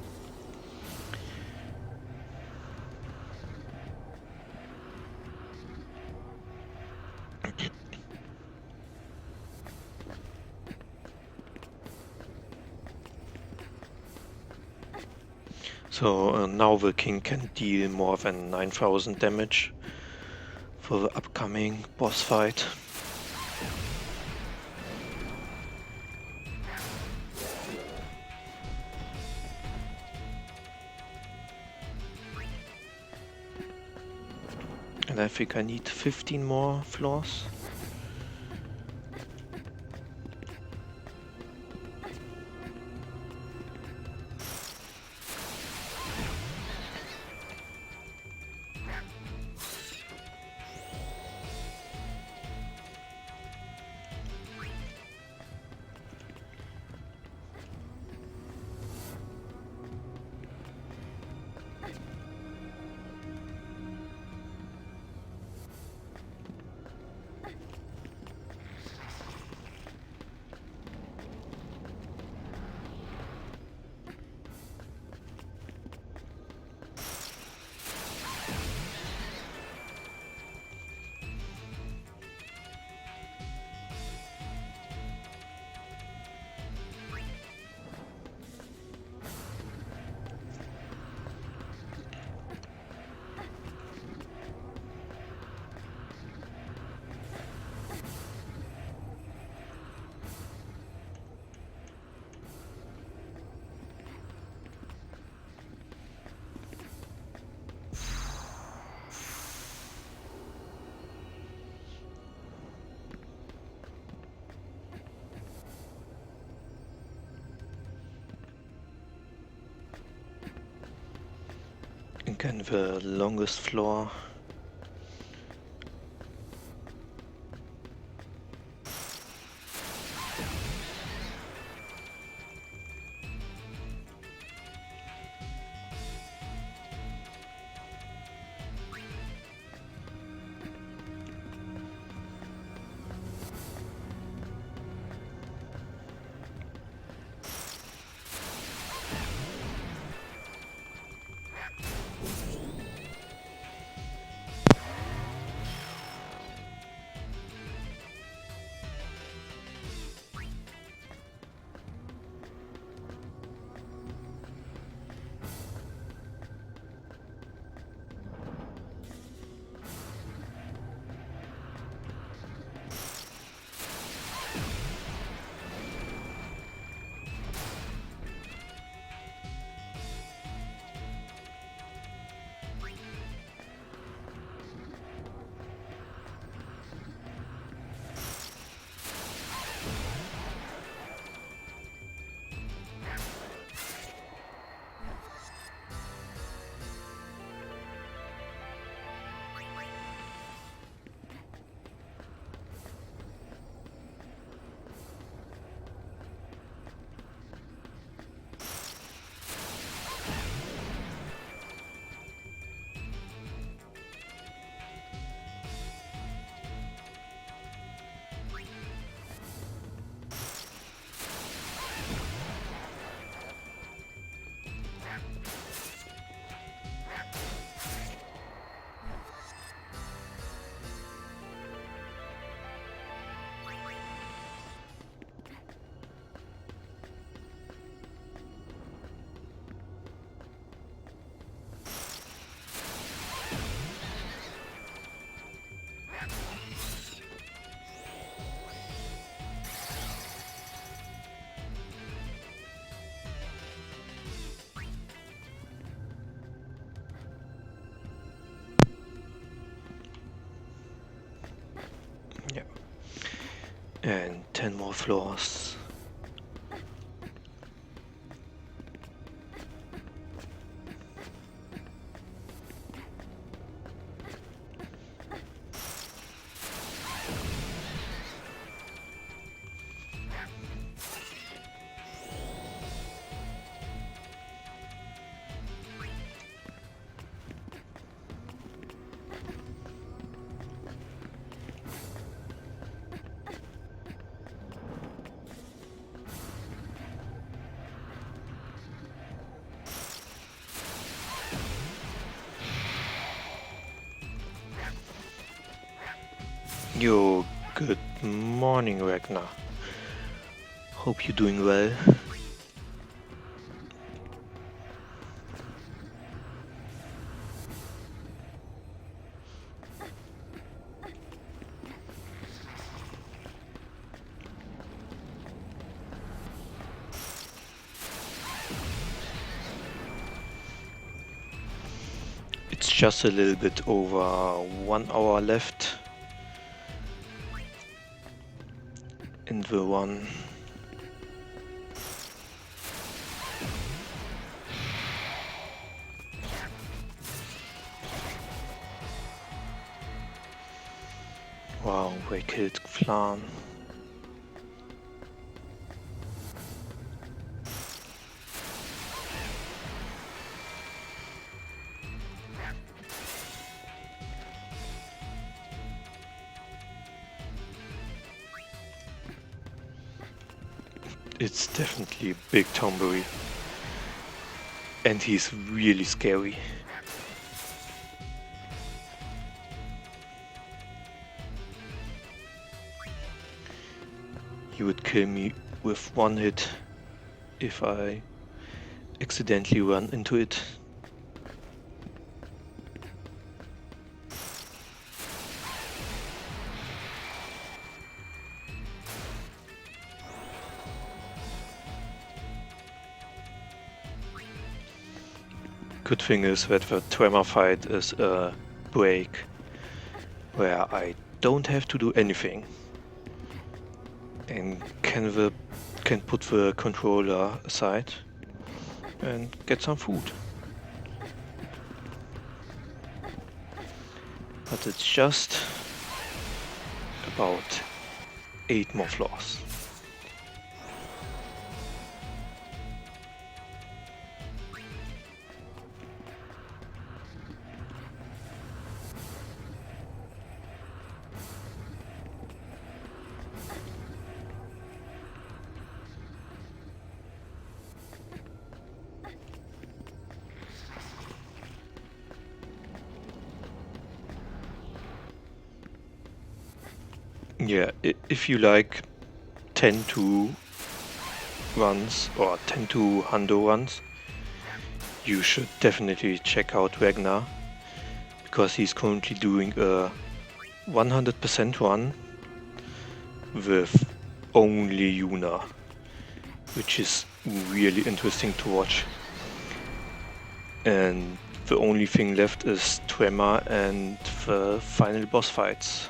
So now the king can deal more than 9,000 damage for the upcoming boss fight. And I think I need 15 more floors. Again, the longest floor. more floors. Yo, good morning, Ragnar. Hope you're doing well. It's just a little bit over 1 hour left in the run. Wow, we killed Flan. It's definitely a big tomboy. And he's really scary. He would kill me with one hit if I accidentally run into it. Good thing is that the Trema fight is a break where I don't have to do anything and can put the controller aside and get some food. But it's just about 8 more floors. Yeah, if you like 10-2 runs or 10-2 hundo runs, you should definitely check out Ragnar, because he's currently doing a 100% run with only Yuna, which is really interesting to watch. And the only thing left is Trema and the final boss fights.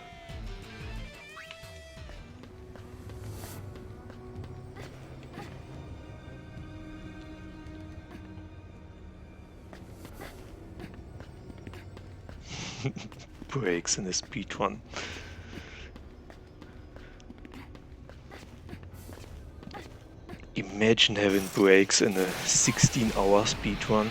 Breaks in a speedrun. Imagine having breaks in a 16-hour speedrun.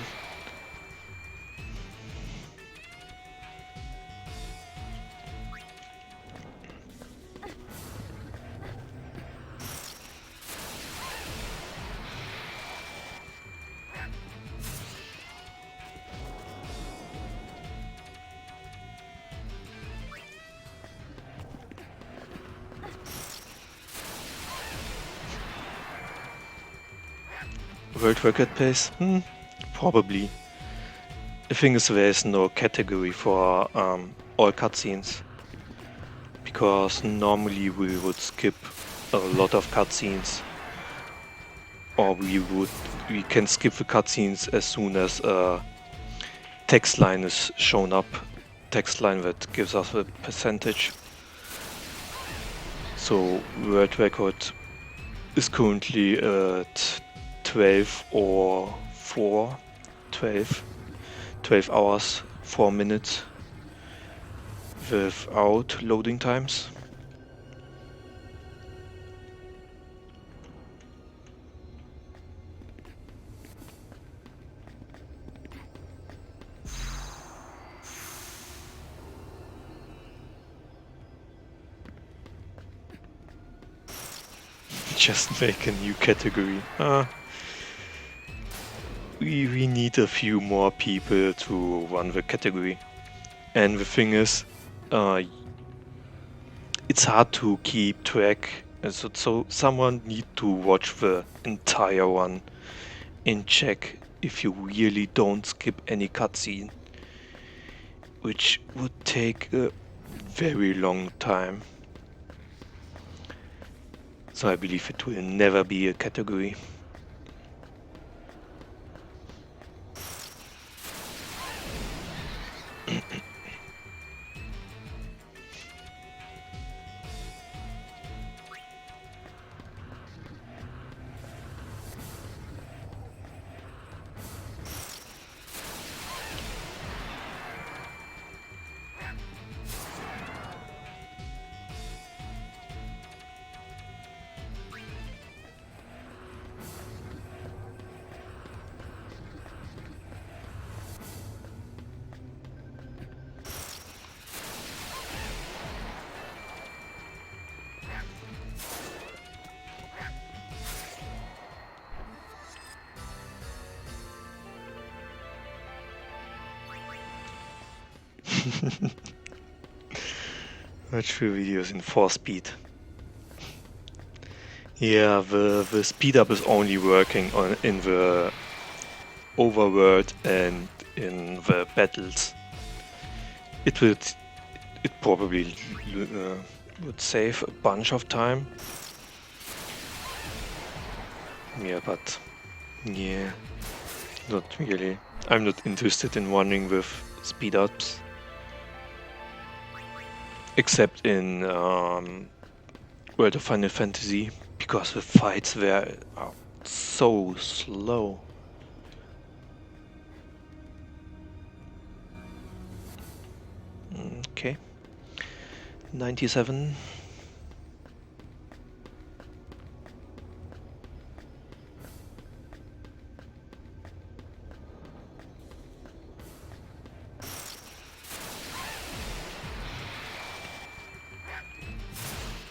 World record pace? Probably. The thing is, there is no category for all cutscenes, because normally we would skip a lot of cutscenes, or we can skip the cutscenes as soon as a text line is shown up, text line that gives us a percentage. So world record is currently at 12 or 12 hours, 4 minutes without loading times. Just make a new category. We need a few more people to run the category. And the thing is, it's hard to keep track. So someone need to watch the entire one and check if you really don't skip any cutscene, which would take a very long time. So I believe it will never be a category. Watch the videos in 4 speed. Yeah, the speed up is only working in the overworld and in the battles. It probably would save a bunch of time. Yeah, but yeah, not really. I'm not interested in running with speed ups. Except in World of Final Fantasy, because the fights there are so slow. Okay. 97.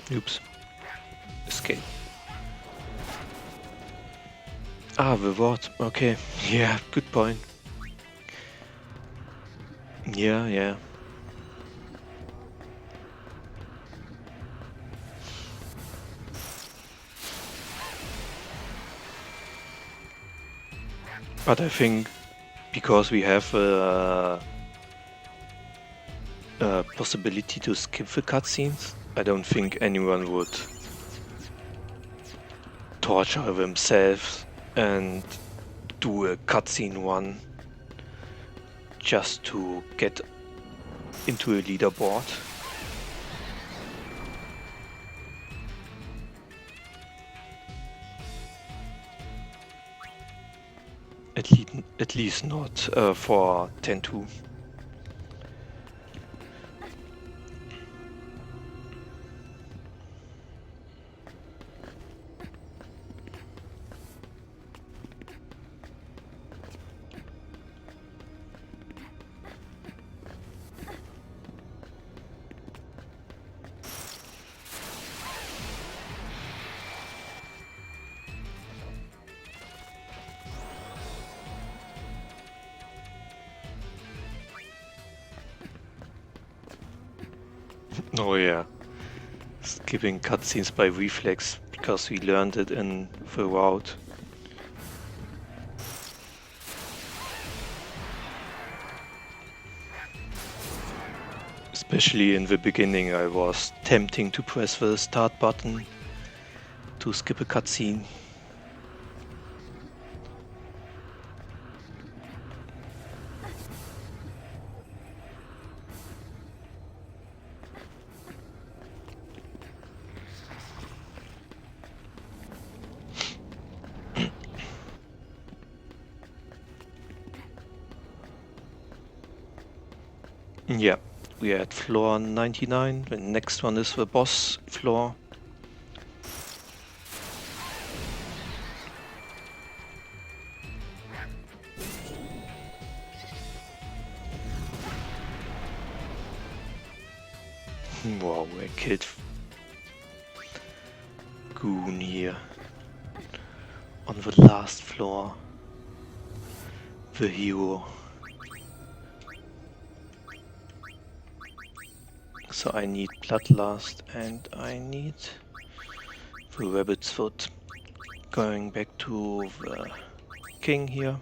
Oops. Escape. Ah, the what? Okay. Yeah, good point. Yeah. But I think because we have a possibility to skip the cutscenes, I don't think anyone would torture themselves and do a cutscene one just to get into a leaderboard. At least not for 10-2. Oh yeah, skipping cutscenes by reflex because we learned it in the route. Especially in the beginning, I was tempting to press the start button to skip a cutscene. Yeah, we are at floor 99. The next one is the boss floor. Wow, I killed Goon here on the last floor. The hero. So I need Bloodlust and I need the Rabbit's Foot. Going back to the king here.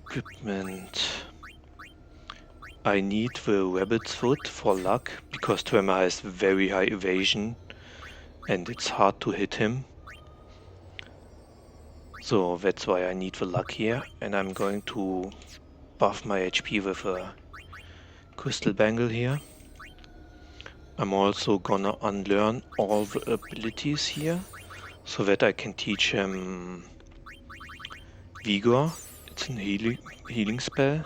Equipment. I need the Rabbit's Foot for luck because Trema has very high evasion and it's hard to hit him. So that's why I need the luck here, and I'm going to buff my HP with a crystal bangle here. I'm also gonna unlearn all the abilities here so that I can teach him Vigor. It's a healing spell.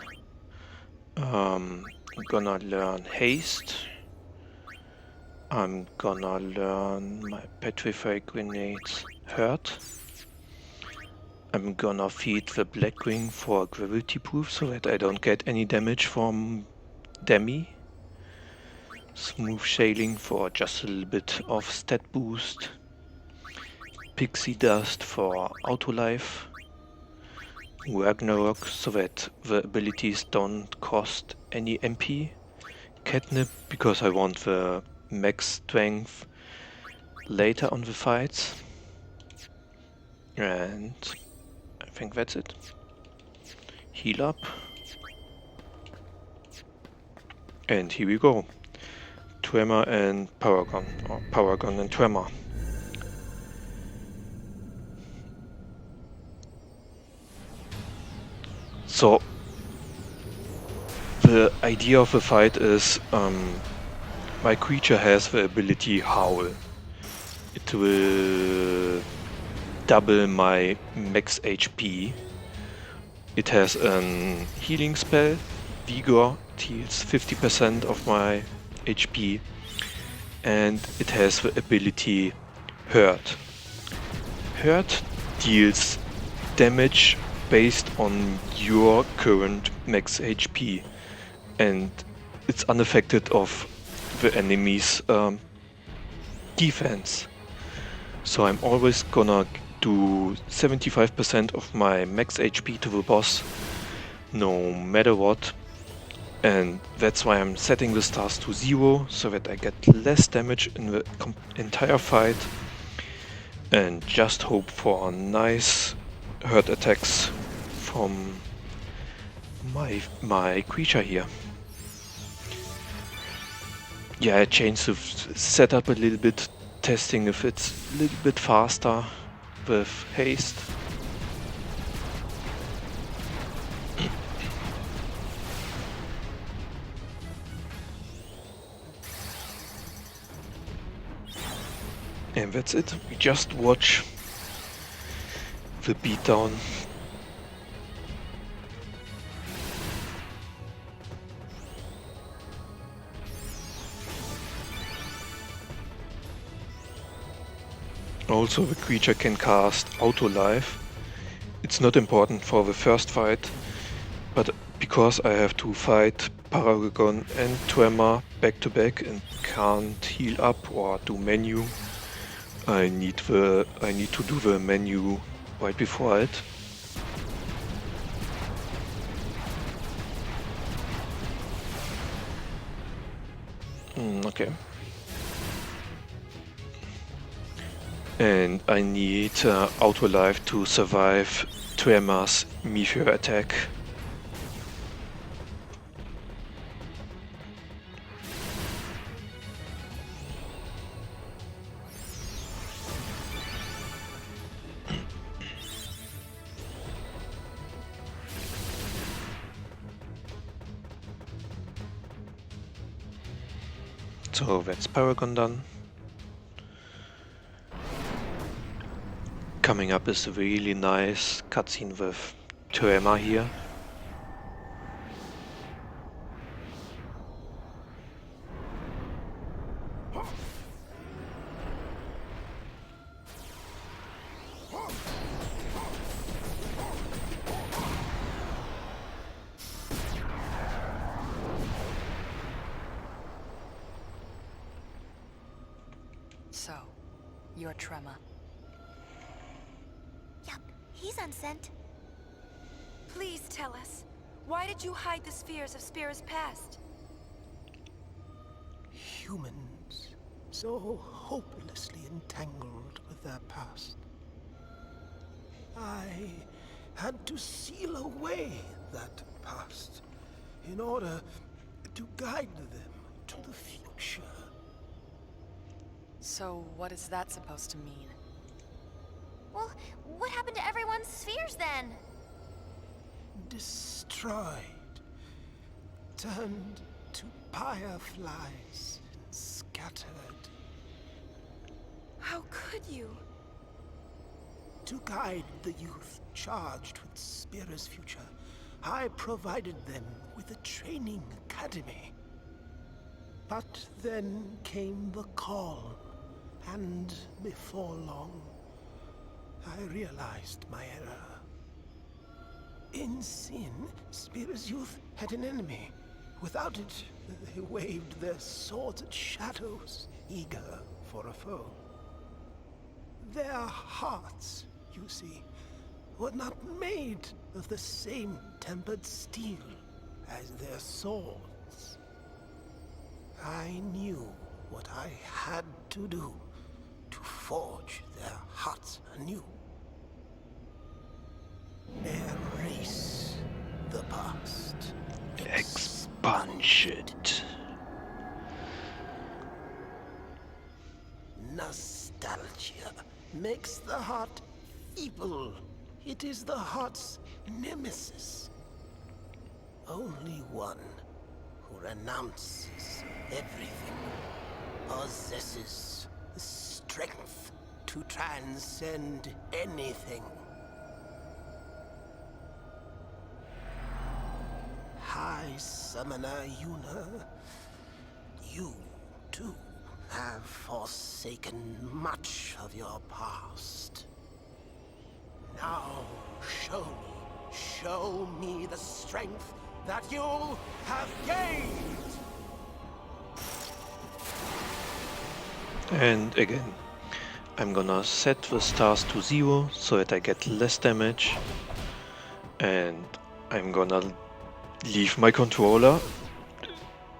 I'm gonna learn Haste. I'm gonna learn my Petrify Grenades Hurt. I'm gonna feed the Blackwing for gravity proof so that I don't get any damage from Demi. Smooth Sailing for just a little bit of stat boost. Pixie Dust for auto life. Ragnarok so that the abilities don't cost any MP. Catnip because I want the max strength later on the fights. And I think that's it. Heal up. And here we go. Trema and Paragon, or Paragon and Trema. So, the idea of the fight is my creature has the ability Howl. It will double my max HP. It has a healing spell, Vigor, it heals 50% of my HP, and it has the ability Hurt. Hurt deals damage based on your current max HP, and it's unaffected of the enemy's defense. So I'm always gonna do 75% of my max HP to the boss, no matter what. And that's why I'm setting the stars to 0, so that I get less damage in the entire fight. And just hope for nice hurt attacks from my creature here. Yeah, I changed the setup a little bit, testing if it's a little bit faster with haste. And that's it. We just watch the beatdown. Also, the creature can cast Auto Life. It's not important for the first fight, but because I have to fight Paragon and Trema back to back and can't heal up or do menu, I need to do the menu right before it. Okay. And I need Auto Life to survive Trema's meteor attack. So that's Paragon done. Coming up is a really nice cutscene with Trema here. your Trema. Yup, he's unsent. Please tell us, why did you hide the spheres of Spira's past? Humans, so hopelessly entangled with their past. I had to seal away that past in order to guide them to the future. So what is that supposed to mean? Well, what happened to everyone's spheres then? Destroyed, turned to fireflies, scattered. How could you? To guide the youth charged with Spira's future, I provided them with a training academy. But then came the call, and before long, I realized my error. In sin, Spira's youth had an enemy. Without it, they waved their swords at shadows, eager for a foe. Their hearts, you see, were not made of the same tempered steel as their swords. I knew what I had to do to forge their hearts anew. Erase the past. Expunge it. Nostalgia makes the heart feeble. It is the heart's nemesis. Only one who renounces everything possesses the strength to transcend anything. High Summoner Yuna, you too have forsaken much of your past. Now show me the strength that you have gained! And again, I'm gonna set the stars to 0 so that I get less damage. And I'm gonna leave my controller.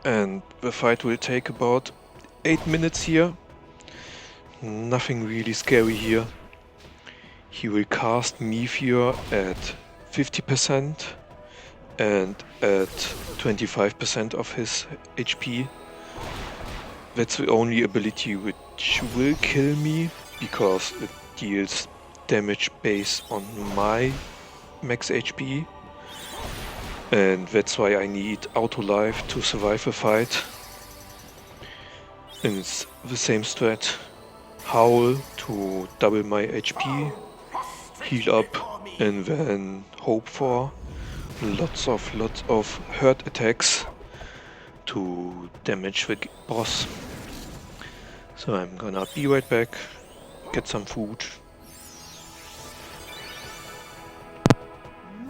And the fight will take about 8 minutes here. Nothing really scary here. He will cast Meteor at 50% and at 25% of his HP. That's the only ability which will kill me, because it deals damage based on my max HP. And that's why I need auto life to survive a fight. And it's the same strat. Howl to double my HP, heal up, and then hope for lots of hurt attacks to damage the boss. So I'm gonna be right back, get some food.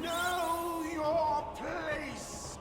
Know your place!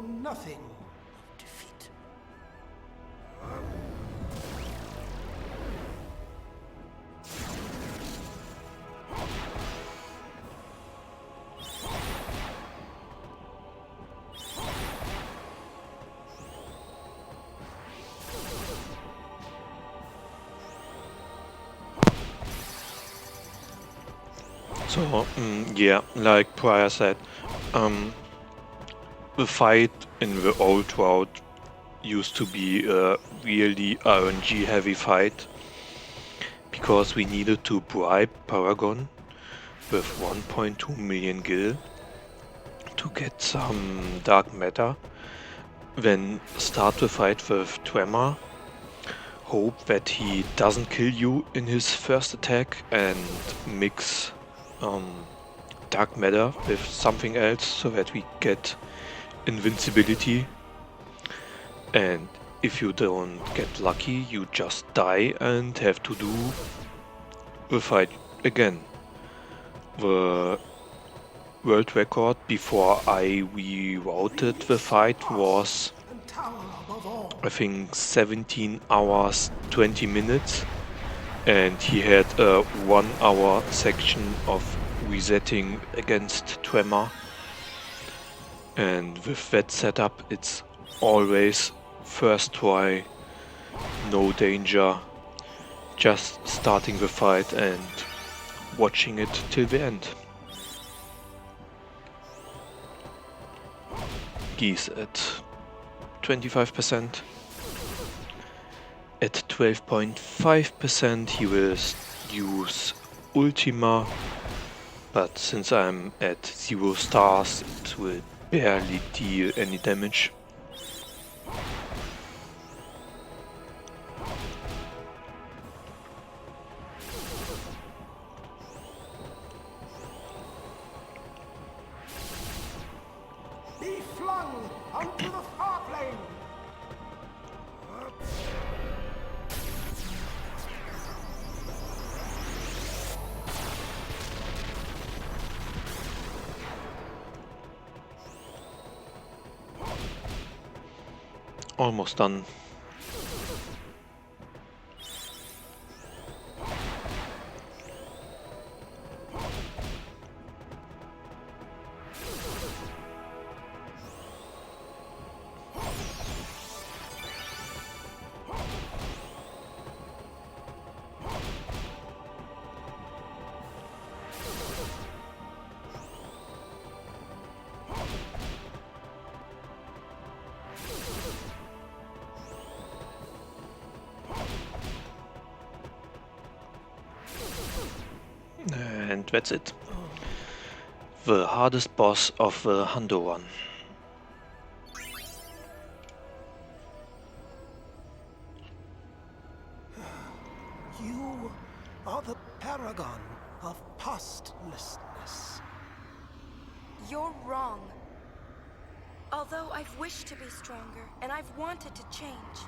know nothing of defeat. So, yeah, like Prior said, the fight in the old route used to be a really RNG heavy fight, because we needed to bribe Paragon with 1.2 million gil to get some dark matter, then start the fight with Trema, hope that he doesn't kill you in his first attack, and mix dark matter with something else so that we get invincibility. And if you don't get lucky, you just die and have to do the fight again. The world record before I rerouted the fight was, I think, 17 hours 20 minutes, and he had a 1 hour section of resetting against Trema. And with that setup, it's always first try, no danger, just starting the fight and watching it till the end. Geese at 25%. At 12.5% he will use Ultima, but since I'm at 0 stars, it will barely deal any damage. Be flung onto the Farplane! Almost done. And that's it. The hardest boss of the Hundo run. You are the paragon of postlessness. You're wrong. Although I've wished to be stronger, and I've wanted to change,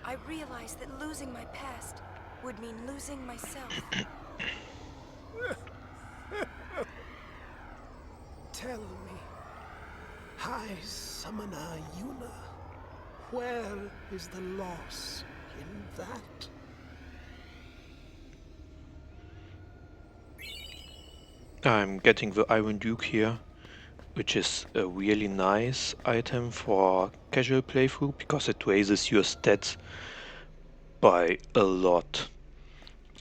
I realize that losing my past would mean losing myself. Tell me, High Summoner Yuna, where is the loss in that? I'm getting the Iron Duke here, which is a really nice item for casual playthrough because it raises your stats by a lot.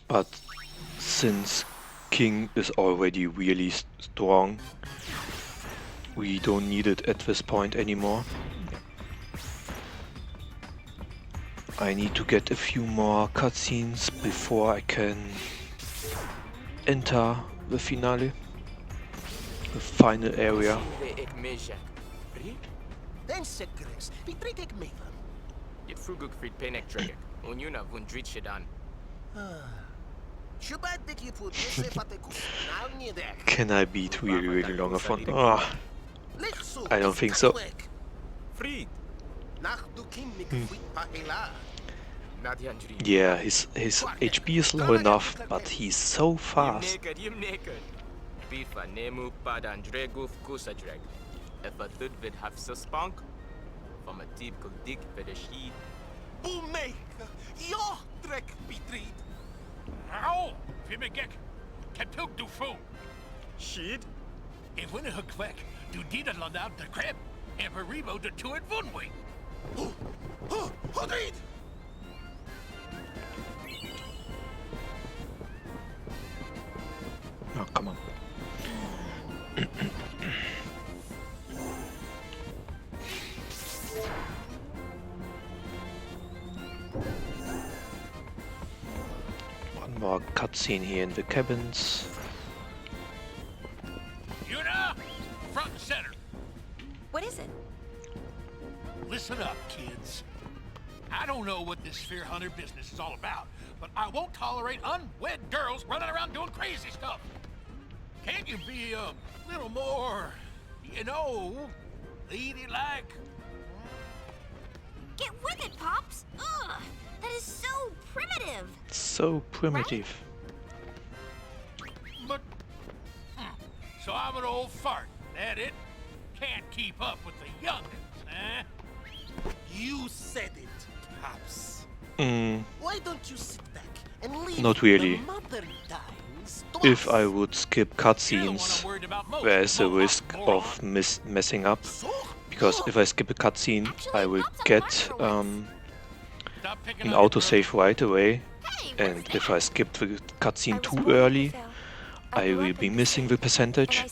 But since King is already really strong, we don't need it at this point anymore. I need to get a few more cutscenes before I can enter the finale, the final area. Can I beat really long of one? Oh, I don't think so. Yeah, his HP is low enough, but he's so fast. If a third vid have suspunk, from a deep dick for the sheet. Boomake, ja, trek betreed. Au, Fimmegek, Kapuk du Fu. Shit. If we hook weg, du dieder land out de crab, en Peribo de two at one way. Hodrid! Oh, come on. One more cutscene here in the cabins. Yuna, front and center. What is it? Listen up, kids. I don't know what this Sphere Hunter business is all about, but I won't tolerate unwed girls running around doing crazy stuff. Can't you be a little more, you know, ladylike? Get with it, Pops! Ugh! That is so primitive! So primitive. But, so I'm an old fart, that it? Can't keep up with the youngins, eh? You said it, Pops. Mm, Why don't you sit back and leave not really. the modern times to If us? I would skip cutscenes, there is a risk of messing up. Because if I skip a cutscene, I will get an autosave right away. And if I skip the cutscene too early, I will be missing the percentage.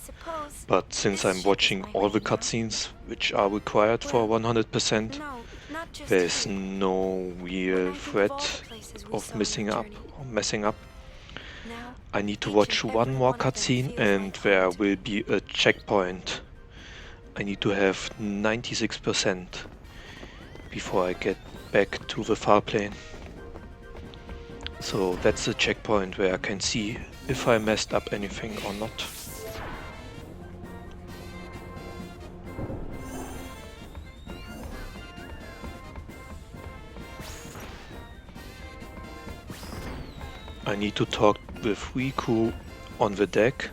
But since I'm watching all the cutscenes which are required for 100%, there's no real threat of messing up. I need to watch one more cutscene and there will be a checkpoint. I need to have 96% before I get back to the Farplane. So that's the checkpoint where I can see if I messed up anything or not. I need to talk with Riku on the deck,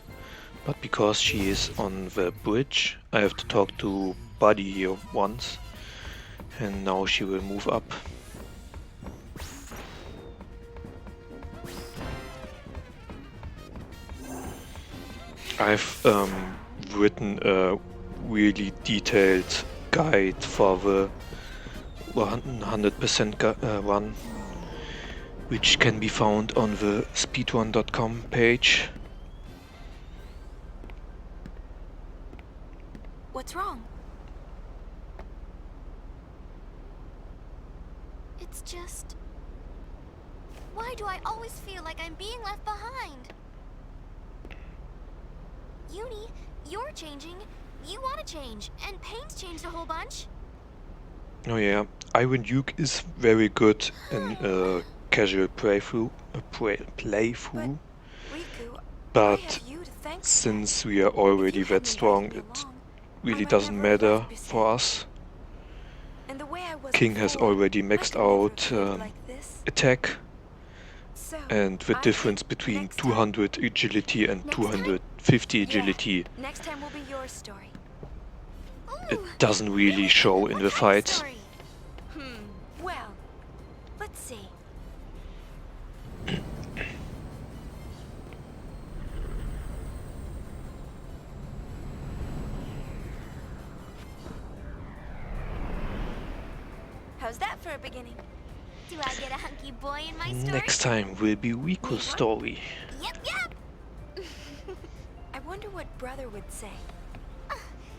but because she is on the bridge, I have to talk to Buddy here once, and now she will move up. I've written a really detailed guide for the 100% run, which can be found on the speedrun.com page. What's wrong? It's just... Why do I always feel like I'm being left behind? Uni, you're changing. You want to change, and Pain's changed a whole bunch. Oh yeah, Iron Duke is very good in casual playthrough, but since we are already that strong, it really doesn't matter for us. King has already maxed out attack, and the difference between 200 agility and 250 agility, it doesn't really show in the fights. Well, let's see. How's that for a beginning? Do I get a hunky boy in my story? Next time will be Riku's story. Yep. I wonder what brother would say.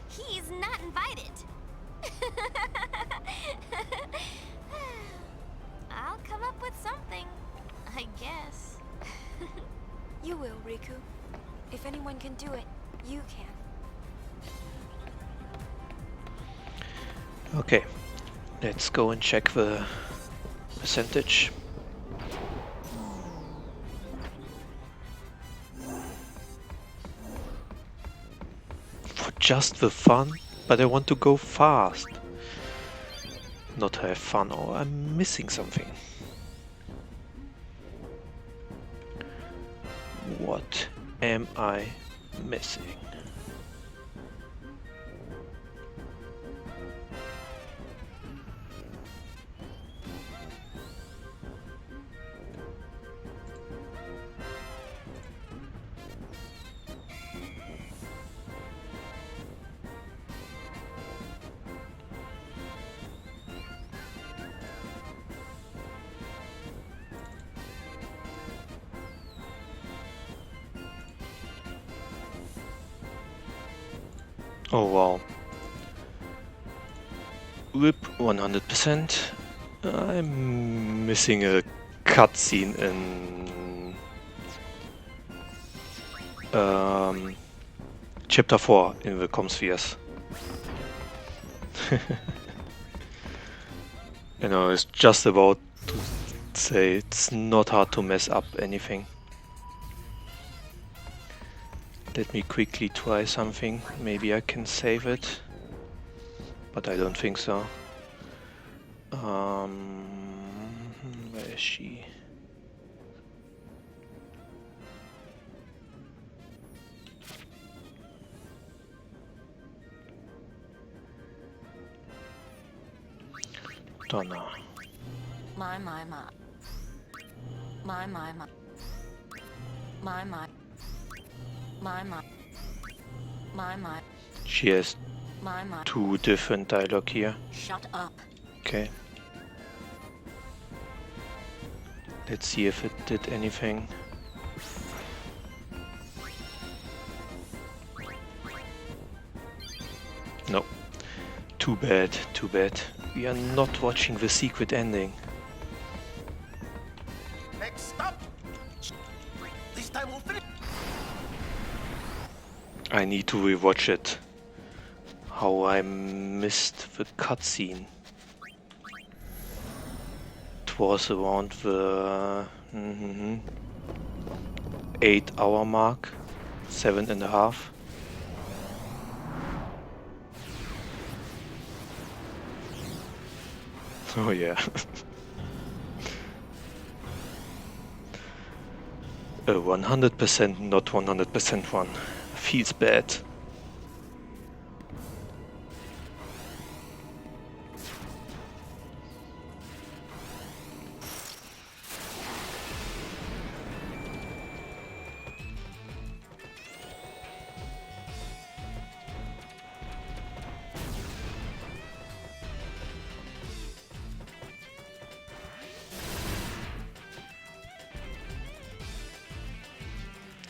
He's not invited. I'll come up with something, I guess. You will, Riku. If anyone can do it, you can. Okay, let's go and check the percentage. For just the fun, but I want to go fast. Not have fun, or I'm missing something. What am I missing? Oh wow. RIP 100%. I'm missing a cutscene in Chapter 4 in the Comspheres. You know, it's just about to say it's not hard to mess up anything. Let me quickly try something. Maybe I can save it, but I don't think so. Where is she? Donna. My. My. She has two different dialogue here. Shut up. Okay. Let's see if it did anything. No. Too bad, too bad. We are not watching the secret ending. Next stop. This time we'll finish. I need to rewatch it. How I missed the cutscene. It was around the 8-hour mark, 7.5. Oh yeah. 100% not 100% one. Feels bad.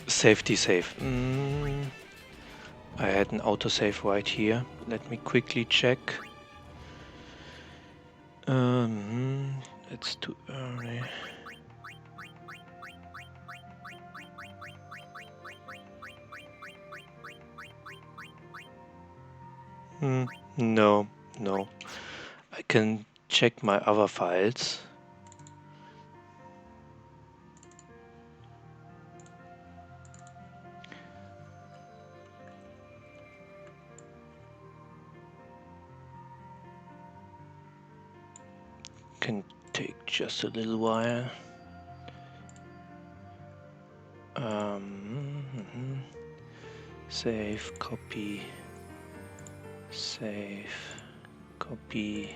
Safety save. I had an autosave right here. Let me quickly check. It's too early. No. I can check my other files. Can take just a little while. Save, copy, save, copy.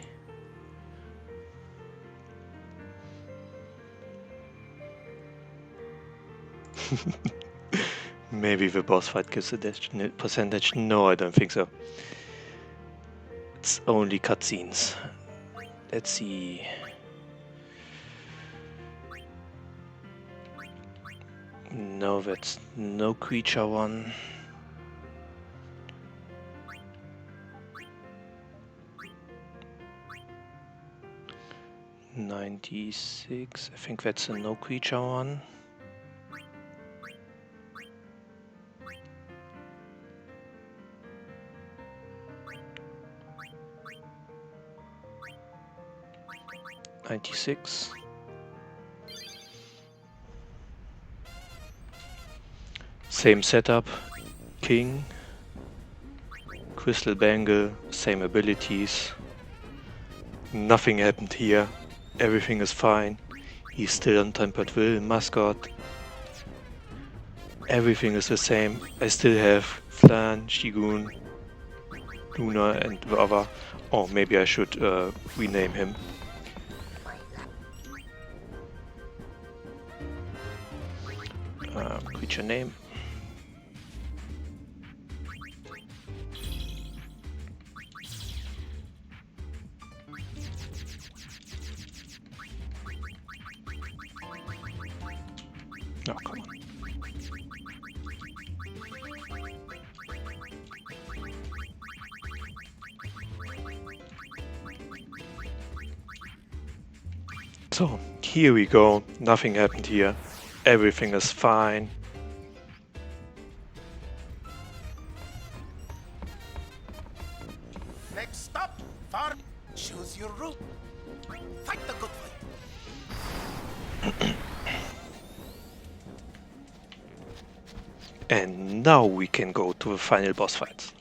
Maybe the boss fight gives a percentage. No, I don't think so. It's only cutscenes. Let's see. No, that's no creature one. $96. I think that's a no creature one. $96. Same setup. King. Crystal Bangle. Same abilities. Nothing happened here. Everything is fine. He's still on Tempered Will, Mascot. Everything is the same. I still have Flan, Shigun, Luna and the other. Oh, maybe I should rename him. Creature name. Oh, come on. So, here we go. Nothing happened here. Everything is fine. Next stop, Far. Choose your route. Fight the good fight. And now we can go to the final boss fight.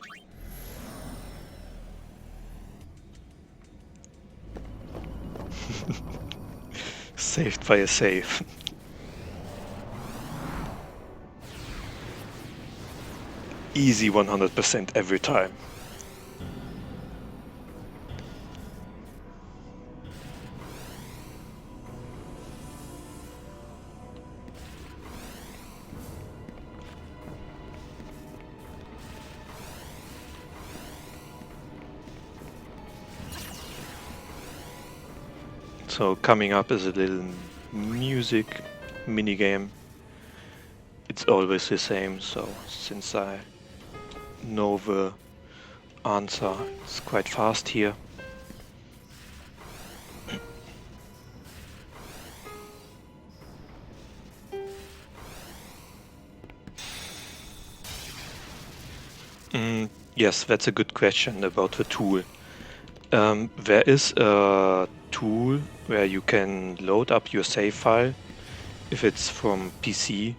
Saved by a save. Easy 100% every time. So coming up is a little music minigame. It's always the same, so since I know the answer, it's quite fast here. Yes, that's a good question about the tool. There is a tool where you can load up your save file if it's from PC,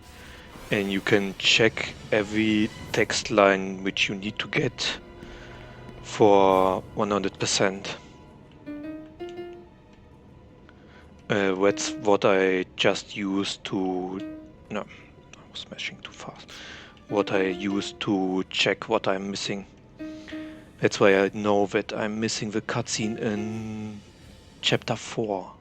and you can check every text line which you need to get for 100%. That's what I just used to... No, I was smashing too fast. What I used to check what I'm missing. That's why I know that I'm missing the cutscene in Chapter 4.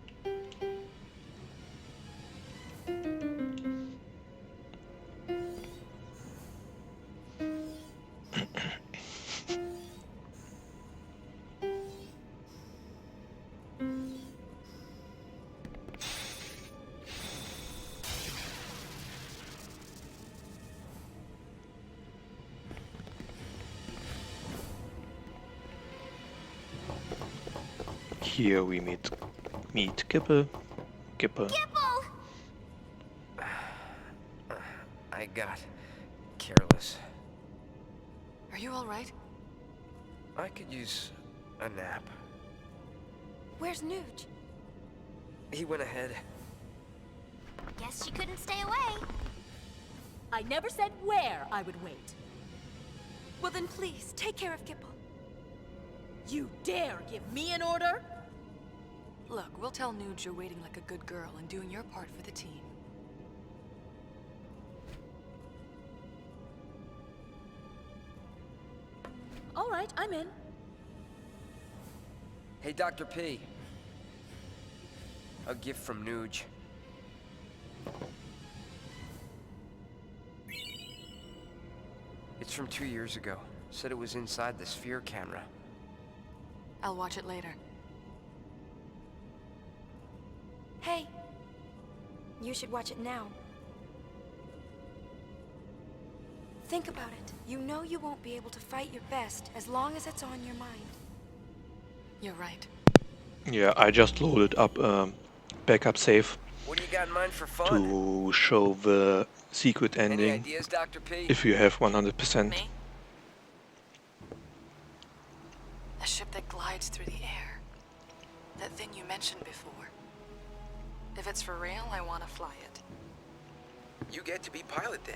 Here we meet Gipple. Gipple. I got careless. Are you all right? I could use a nap. Where's Nuge? He went ahead. Guess she couldn't stay away. I never said where I would wait. Well then please, take care of Gipple. You dare give me an order? Look, we'll tell Nuge you're waiting like a good girl and doing your part for the team. All right, I'm in. Hey, Dr. P. A gift from Nuge. It's from 2 years ago. Said it was inside the sphere camera. I'll watch it later. Hey, you should watch it now. Think about it. You know you won't be able to fight your best as long as it's on your mind. You're right. Yeah, I just loaded up backup save What do you got in mind for fun? to show the secret Any ending ideas, Dr. P? if you have 100%. Me? A ship that glides through the air. That thing you mentioned before. If it's for real, I want to fly it. You get to be pilot then.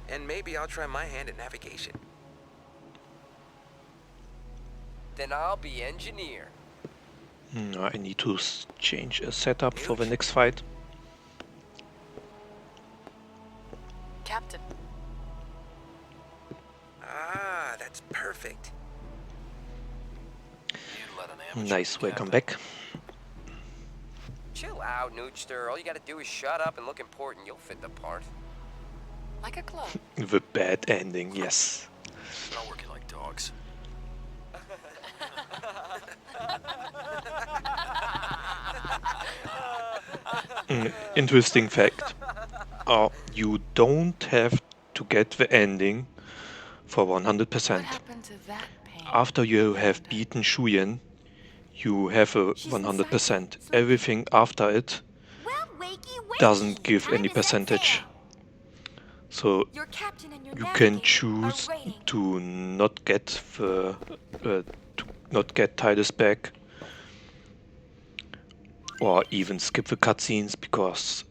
And maybe I'll try my hand at navigation. Then I'll be engineer. I need to change a setup for the next fight. Captain. Ah, that's perfect. Nice, welcome back. Chill out, Noogster. All you gotta do is shut up and look important. You'll fit the part. Like a glove. The bad ending, yes. Not working like dogs. Interesting fact. You don't have to get the ending for 100%. What happened to that pain? After you have beaten Shuyan, you have a 100%. Everything after it doesn't give any percentage. So you can choose to not get the Tidus back, or even skip the cutscenes because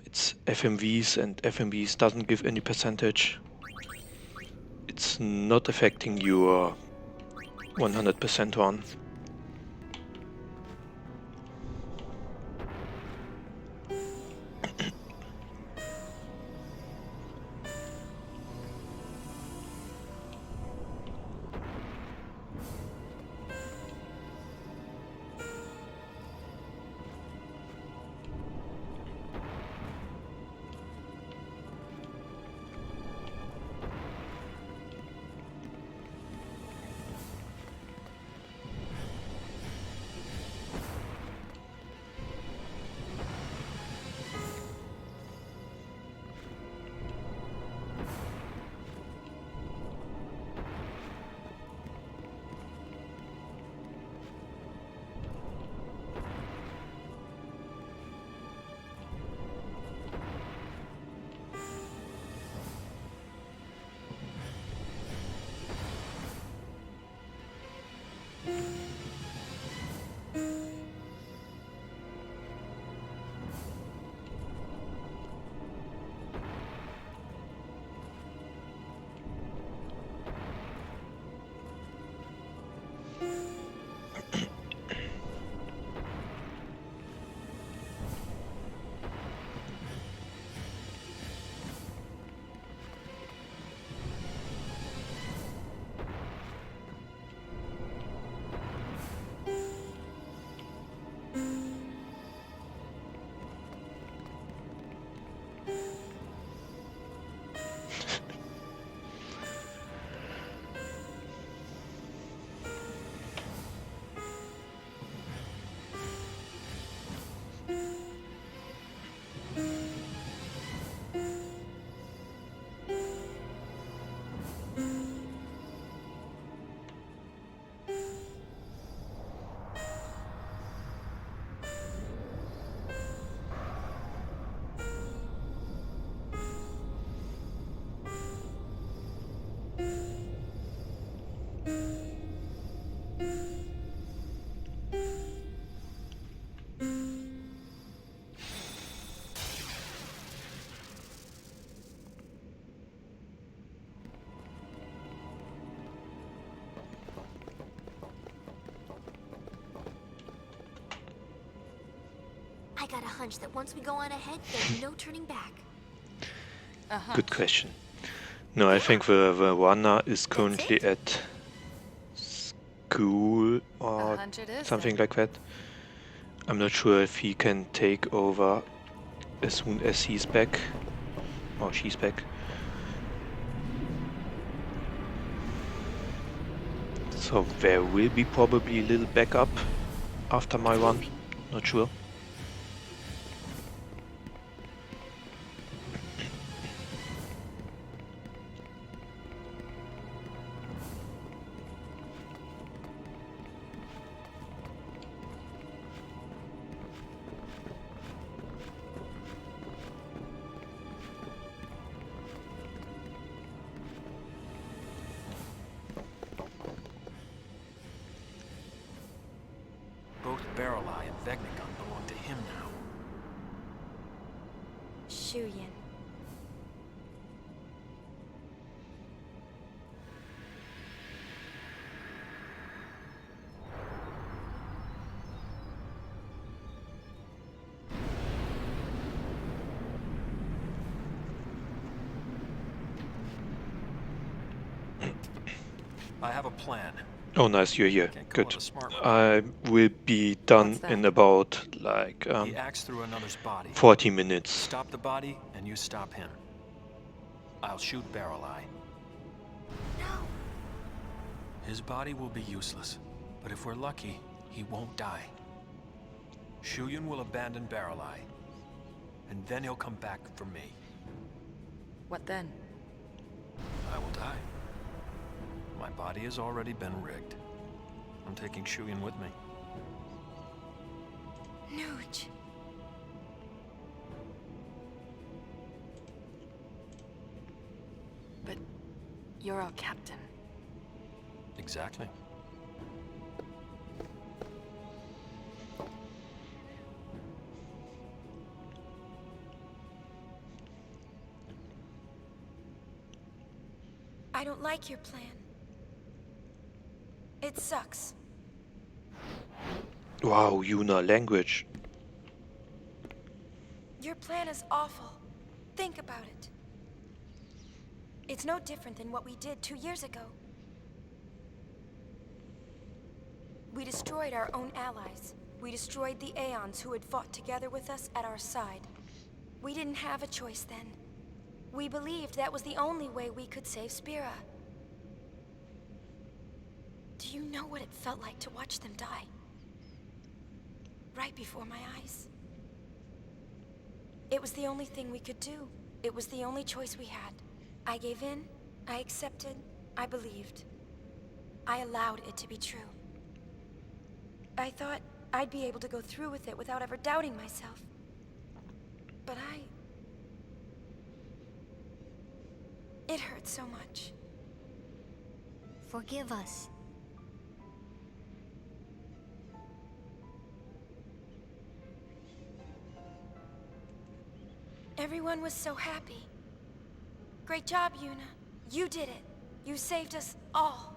it's FMVs and FMVs doesn't give any percentage. It's not affecting your 100% run. I got a hunch that once we go on ahead, there's no turning back. Good question. No, I think the runner is currently at school or something like that. I'm not sure if he can take over as soon as he's back or she's back. So there will be probably a little backup after my run, not sure. RRLAT and Vegnagun belong to him now. Shuyin. I have a plan. Oh nice, you're here. Good. I will be done in about like He acts through another's body. 40 minutes. Stop the body and you stop him. I'll shoot RRLAT. No. His body will be useless, but if we're lucky, he won't die. Shuyin will abandon RRLAT, and then he'll come back for me. What then? I will die. My body has already been rigged. I'm taking Shuyin with me. You're our captain. Exactly. I don't like your plan. It sucks. Wow, Yuna, language. Your plan is awful. Think about it. It's no different than what we did 2 years ago. We destroyed our own allies. We destroyed the Aeons who had fought together with us at our side. We didn't have a choice then. We believed that was the only way we could save Spira. Do you know what it felt like to watch them die? Right before my eyes. It was the only thing we could do. It was the only choice we had. I gave in, I accepted, I believed. I allowed it to be true. I thought I'd be able to go through with it without ever doubting myself. But it hurt so much. Forgive us. Everyone was so happy. Great job, Yuna. You did it. You saved us all.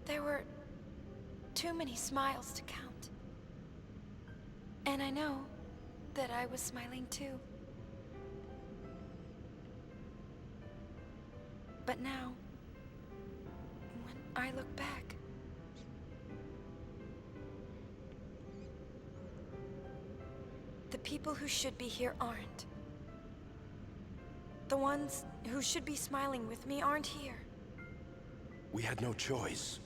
There were too many smiles to count. And I know that I was smiling too. But now, when I look back, the people who should be here aren't. The ones who should be smiling with me aren't here. We had no choice.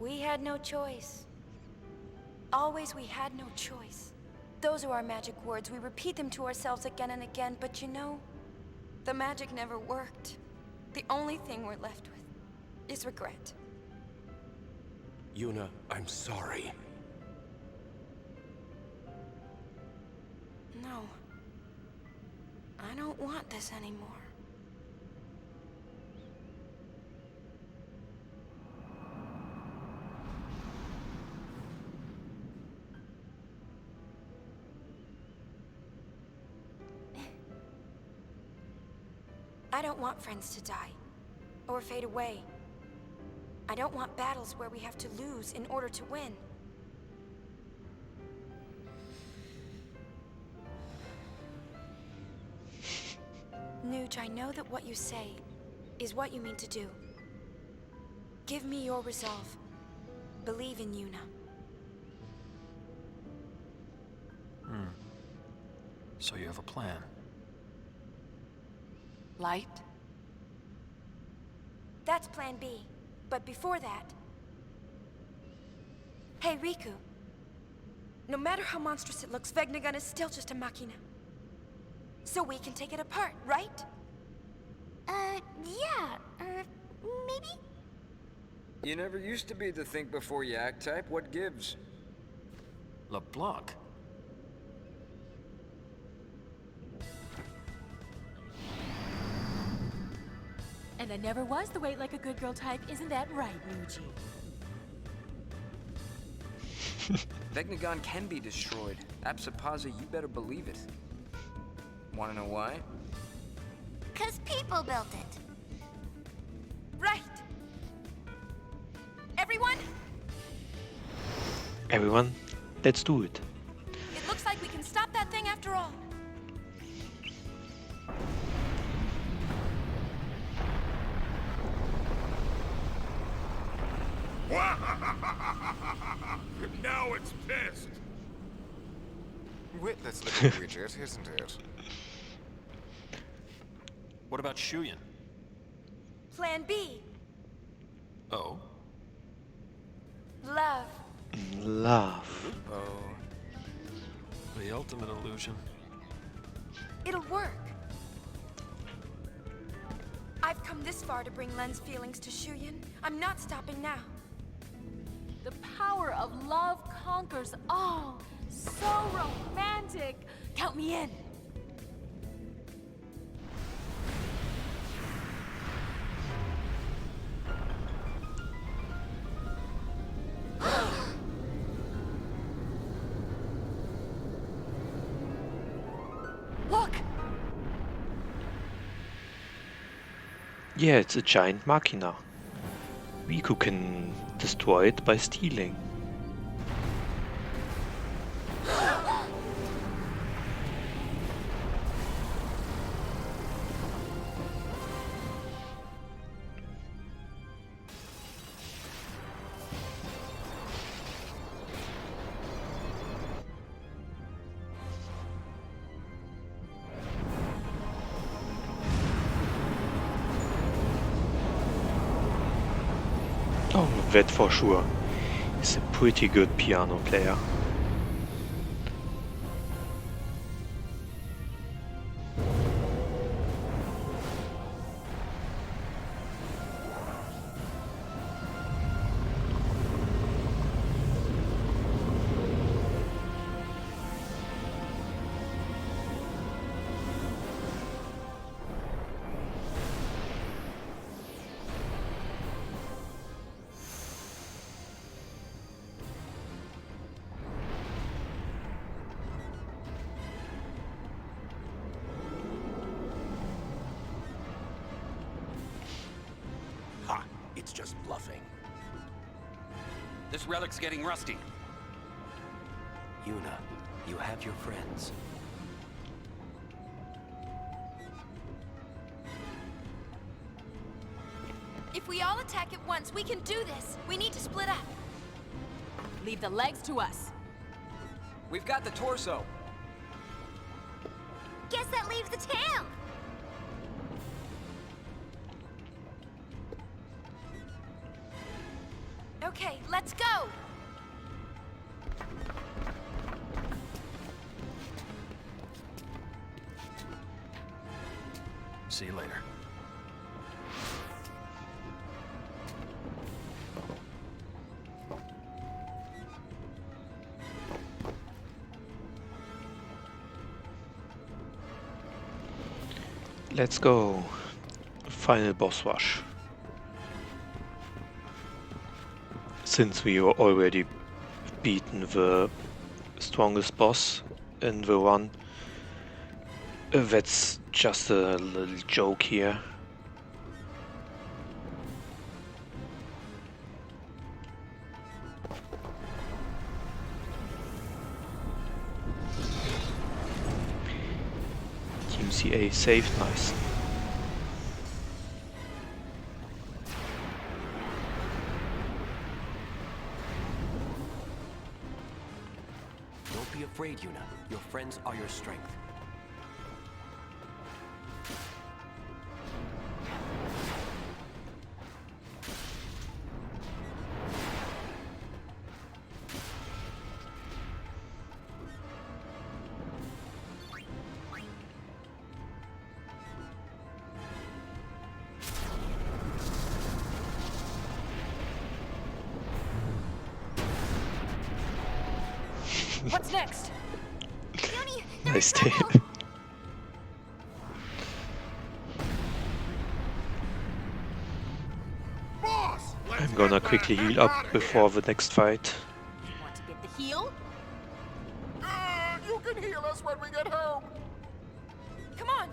We had no choice. Always we had no choice. Those are our magic words. We repeat them to ourselves again and again, but you know, the magic never worked. The only thing we're left with is regret. Yuna, I'm sorry. No. I don't want this anymore. I don't want friends to die, or fade away. I don't want battles where we have to lose in order to win. Nuge, I know that what you say is what you mean to do. Give me your resolve. Believe in Yuna. So you have a plan. Light? That's plan B. But before that... Hey, Riku. No matter how monstrous it looks, Vegnagun is still just a machina. So we can take it apart, right? Yeah, maybe? You never used to be the think before you act type. What gives? LeBlanc. And I never was the wait like a good girl type, isn't that right, Nuji? Vegnagon can be destroyed. Apsapaza, you better believe it. Wanna know why? 'Cause people built it. Right! Everyone? Everyone, let's do it. It looks like we can stop that thing after all. Now it's pissed. Witless little widget, isn't it? What about Shuyan? Plan B. Oh? Love. Love. Oh. The ultimate illusion. It'll work. I've come this far to bring Len's feelings to Shuyan. I'm not stopping now. The power of love conquers all. So romantic. Count me in. Look! Yeah, it's a giant machina. Riku can destroy it by stealing. Oh, that for sure. He's a pretty good piano player. Ha! It's just bluffing. This relic's getting rusty. Yuna, you have your friends. If we all attack at once, we can do this. We need to split up. Leave the legs to us. We've got the torso. Guess that leaves the tail. Okay, let's go! See you later. Let's go. Final boss rush. Since we already beaten the strongest boss in the run, that's just a little joke here. Team CA saved nice. Don't be afraid, Yuna. Your friends are your strength. What's next? Nice tail. I'm gonna quickly heal up before the next fight. Want to get the heal? You can heal us when we get home. Come on!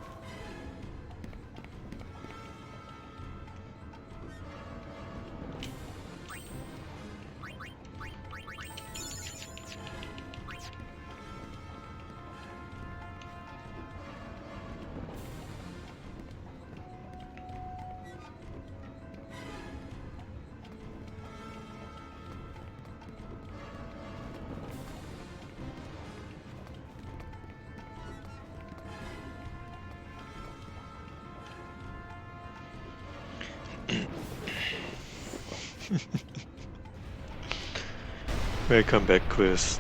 Welcome back, Chris.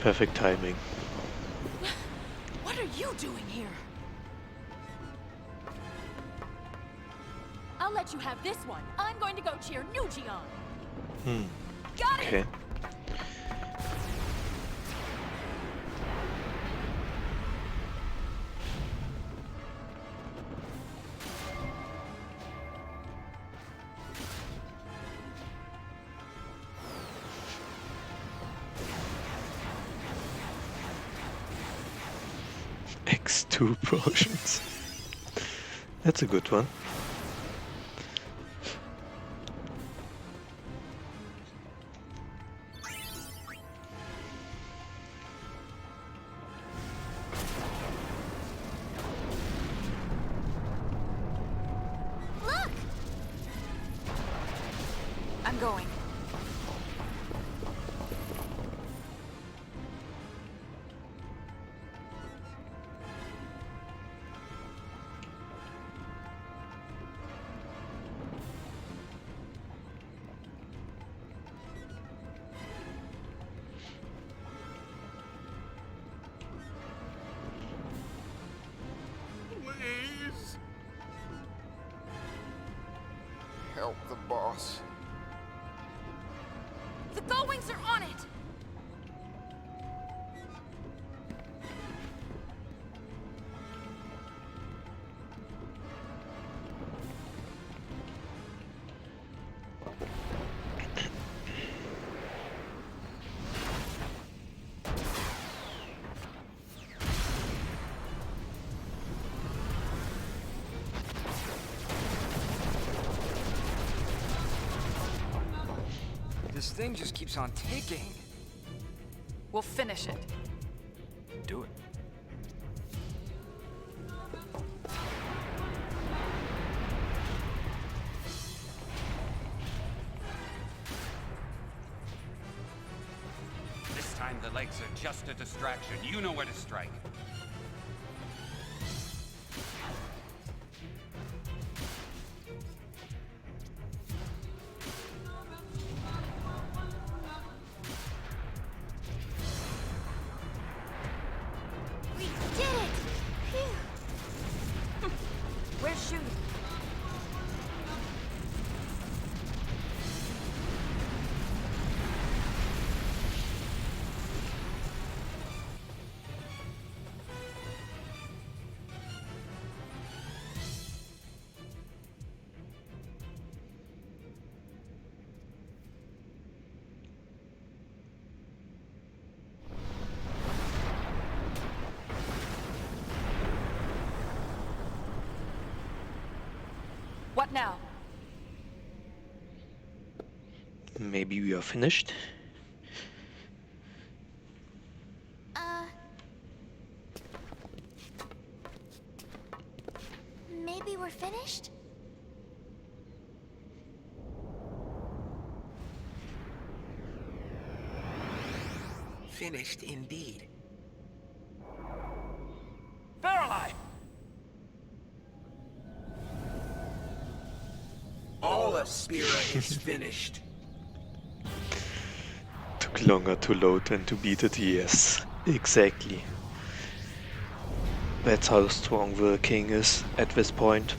Perfect timing. What are you doing here? I'll let you have this one. I'm going to go cheer Nuji on. Okay. X2 potions. That's a good one. Look! I'm going. Please. Help the boss. The Gullwings are on it! This thing just keeps on ticking. We'll finish it. Do it. This time the legs are just a distraction. You know where to strike. We did it! Phew. Where's Shooting? What now? Maybe we are finished. Maybe we're finished? Finished indeed. Verily! All of Spira is finished. Took longer to load than to beat it, yes. Exactly. That's how strong the king is at this point.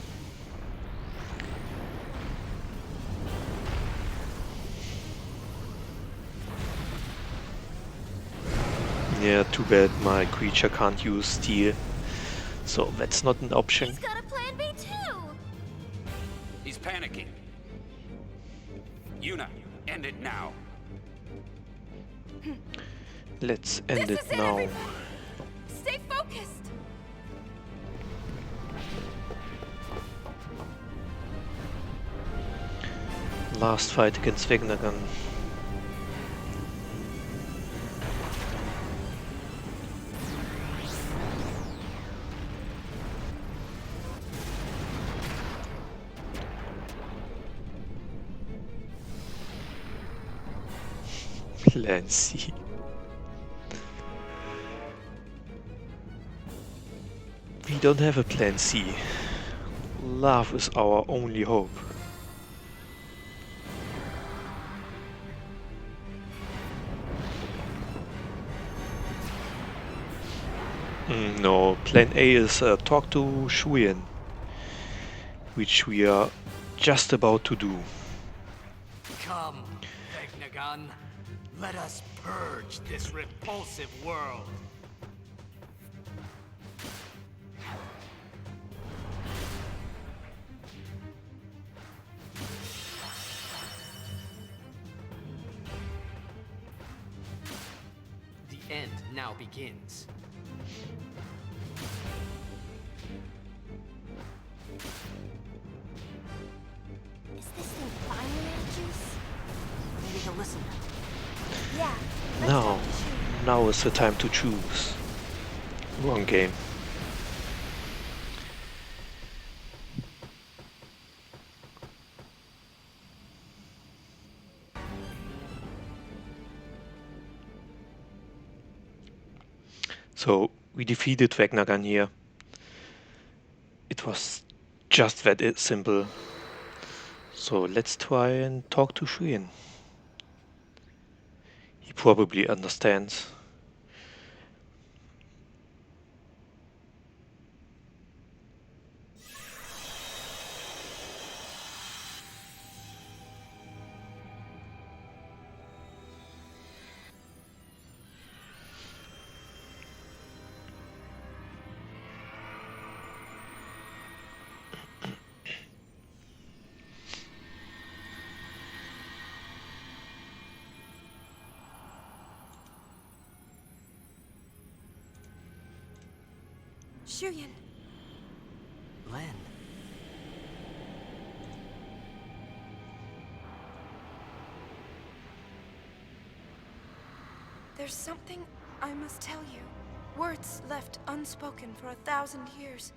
Yeah, too bad my creature can't use steel. So that's not an option. He's got a plan B too! He's panicking. Yuna, end it now. Let's end This it is it, now. everybody! Stay focused! Last fight against Vegnagan. Plan C. We don't have a plan C. Love is our only hope. No, plan A is talk to Shuyan, which we are just about to do. Come, Vegnagun. Let us purge this repulsive world. The end now begins. Is this thing finally out of juice? Maybe he'll listen. Yeah. Now is the time to choose. Wrong game. So we defeated Vegnagun here. It was just that simple. So let's try and talk to Shuyin. He probably understands. Shuyin. Len. There's something I must tell you. Words left unspoken for 1,000 years.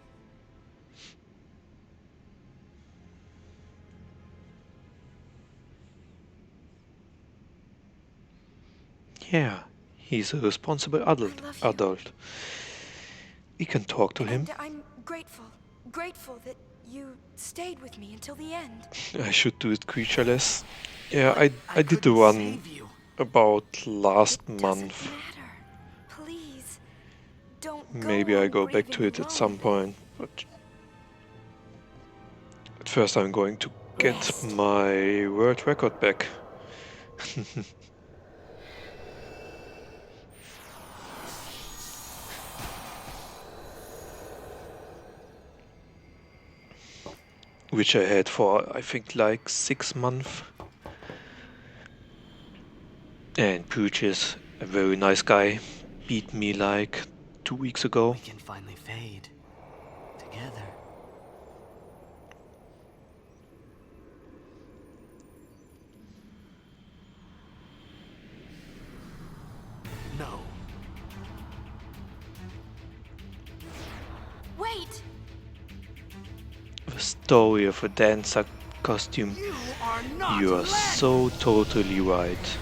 Yeah, he's a responsible adult. We can talk to him. And I'm grateful that you stayed with me until the end. I should do it creatureless. Yeah, I did the one about last month. Please, don't Maybe I go back to it at some point, but at first I'm going to get my world record back. Which I had for, I think, like 6 months. And Pooch is a very nice guy. Beat me like 2 weeks ago. We can finally fade together. No. Wait! The story of a dancer costume. You are so totally right.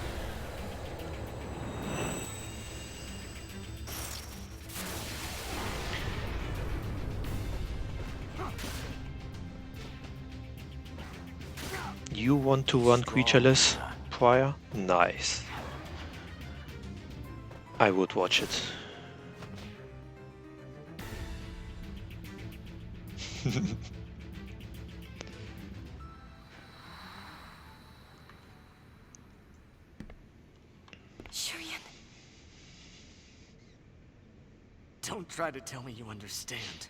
You want to run creatureless prior? Nice. I would watch it. Shuyin. Don't try to tell me you understand.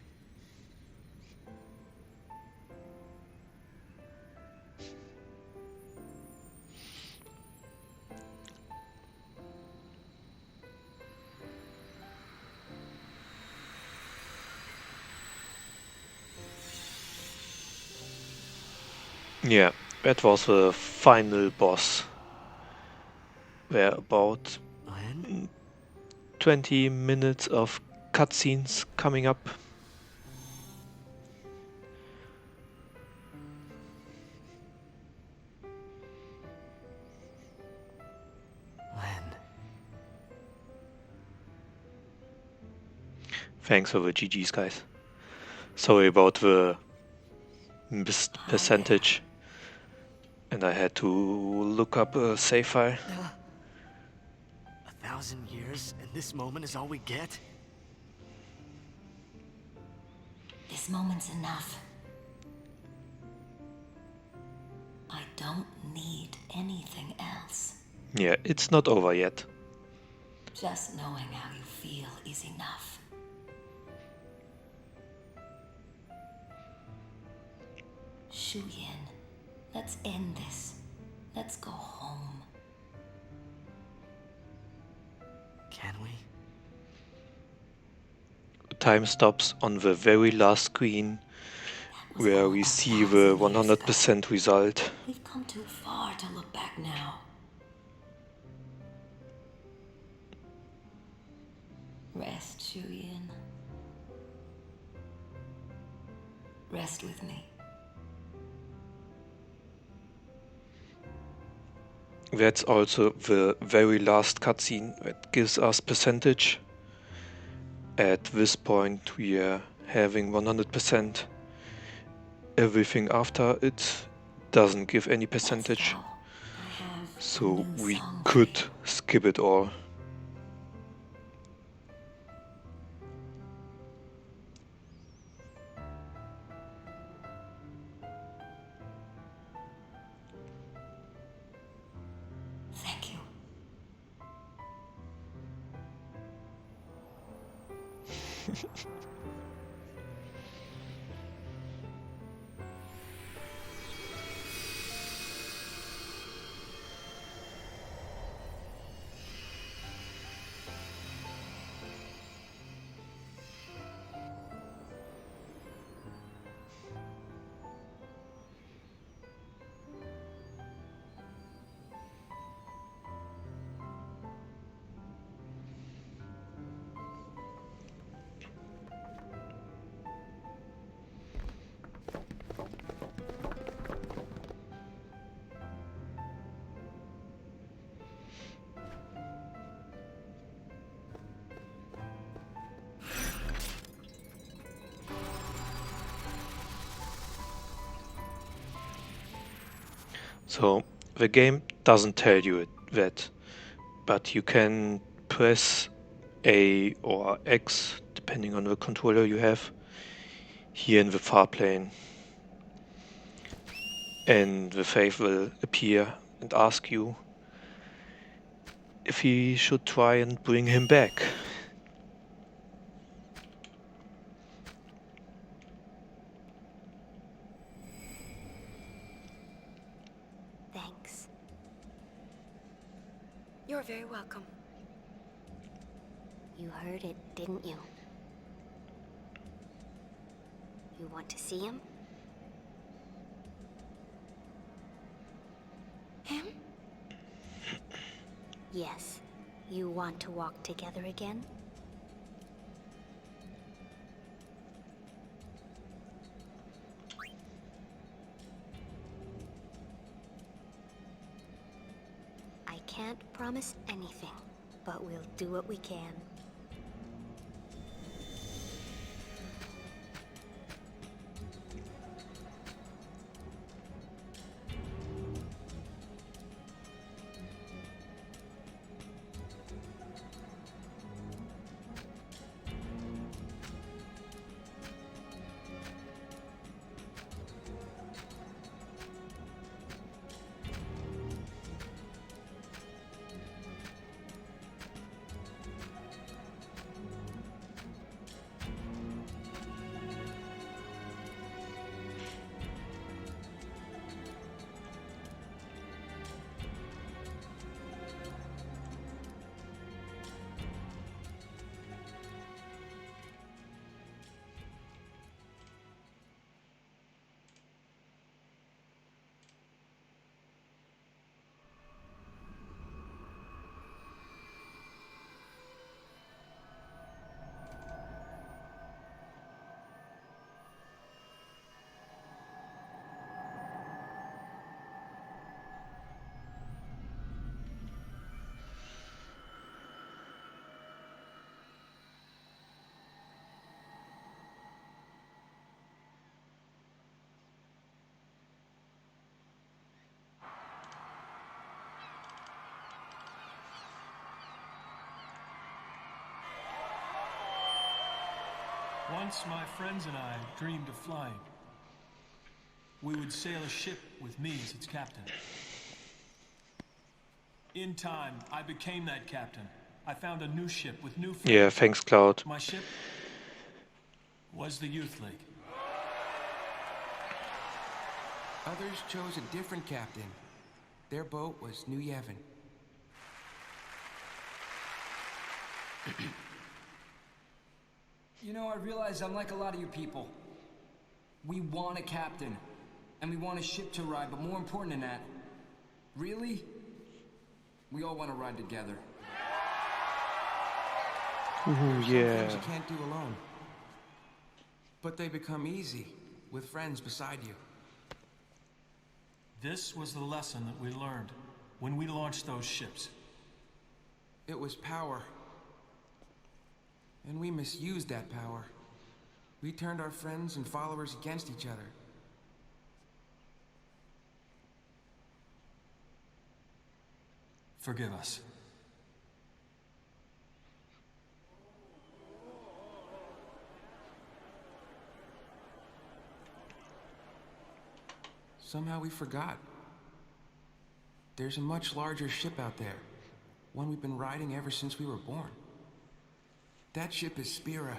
Yeah, that was the final boss. Where about 20 minutes of cutscenes coming up. Thanks for the GG's, guys. Sorry about the missed percentage. And I had to look up a save file. 1,000 years, and this moment is all we get? This moment's enough. I don't need anything else. Yeah, it's not over yet. Just knowing how you feel is enough. Shuyin, let's end this. Let's go home. Can we? Time stops on the very last screen where we see the 100% result. We've come too far to look back now. Rest, Shuyin. Rest with me. That's also the very last cutscene that gives us percentage. At this point we are having 100%. Everything after it doesn't give any percentage. So we could skip it all. Thank you. So the game doesn't tell you that, but you can press A or X depending on the controller you have here in the Farplane, and the Faith will appear and ask you if he should try and bring him back. Thanks. You're very welcome. You heard it, didn't you? You want to see him? Him? Yes. You want to walk together again? I can't promise anything, but we'll do what we can. Once my friends and I dreamed of flying. We would sail a ship with me as its captain. In time, I became that captain. I found a new ship with new... Yeah, thanks, Cloud. My ship was the Youth League. Others chose a different captain. Their boat was New Yevon. You know, I realize I'm like a lot of you people. We want a captain, and we want a ship to ride, but more important than that, really, we all want to ride together. Ooh, Some yeah. things you can't do alone. But they become easy with friends beside you. This was the lesson that we learned when we launched those ships. It was power. And we misused that power. We turned our friends and followers against each other. Forgive us. Somehow we forgot. There's a much larger ship out there. One we've been riding ever since we were born. That ship is Spira.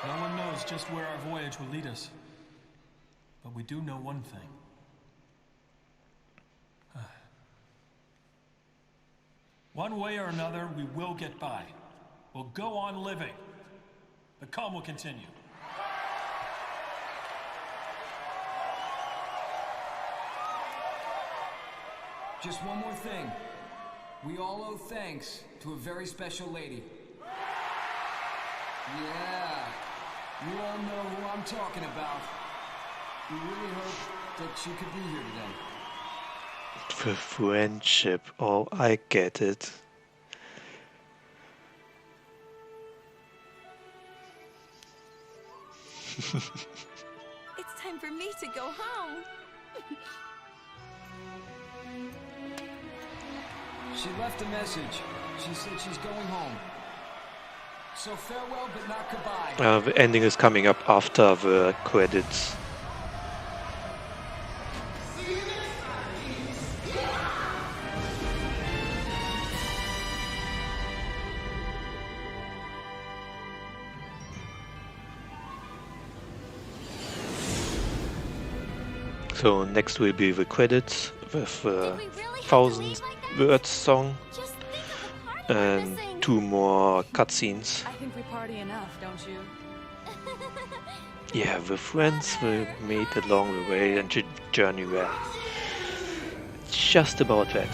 No one knows just where our voyage will lead us. But we do know one thing. One way or another, we will get by. We'll go on living. The calm will continue. Just one more thing. We all owe thanks to a very special lady. Yeah, you all know who I'm talking about. We really hope that she could be here today. The friendship. Oh, I get it. It's time for me to go home. She left a message. She said she's going home. So farewell, but not goodbye. The ending is coming up after the credits. So next will be the credits with the 1000 words song and 2 more cutscenes. I think we party enough, don't you? Yeah, the friends we made along the way and the journey were just about that.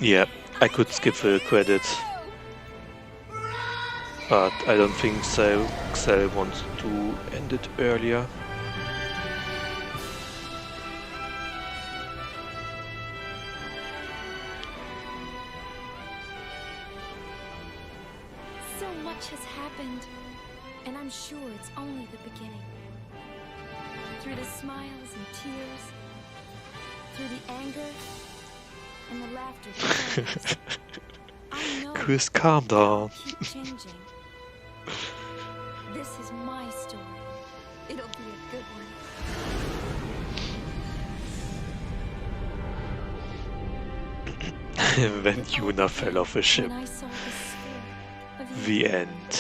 Yeah, I could skip the credits, but I don't think so. Xel wants to end it earlier. So much has happened, and I'm sure it's only the beginning. Through the smiles and tears, through the anger and the laughter. I know Chris, calm down. keep changing. This is my story. It'll be a good one. When Yuna fell off a ship. When I saw the spirit of The end.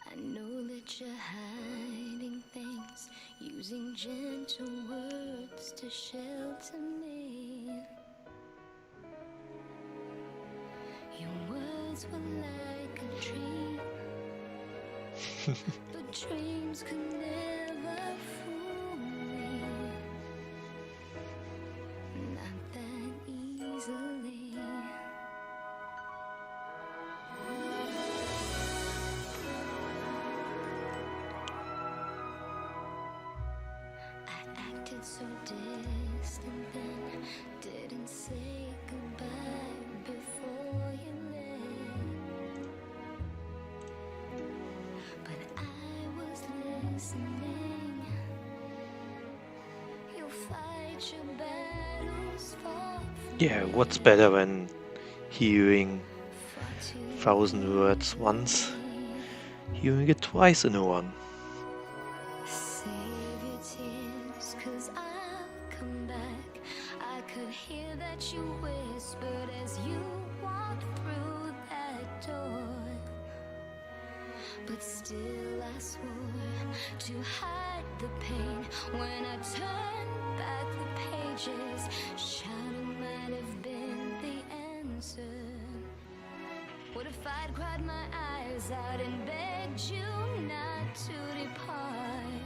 I know that you're hiding things, using gentle words to shelter me. Your words were like a dream, but dreams could never fool me. Not that easily. Acted so distant then, didn't say goodbye before you left. But I was listening. Yeah, what's better than hearing 1,000 words once, hearing it twice in a one? Save your tears, 'cause I'll come back. I could hear that you whispered as you walked through that door. But still I swore to hide the pain when I turned back the pages. Shouting might have been the answer. What if I'd cried my eyes out and begged you not to depart?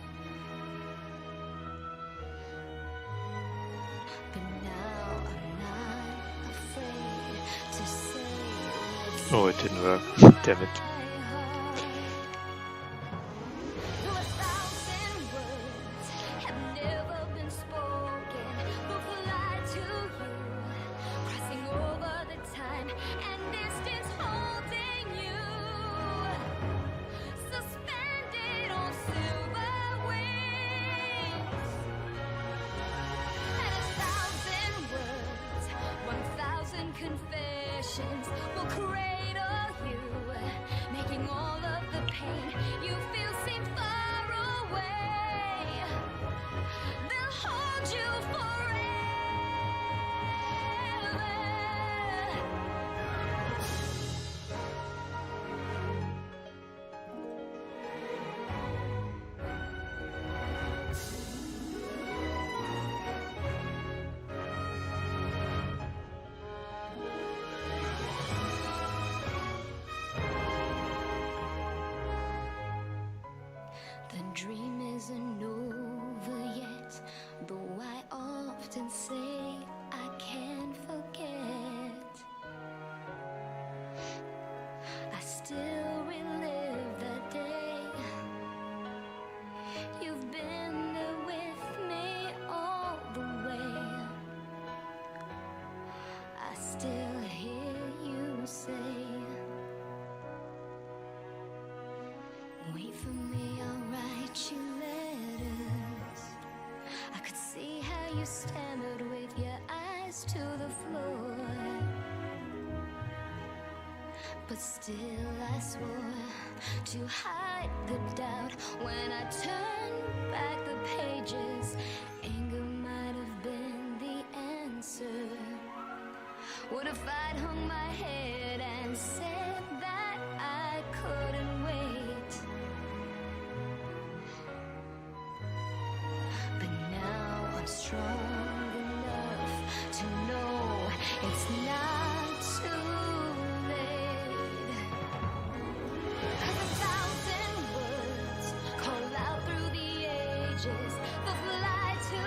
But now I'm not afraid to say what's Oh, it didn't work. Damn it. Though 1,000 words have never been spoken, they'll fly to you, crossing over the time and distance, holding you, suspended on silver wings. And 1,000 words, 1,000 confessions will cradle you, making all of the pain you feel seem far away. They'll hold you forever. The dream isn't over yet, though I often say I can't forget. I still relive that day. You've been there with me all the way. I still hear you say, wait for me, I'll write you letters. I could see how you stammered with your eyes to the floor. But still I swore to hide the doubt when I turned back the pages. Anger might have been the answer. What if I'd hung my head and said that I couldn't wait? But now I'm strong enough to know it's not too late. 'Cause 1,000 words call out through the ages. They'll fly to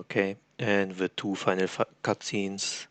Okay, and the two final cutscenes.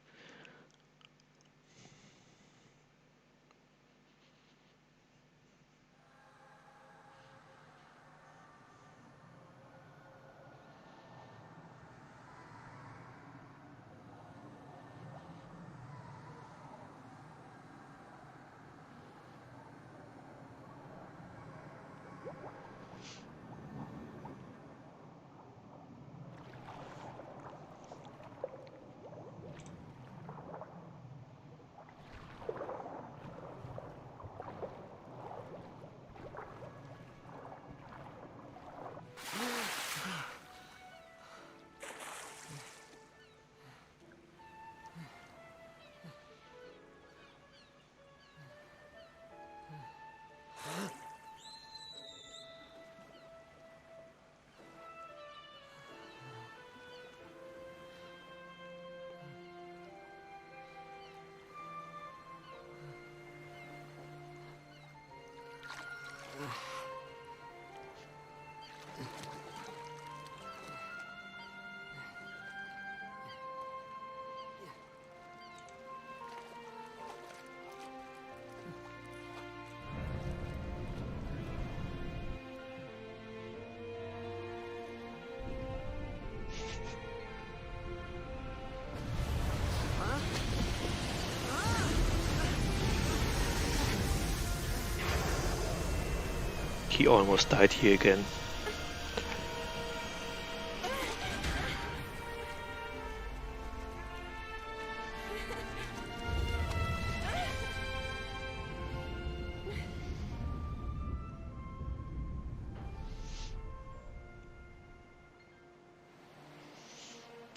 He almost died here again.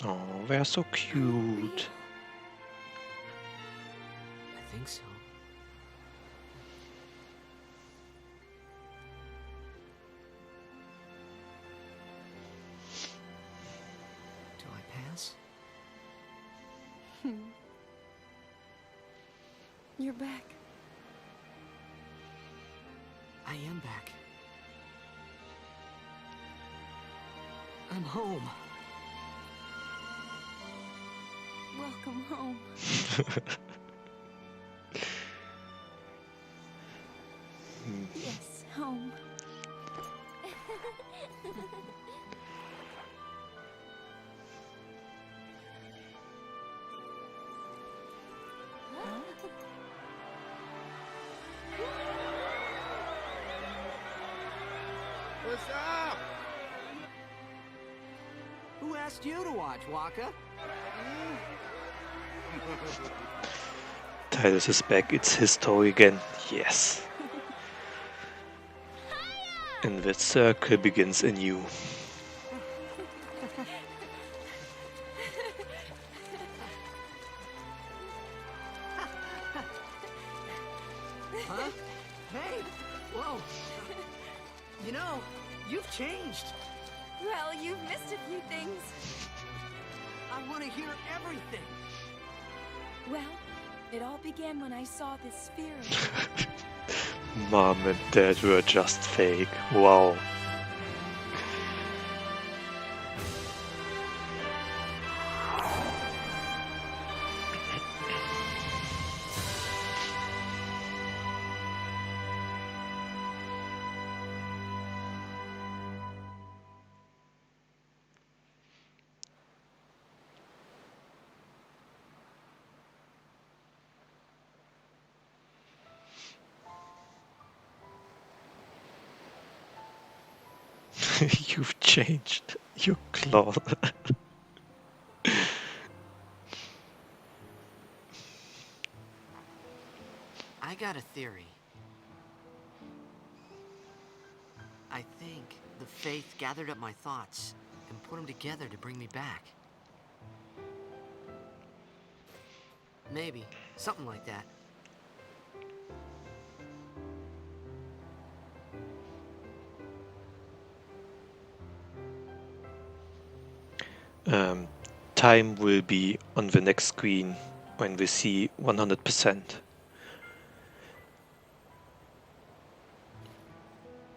Oh, they're so cute. I think so. Do I pass? You're back. I am back. I'm home. Welcome home. Yes, home. What's up? Who asked you to watch, Waka? Titus is back, it's his story again. Yes. And the circle begins anew. Huh? Hey! Whoa! You know, you've changed. Well, you've missed a few things. I want to hear everything. Well, it all began when I saw this sphere. Mom and Dad were just fake. Wow. You've changed, you clown. I got a theory. I think the Faith gathered up my thoughts and put them together to bring me back. Maybe. Something like that. Time will be on the next screen when we see 100%.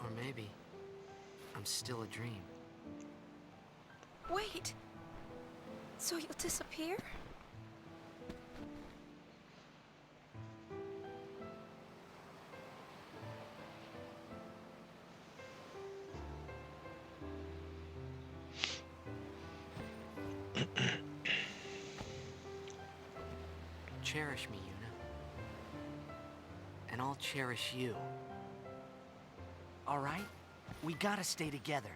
Or maybe I'm still a dream. Wait! So you'll disappear? Cherish me, Yuna. And I'll cherish you. All right? We gotta stay together.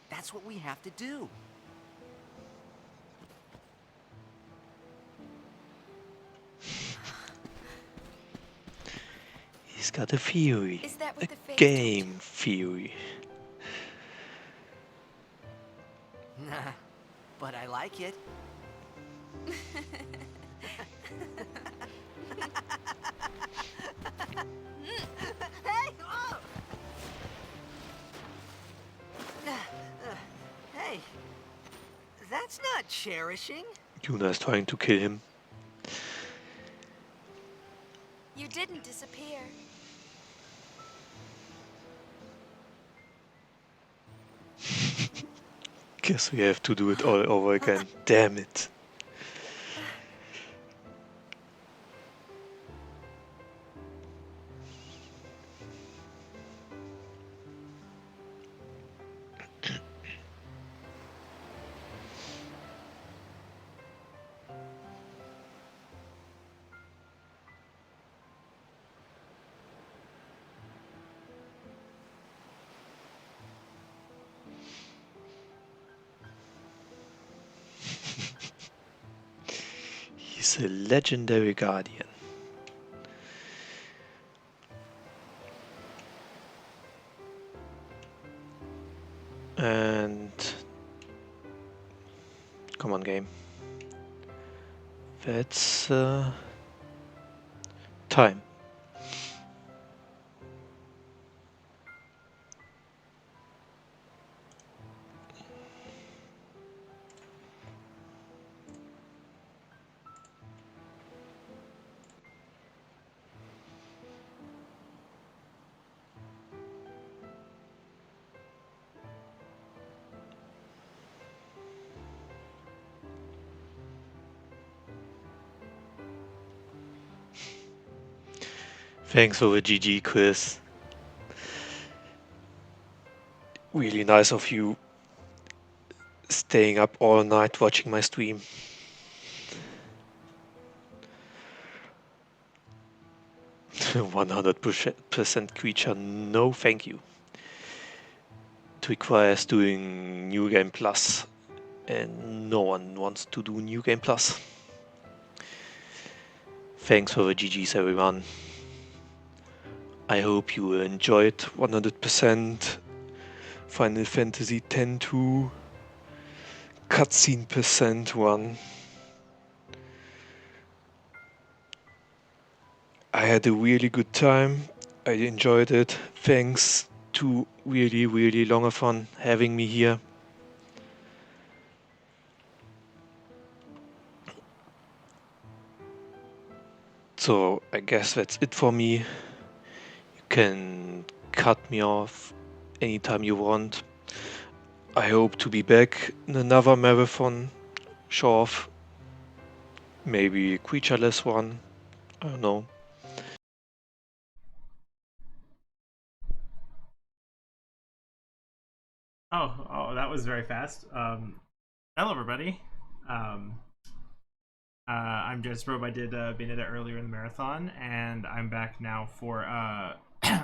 That's what we have to do. He's got a theory. Is that what A the face game theory. Nah, but I like it. Hey! Oh! Hey, that's not cherishing. Yuna is trying to kill him. You didn't disappear. Guess we have to do it all over again. Damn it. He's a legendary guardian. And come on, game. That's time. Thanks for the GG, Chris. Really nice of you staying up all night watching my stream. %100% creature, no thank you. It requires doing New Game Plus, and no one wants to do New Game Plus. Thanks for the GGs, everyone. I hope you enjoyed 100% Final Fantasy X-2 cutscene %1. I had a really good time. I enjoyed it. Thanks to really Longathon having me here. So I guess that's it for me. You can cut me off anytime you want. I hope to be back in another marathon. Short, maybe a creatureless one. I don't know. Oh, that was very fast. Hello, everybody. I'm just Robe. I did Bayonetta earlier in the marathon, and I'm back now for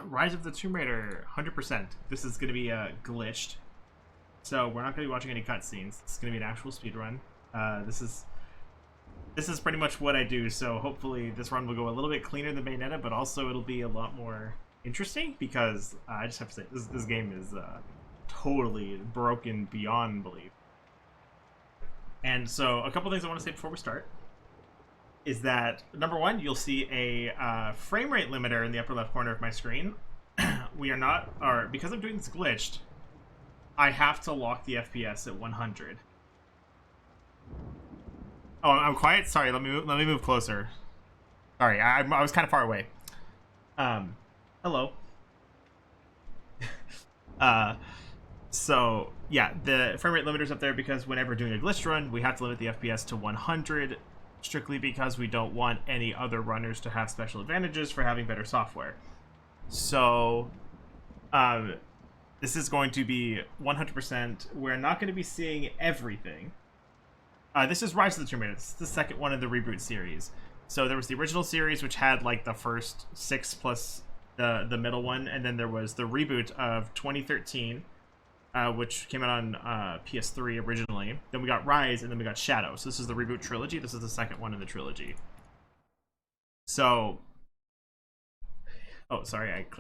Rise of the Tomb Raider 100%. This is going to be glitched, so we're not going to be watching any cutscenes. It's going to be an actual speedrun. This is pretty much what I do, so hopefully this run will go a little bit cleaner than Bayonetta, but also it'll be a lot more interesting, because I just have to say, this game is totally broken beyond belief. And so a couple things I want to say before we start is that, number one, you'll see a frame rate limiter in the upper left corner of my screen. We are not, or because I'm doing this glitched, I have to lock the FPS at 100. Oh, I'm quiet? Sorry, let me move closer. Sorry, I was kind of far away. Hello. So yeah, the frame rate limiter's up there because whenever doing a glitch run, we have to limit the FPS to 100, strictly because we don't want any other runners to have special advantages for having better software. So, this is going to be 100%. We're not going to be seeing everything. This is Rise of the Tomb Raider. This is the second one in the reboot series. So there was the original series, which had like the first 6 plus the middle one, and then there was the reboot of 2013, which came out on PS3 originally. Then we got Rise, and then we got Shadow. So this is the reboot trilogy. This is the second one in the trilogy. So, oh, sorry, I clicked